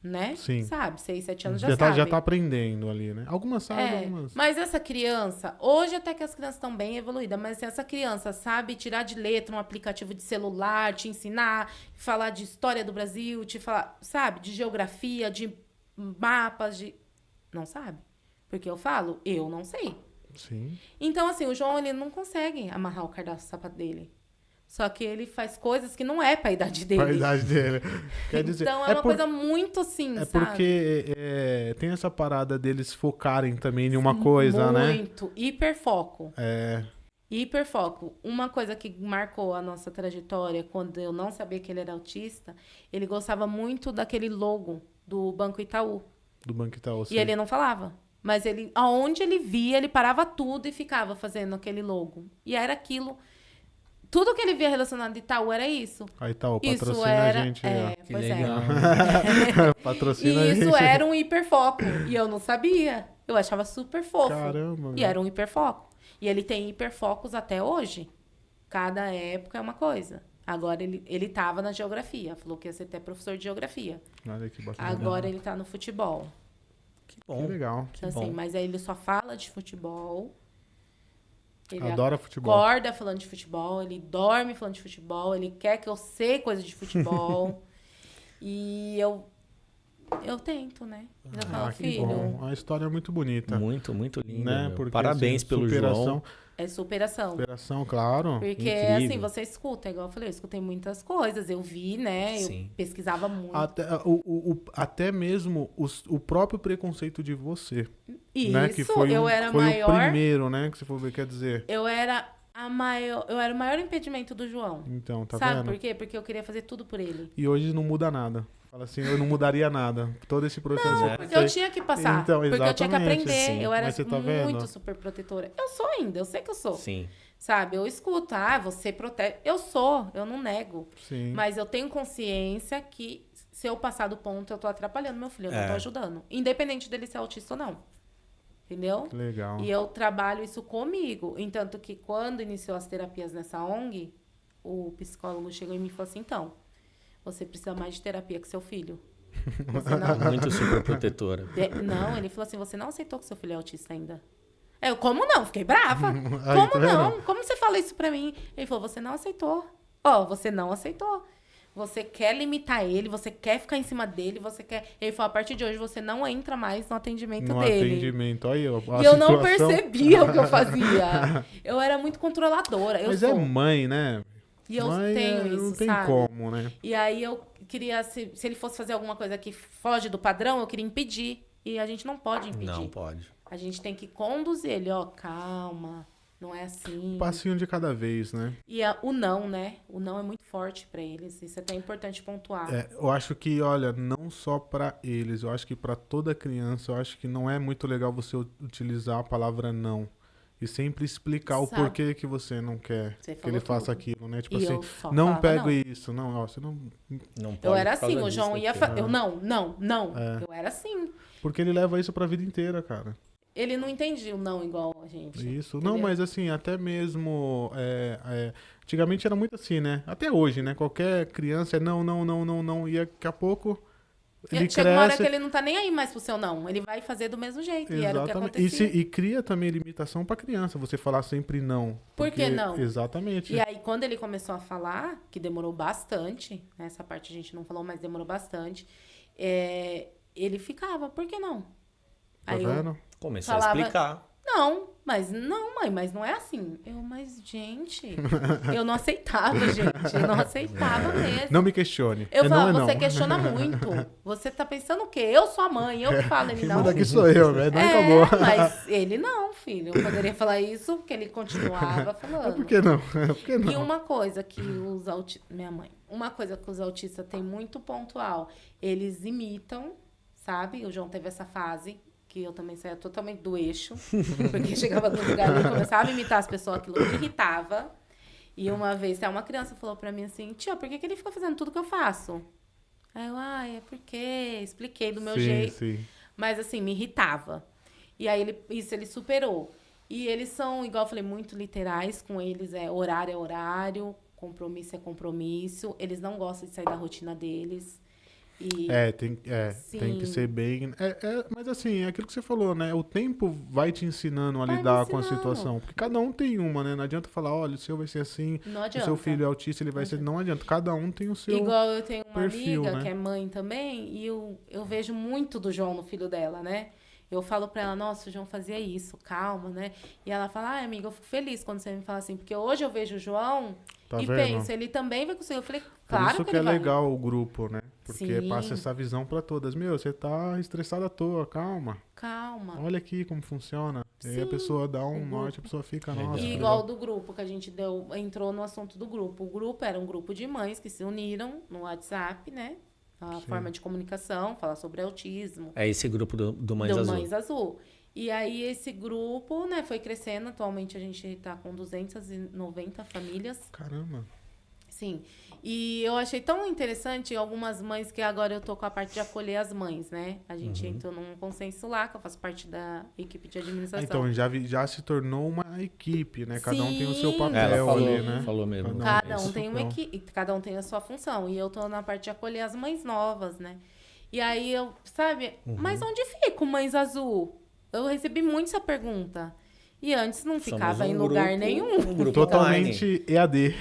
Né? Sim. Sabe, 6, 7 anos já sabe. já tá aprendendo ali, né? Algumas sabem, algumas. Mas essa criança, hoje até que as crianças estão bem evoluídas, mas assim, essa criança sabe tirar de letra um aplicativo de celular, te ensinar, falar de história do Brasil, te falar, sabe, de geografia, de mapas, de... Não sabe. Porque eu falo, eu não sei. Sim. Então, assim, o João, ele não consegue amarrar o cadastro do sapato dele. Só que ele faz coisas que não é pra idade dele. Pra idade dele. Quer dizer, Então, é uma coisa muito assim, É sabe? porque tem essa parada deles focarem também em uma coisa, né? Muito. Hiperfoco. É. Hiperfoco. Uma coisa que marcou a nossa trajetória, quando eu não sabia que ele era autista, ele gostava muito daquele logo do Banco Itaú. Do Banco Itaú. E ele não falava. Mas ele, aonde ele via, ele parava tudo e ficava fazendo aquele logo. E era aquilo. Tudo que ele via relacionado a Itaú era isso. A Itaú Isso patrocina era, a gente aí, ó. Que pois legal. Patrocina a E gente. isso era um hiperfoco. E eu não sabia. Eu achava super fofo. Caramba. E era um hiperfoco. E ele tem hiperfocos até hoje. Cada época é uma coisa. Agora ele tava na geografia. Falou que ia ser até professor de geografia. Olha que bacana. Agora ele tá no futebol. Que bom. Que legal. Então, bom. assim, mas aí ele só fala de futebol. Ele Adora futebol. acorda falando de futebol, ele dorme falando de futebol, ele quer que eu sei coisas de futebol. E eu tento, né? Eu falo, Que filho, bom. A história é muito bonita. Muito, muito lindo. Né? meu. Porque, Parabéns assim, pelo superação, João. é superação. Superação, claro. Porque, Incrível. assim, você escuta, igual eu falei, eu escutei muitas coisas. Eu vi, né? Sim. Eu pesquisava muito. Até mesmo o próprio preconceito de você. Isso, Né? Que foi, eu era foi maior. o primeiro, né? Que você for ver, quer dizer. Eu era o maior impedimento do João. Então, tá Sabe vendo? por quê? Porque eu queria fazer tudo por ele. E hoje não muda nada. Fala assim, eu não mudaria nada. Todo esse processo. Não, porque eu tinha que passar. Então, porque eu tinha que exatamente, aprender. sim. Eu era Mas você tá muito vendo? super protetora. Eu sou ainda, eu sei que eu sou. Sim. Sabe? Eu escuto, você protege. Eu não nego. Sim. Mas eu tenho consciência que se eu passar do ponto, eu tô atrapalhando meu filho, eu não É. tô ajudando. Independente dele ser autista ou não. Entendeu? Que legal. E eu trabalho isso comigo. Entanto que quando iniciou as terapias nessa ONG, o psicólogo chegou e me falou assim, então, você precisa mais de terapia que seu filho. Você não... Muito super protetora. Não, ele falou assim, você não aceitou que seu filho é autista ainda. Eu, como não? Fiquei brava. Aí, Como tá não? vendo? Como você fala isso pra mim? Ele falou, você não aceitou. Ó, você não aceitou. Você quer limitar ele, você quer ficar em cima dele, você quer... Ele falou, a partir de hoje você não entra mais no atendimento No dele. atendimento. Aí, ó, a E eu não situação- percebia o que eu fazia. Eu era muito controladora. Eu Mas sou. é mãe, né? E eu Mãe tenho isso, não tem sabe? como, né? E aí eu queria, se ele fosse fazer alguma coisa que foge do padrão, eu queria impedir. E a gente não pode impedir. Não pode. A gente tem que conduzir ele, ó, calma, não é assim. Passinho de cada vez, né? E o não, né? O não é muito forte pra eles. Isso é até importante pontuar. É, eu acho que, olha, não só pra eles, eu acho que pra toda criança, eu acho que não é muito legal você utilizar a palavra não. E sempre explicar o Sabe? porquê que você não quer Você que ele falou faça tudo. aquilo, né? Tipo E assim, eu só não falava pego não. isso, não, ó, você não... Não pode Eu era por causa assim, o disso, João ia daquilo. falar. Eu não. É. Eu era assim. Porque ele leva isso pra vida inteira, cara. Ele não entendia o não igual a gente. Isso. entendeu? Não, mas assim, até mesmo. Antigamente era muito assim, né? Até hoje, né? Qualquer criança é não, não, não, não, não. E daqui a pouco ele Chega uma hora cresce. que ele não tá nem aí mais pro seu não. Ele vai fazer do mesmo jeito. E era o que Exatamente. acontecia. E cria também limitação pra criança, você falar sempre não. Por que não? Exatamente. E aí, quando ele começou a falar, que demorou bastante, né, essa parte a gente não falou, mas demorou bastante, ele ficava, por que não? Tá Aí vendo? Começou falava- a explicar. não, mãe, mas não é assim. Mas, gente, eu não aceitava, gente. Eu não aceitava mesmo. Não me questione. Eu falava, não, você questiona muito. Você tá pensando o quê? Eu sou a mãe, eu que falo, ele Quem não. manda aqui sou eu, né? Não acabou. Mas ele não, filho. Eu poderia falar isso, porque ele continuava falando. Por que não? Por que não? E uma coisa que os autistas... Minha mãe. Uma coisa que os autistas têm muito pontual. Eles imitam, sabe? O João teve essa fase, que eu também saía totalmente do eixo. Porque chegava no lugar e começava a imitar as pessoas, aquilo me irritava. E uma vez, uma criança falou pra mim assim, tia, por que ele fica fazendo tudo que eu faço? Aí eu, é porque... Expliquei do meu Sim, jeito. sim. Mas assim, me irritava. E aí ele superou. E eles são, igual eu falei, muito literais com eles. Horário é horário, compromisso é compromisso. Eles não gostam de sair da rotina deles. E Tem que Sim. ser bem. Mas assim, é aquilo que você falou, né? O tempo vai te ensinando a Vai lidar me com a ensinando. situação. Porque cada um tem uma, né? Não adianta falar, olha, o seu vai ser assim, não o adianta. seu filho é autista, ele vai ser. Não adianta. Cada um tem o seu. Igual eu tenho uma perfil, amiga né? que é mãe também, e eu vejo muito do João no filho dela, né? Eu falo pra ela, nossa, o João fazia isso, calma, né? E ela fala, amiga, eu fico feliz quando você me fala assim, porque hoje eu vejo o João Tá e vendo? penso, ele também vai conseguir. Eu falei, Por claro isso que que é ele vai. legal o grupo, né? Porque Sim. passa essa visão pra todas. Meu, você tá estressada à toa, calma. Calma. Olha aqui como funciona. E aí a Sim. pessoa dá um O norte, a pessoa fica, Legal. nossa. E que igual legal. do grupo que a gente entrou no assunto do grupo. O grupo era um grupo de mães que se uniram no WhatsApp, né? A Sim. forma de comunicação, falar sobre autismo. É esse grupo do Mães do Azul. Mães Azul. E aí esse grupo, né, foi crescendo. Atualmente a gente tá com 290 famílias. Caramba. Sim. E eu achei tão interessante algumas mães, que agora eu tô com a parte de acolher as mães, né? A gente entrou num consenso lá, que eu faço parte da equipe de administração. Então, já se tornou uma equipe, né? Cada um tem o seu Sim. papel Ela falou, ali, né? falou mesmo. Cada Isso. um tem uma equipe, cada um tem a sua função. E eu tô na parte de acolher as mães novas, né? E aí eu, sabe, mas onde fica o Mães Azul? Eu recebi muito essa pergunta. E antes não ficava em lugar nenhum. Um grupo Totalmente EAD.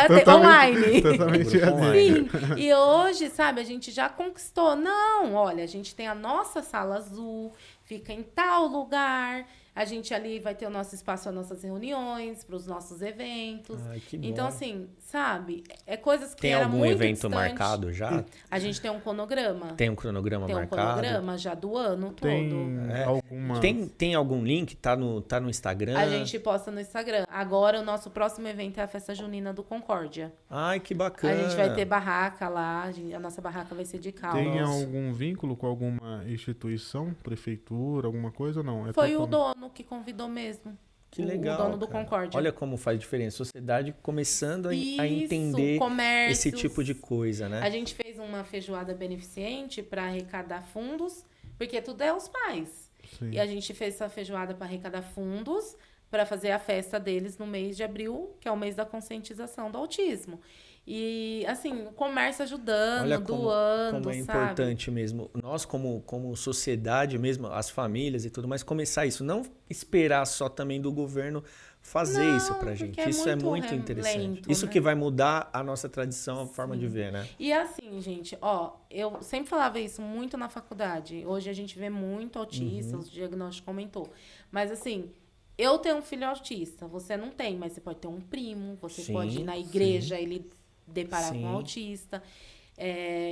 Até Totalmente- online. Totalmente Grupo EAD. online. Sim, e hoje, sabe, a gente já conquistou. Não, olha, a gente tem a nossa sala azul, fica em tal lugar. A gente ali vai ter o nosso espaço para nossas reuniões, para os nossos eventos. Ai, que bom. Então, assim, sabe, coisas que Tem era algum muito evento distante. marcado já? A gente tem um cronograma. Tem um cronograma Tem um marcado? cronograma já do ano todo. Tem É. alguma... Tem algum link? Tá no Instagram? A gente posta no Instagram. Agora, o nosso próximo evento é a Festa Junina do Concórdia. Ai, que bacana. A gente vai ter barraca lá. A nossa barraca vai ser de cal. Tem Nossa. algum vínculo com alguma instituição, prefeitura, alguma coisa ou não? Foi o totalmente- dono que convidou mesmo. Que legal. O dono do cara. Concórdia. Olha como faz diferença. Sociedade começando a Isso, entender comércios. esse tipo de coisa, né? A gente fez uma feijoada beneficente para arrecadar fundos, porque tudo é os pais. Sim. E a gente fez essa feijoada para arrecadar fundos para fazer a festa deles no mês de abril, que é o mês da conscientização do autismo. E, assim, o comércio ajudando, Olha doando, como é sabe? importante mesmo. Nós, como sociedade mesmo, as famílias e tudo mais, começar isso. Não esperar só também do governo fazer isso pra Não, porque gente. é Isso é muito muito interessante. lento, Isso né? que vai mudar a nossa tradição, a forma de Sim. ver, né? E assim, gente, ó, eu sempre falava isso muito na faculdade. Hoje a gente vê muito autista, os diagnósticos aumentou. Mas assim, eu tenho um filho autista, você não tem, mas você pode ter um primo, você Sim, pode ir na igreja, ele deparar com um Sim. autista.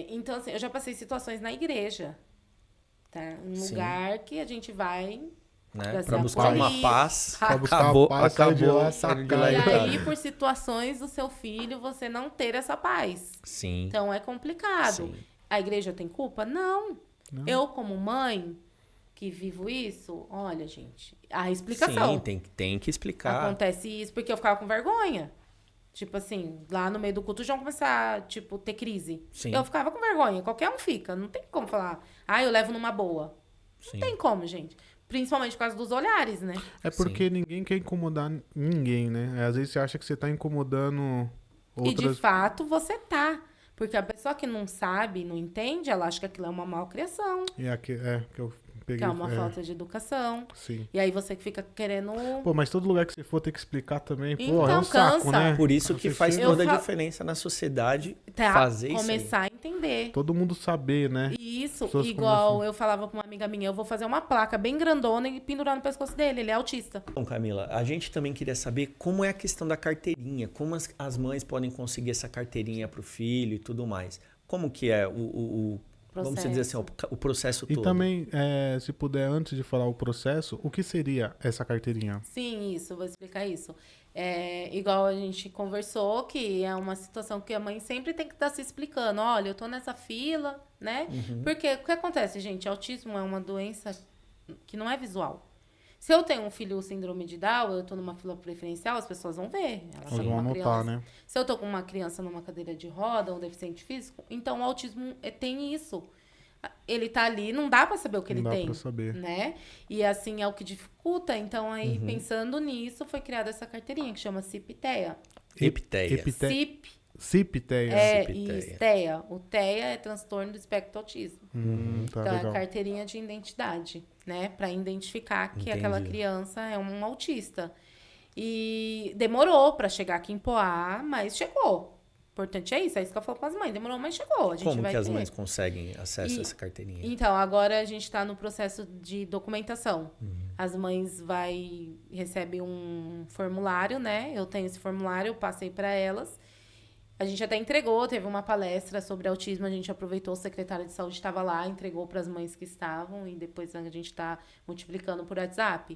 Então, assim, eu já passei situações na igreja, tá? Um Sim. lugar que a gente vai Né? pra Pra ser buscar uma acolhido. paz. Pra buscar Acabou, a paz, sai de lá, saiu de sacar. lá E errado. aí, por situações do seu filho, você não ter essa paz. Sim. Então é complicado. Sim. A igreja tem culpa? Não. Eu, como mãe, que vivo isso, olha, gente, a explicação. Sim, tem que explicar. Acontece isso porque eu ficava com vergonha. Tipo assim, lá no meio do culto, já vão começar, tipo, ter crise. Sim. Eu ficava com vergonha. Qualquer um fica. Não tem como falar, eu levo numa boa. Sim. Não tem como, gente. Principalmente por causa dos olhares, né? É porque ninguém quer incomodar ninguém, né? Às vezes você acha que você tá incomodando E de outras... fato você tá. Porque a pessoa que não sabe, não entende, ela acha que aquilo é uma malcriação. que eu peguei... Que é uma falta de educação. Sim. E aí você que fica querendo. Pô, mas todo lugar que você for ter que explicar também, pô, Então, é um saco, cansa. né? Por isso que Você faz chega- toda a Eu fa- diferença na sociedade Tá, fazer isso aí. começar a entender. Todo mundo saber, né? Isso, Pessoas igual começam- eu falava com uma amiga minha, eu vou fazer uma placa bem grandona e pendurar no pescoço dele, ele é autista. Então, Camila, a gente também queria saber como é a questão da carteirinha, como as mães podem conseguir essa carteirinha para o filho e tudo mais. Como que é vamos dizer assim, o processo E todo? também, se puder, antes de falar o processo, o que seria essa carteirinha? Sim, isso, vou explicar isso. Igual a gente conversou, que é uma situação que a mãe sempre tem que estar se explicando. Olha, eu tô nessa fila, né? Porque o que acontece, gente? Autismo é uma doença que não é visual. Se eu tenho um filho com síndrome de Down, eu tô numa fila preferencial, as pessoas vão ver. Elas vão anotar, né? Se eu tô com uma criança numa cadeira de roda, um deficiente físico, então o autismo tem isso. Ele tá ali, não dá pra saber o que ele Não dá tem, pra saber. né? E assim é o que dificulta. Então aí, pensando nisso, foi criada essa carteirinha que chama CIP-TEA. Epiteia. CIP CIP-TEA. e CIP-TEA. STEA. O TEA é transtorno do espectro do autismo. Tá Então, é a legal. carteirinha de identidade, né? Pra identificar que Entendi. aquela criança é um autista. E demorou pra chegar aqui em Poá, mas chegou. O importante é isso que eu falo com as mães. Demorou, mas chegou. A gente Como vai que as ter. mães conseguem acesso E- a essa carteirinha? Então, agora a gente está no processo de documentação. As mães recebem um formulário, né? Eu tenho esse formulário, eu passei para elas. A gente até entregou, teve uma palestra sobre autismo, a gente aproveitou, o secretário de saúde estava lá, entregou para as mães que estavam e depois a gente está multiplicando por WhatsApp.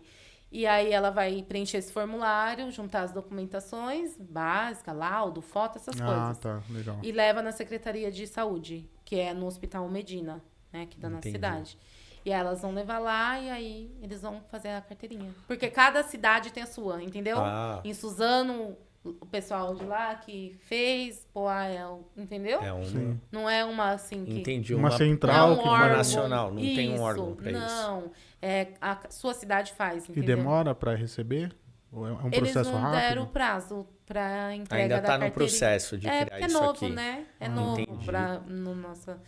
E aí ela vai preencher esse formulário, juntar as documentações básicas, laudo, foto, essas coisas. Tá, legal. E leva na Secretaria de Saúde, que é no Hospital Medina, né, aqui da nossa Entendi. cidade. E aí elas vão levar lá e aí eles vão fazer a carteirinha. Porque cada cidade tem a sua, entendeu? Ah. Em Suzano, o pessoal de lá que fez, entendeu? É uma... Sim. Não é uma assim que... Entendi. Uma Uma central não, que um vai- Uma órgão. nacional, não tem um órgão para isso. Não, a sua cidade faz, E entendeu? demora pra receber? Ou é um Eles processo não rápido? deram prazo pra entrega Ainda da tá no carteirinha. processo de criar porque é isso novo, aqui. né? É novo entendi. no nossa...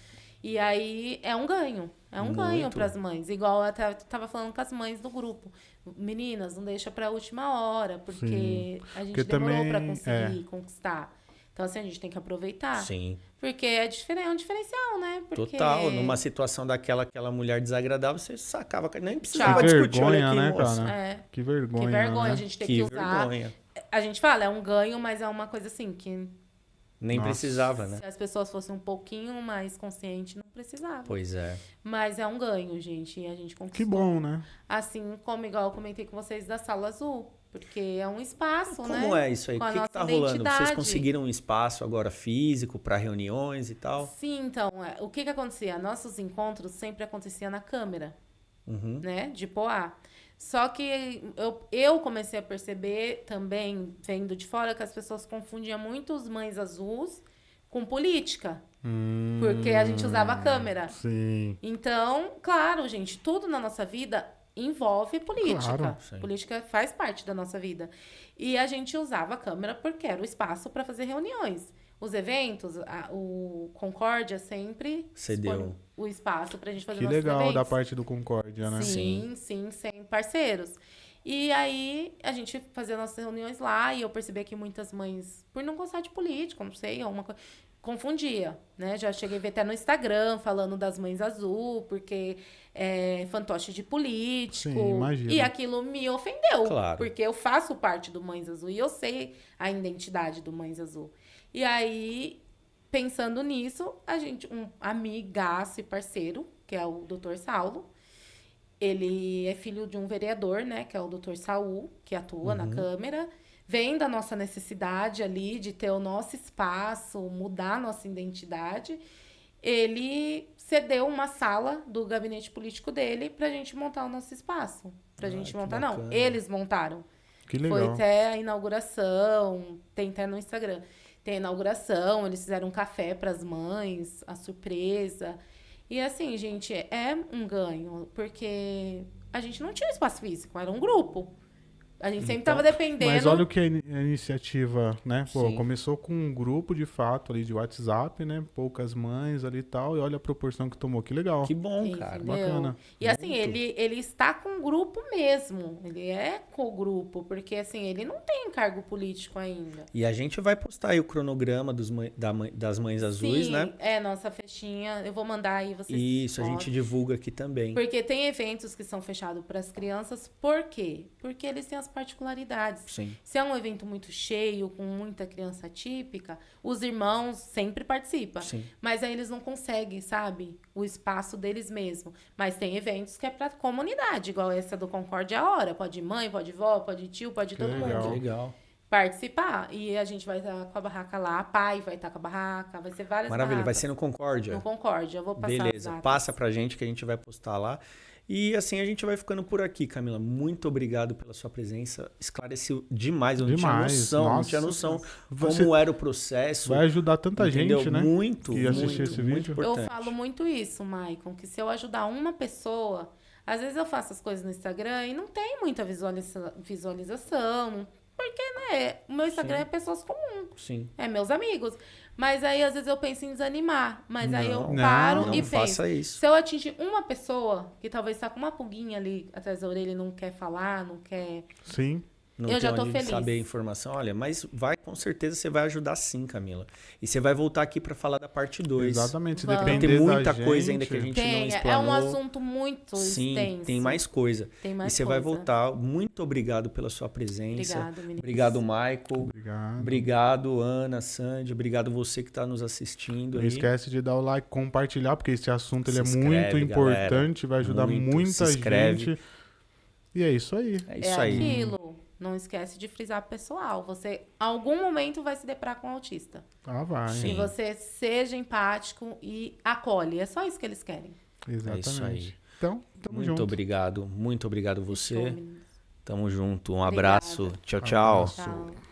E aí é um ganho. É um ganho Muito. para as mães. Igual eu até tava falando com as mães do grupo. Meninas, não deixa pra última hora, porque a gente Porque demorou também, pra conseguir conquistar. Então, assim, a gente tem que aproveitar. Sim, Porque é um diferencial, né? Porque... total. Numa situação aquela mulher desagradável, você sacava, nem Que precisava Tchau. discutir, olha vergonha, aqui, né, moça. cara? É, Que vergonha, que vergonha né? a gente ter Que que usar. vergonha. A gente fala, é um ganho, mas é uma coisa assim que Nem Nossa. precisava, né? se as pessoas fossem um pouquinho mais conscientes, não precisava. Pois é. Mas é um ganho, gente, e a gente conquistou. Que bom, né? Assim como, igual eu comentei com vocês, da Sala Azul. Porque é um espaço, né? Como é isso aí? Com O a que nossa tá rolando? Vocês identidade. conseguiram um espaço agora físico para reuniões e tal? Sim, então, o que acontecia? Nossos encontros sempre aconteciam na Câmara, Uhum. né? De Poá. Só que eu comecei a perceber também, vendo de fora, que as pessoas confundiam muito os Mães Azuis com política. Porque a gente usava a câmera. Sim. Então, claro, gente, tudo na nossa vida envolve política. Claro, sim. Política faz parte da nossa vida. E a gente usava a câmera porque era o espaço para fazer reuniões. os eventos, o Concórdia sempre Cedeu. dispõe o espaço pra gente fazer Que nossos legal eventos. da parte do Concórdia, né? Sim, sem parceiros. E aí, a gente fazia nossas reuniões lá e eu percebi que muitas mães, por não gostar de político, não sei, alguma coisa, confundia, né? Já cheguei a ver até no Instagram falando das mães azul, porque é fantoche de político. Sim, imagino. E aquilo me ofendeu, Claro. porque eu faço parte do Mães Azul e eu sei a identidade do Mães Azul. E aí, pensando nisso, um amigaço e parceiro, que é o Dr. Saulo, ele é filho de um vereador, né, que é o Dr. Saul, que atua na Câmara, vem da nossa necessidade ali de ter o nosso espaço, mudar a nossa identidade. Ele cedeu uma sala do gabinete político dele pra gente montar o nosso espaço. Pra gente que montar, bacana. não, eles montaram. Que legal. Foi até a inauguração, tem até no Instagram. Tem a inauguração, eles fizeram um café pras mães, a surpresa. E assim, gente, é um ganho, porque a gente não tinha espaço físico, era um grupo. A gente sempre tava dependendo. Mas olha o que é a iniciativa, né? Pô, Sim. começou com um grupo de fato ali de WhatsApp, né? Poucas mães ali e tal, e olha a proporção que tomou. Que legal. Que bom, cara. Entendeu? bacana. E assim, Muito. ele está com o grupo mesmo. Ele é com o grupo, porque assim, ele não tem cargo político ainda. E a gente vai postar aí o cronograma das Mães Azuis, Sim, né? é nossa festinha. Eu vou mandar aí vocês. Isso, a podem. gente divulga aqui também. Porque tem eventos que são fechados para as crianças. Por quê? Porque eles têm as particularidades. Sim. Se é um evento muito cheio, com muita criança típica, os irmãos sempre participam. Sim. Mas aí eles não conseguem, sabe? O espaço deles mesmo. Mas tem eventos que é pra comunidade, igual essa do Concórdia a Hora. Pode mãe, pode vó, pode tio, pode Que todo legal. Que mundo legal. participar. E a gente vai estar com a barraca lá, pai vai estar com a barraca, vai ser várias Maravilha. Vai barracas. ser no Concórdia. No Concórdia. Eu vou passar as Beleza. datas. Passa pra gente que a gente vai postar lá. E assim a gente vai ficando por aqui, Camila. Muito obrigado pela sua presença. Esclareceu demais. Eu não tinha Demais. noção, não Nossa, tinha noção você como era o processo. Vai ajudar tanta entendeu? gente, né? Muito, que assistiu muito, esse muito vídeo. importante. Eu falo muito isso, Maicon, que se eu ajudar uma pessoa, às vezes eu faço as coisas no Instagram e não tem muita visualização, porque, né, o meu Instagram Sim. é pessoas comuns, Sim. é meus amigos. Mas aí, às vezes, eu penso em desanimar, mas aí eu Não, paro não e penso. faça isso. Se eu atingir uma pessoa que talvez está com uma pulguinha ali atrás da orelha e não quer falar, não quer... Sim. Não Eu tem já tô onde feliz. saber a informação. Olha, mas vai, com certeza você vai ajudar sim, Camila. E você vai voltar aqui para falar da parte 2. Exatamente. Se Vamos. depender Tem muita da coisa gente, ainda que a gente não Tem, é explanou. um assunto muito Sim, extenso. tem mais coisa. Tem mais E você vai coisa. voltar. Muito obrigado pela sua presença. Obrigado, meninas. Obrigado, Michael. Obrigado. Obrigado, Ana, Sandy. Obrigado você que está nos assistindo. Não aí. esquece de dar o like, compartilhar, porque esse assunto ele é Se muito inscreve, importante, galera. vai ajudar Muito, muita se inscreve. gente. E é isso aí. É isso aí. Aquilo. Não esquece de frisar pessoal. Você, algum momento, vai se deparar com um autista. Ah, vai. Sim. E você seja empático e acolhe. É só isso que eles querem. Exatamente. É isso aí. Então, tamo Muito junto. obrigado. Muito obrigado você. Show, meninas. Tamo junto. Um Obrigada. abraço. Tchau, tchau. Abraço. Tchau.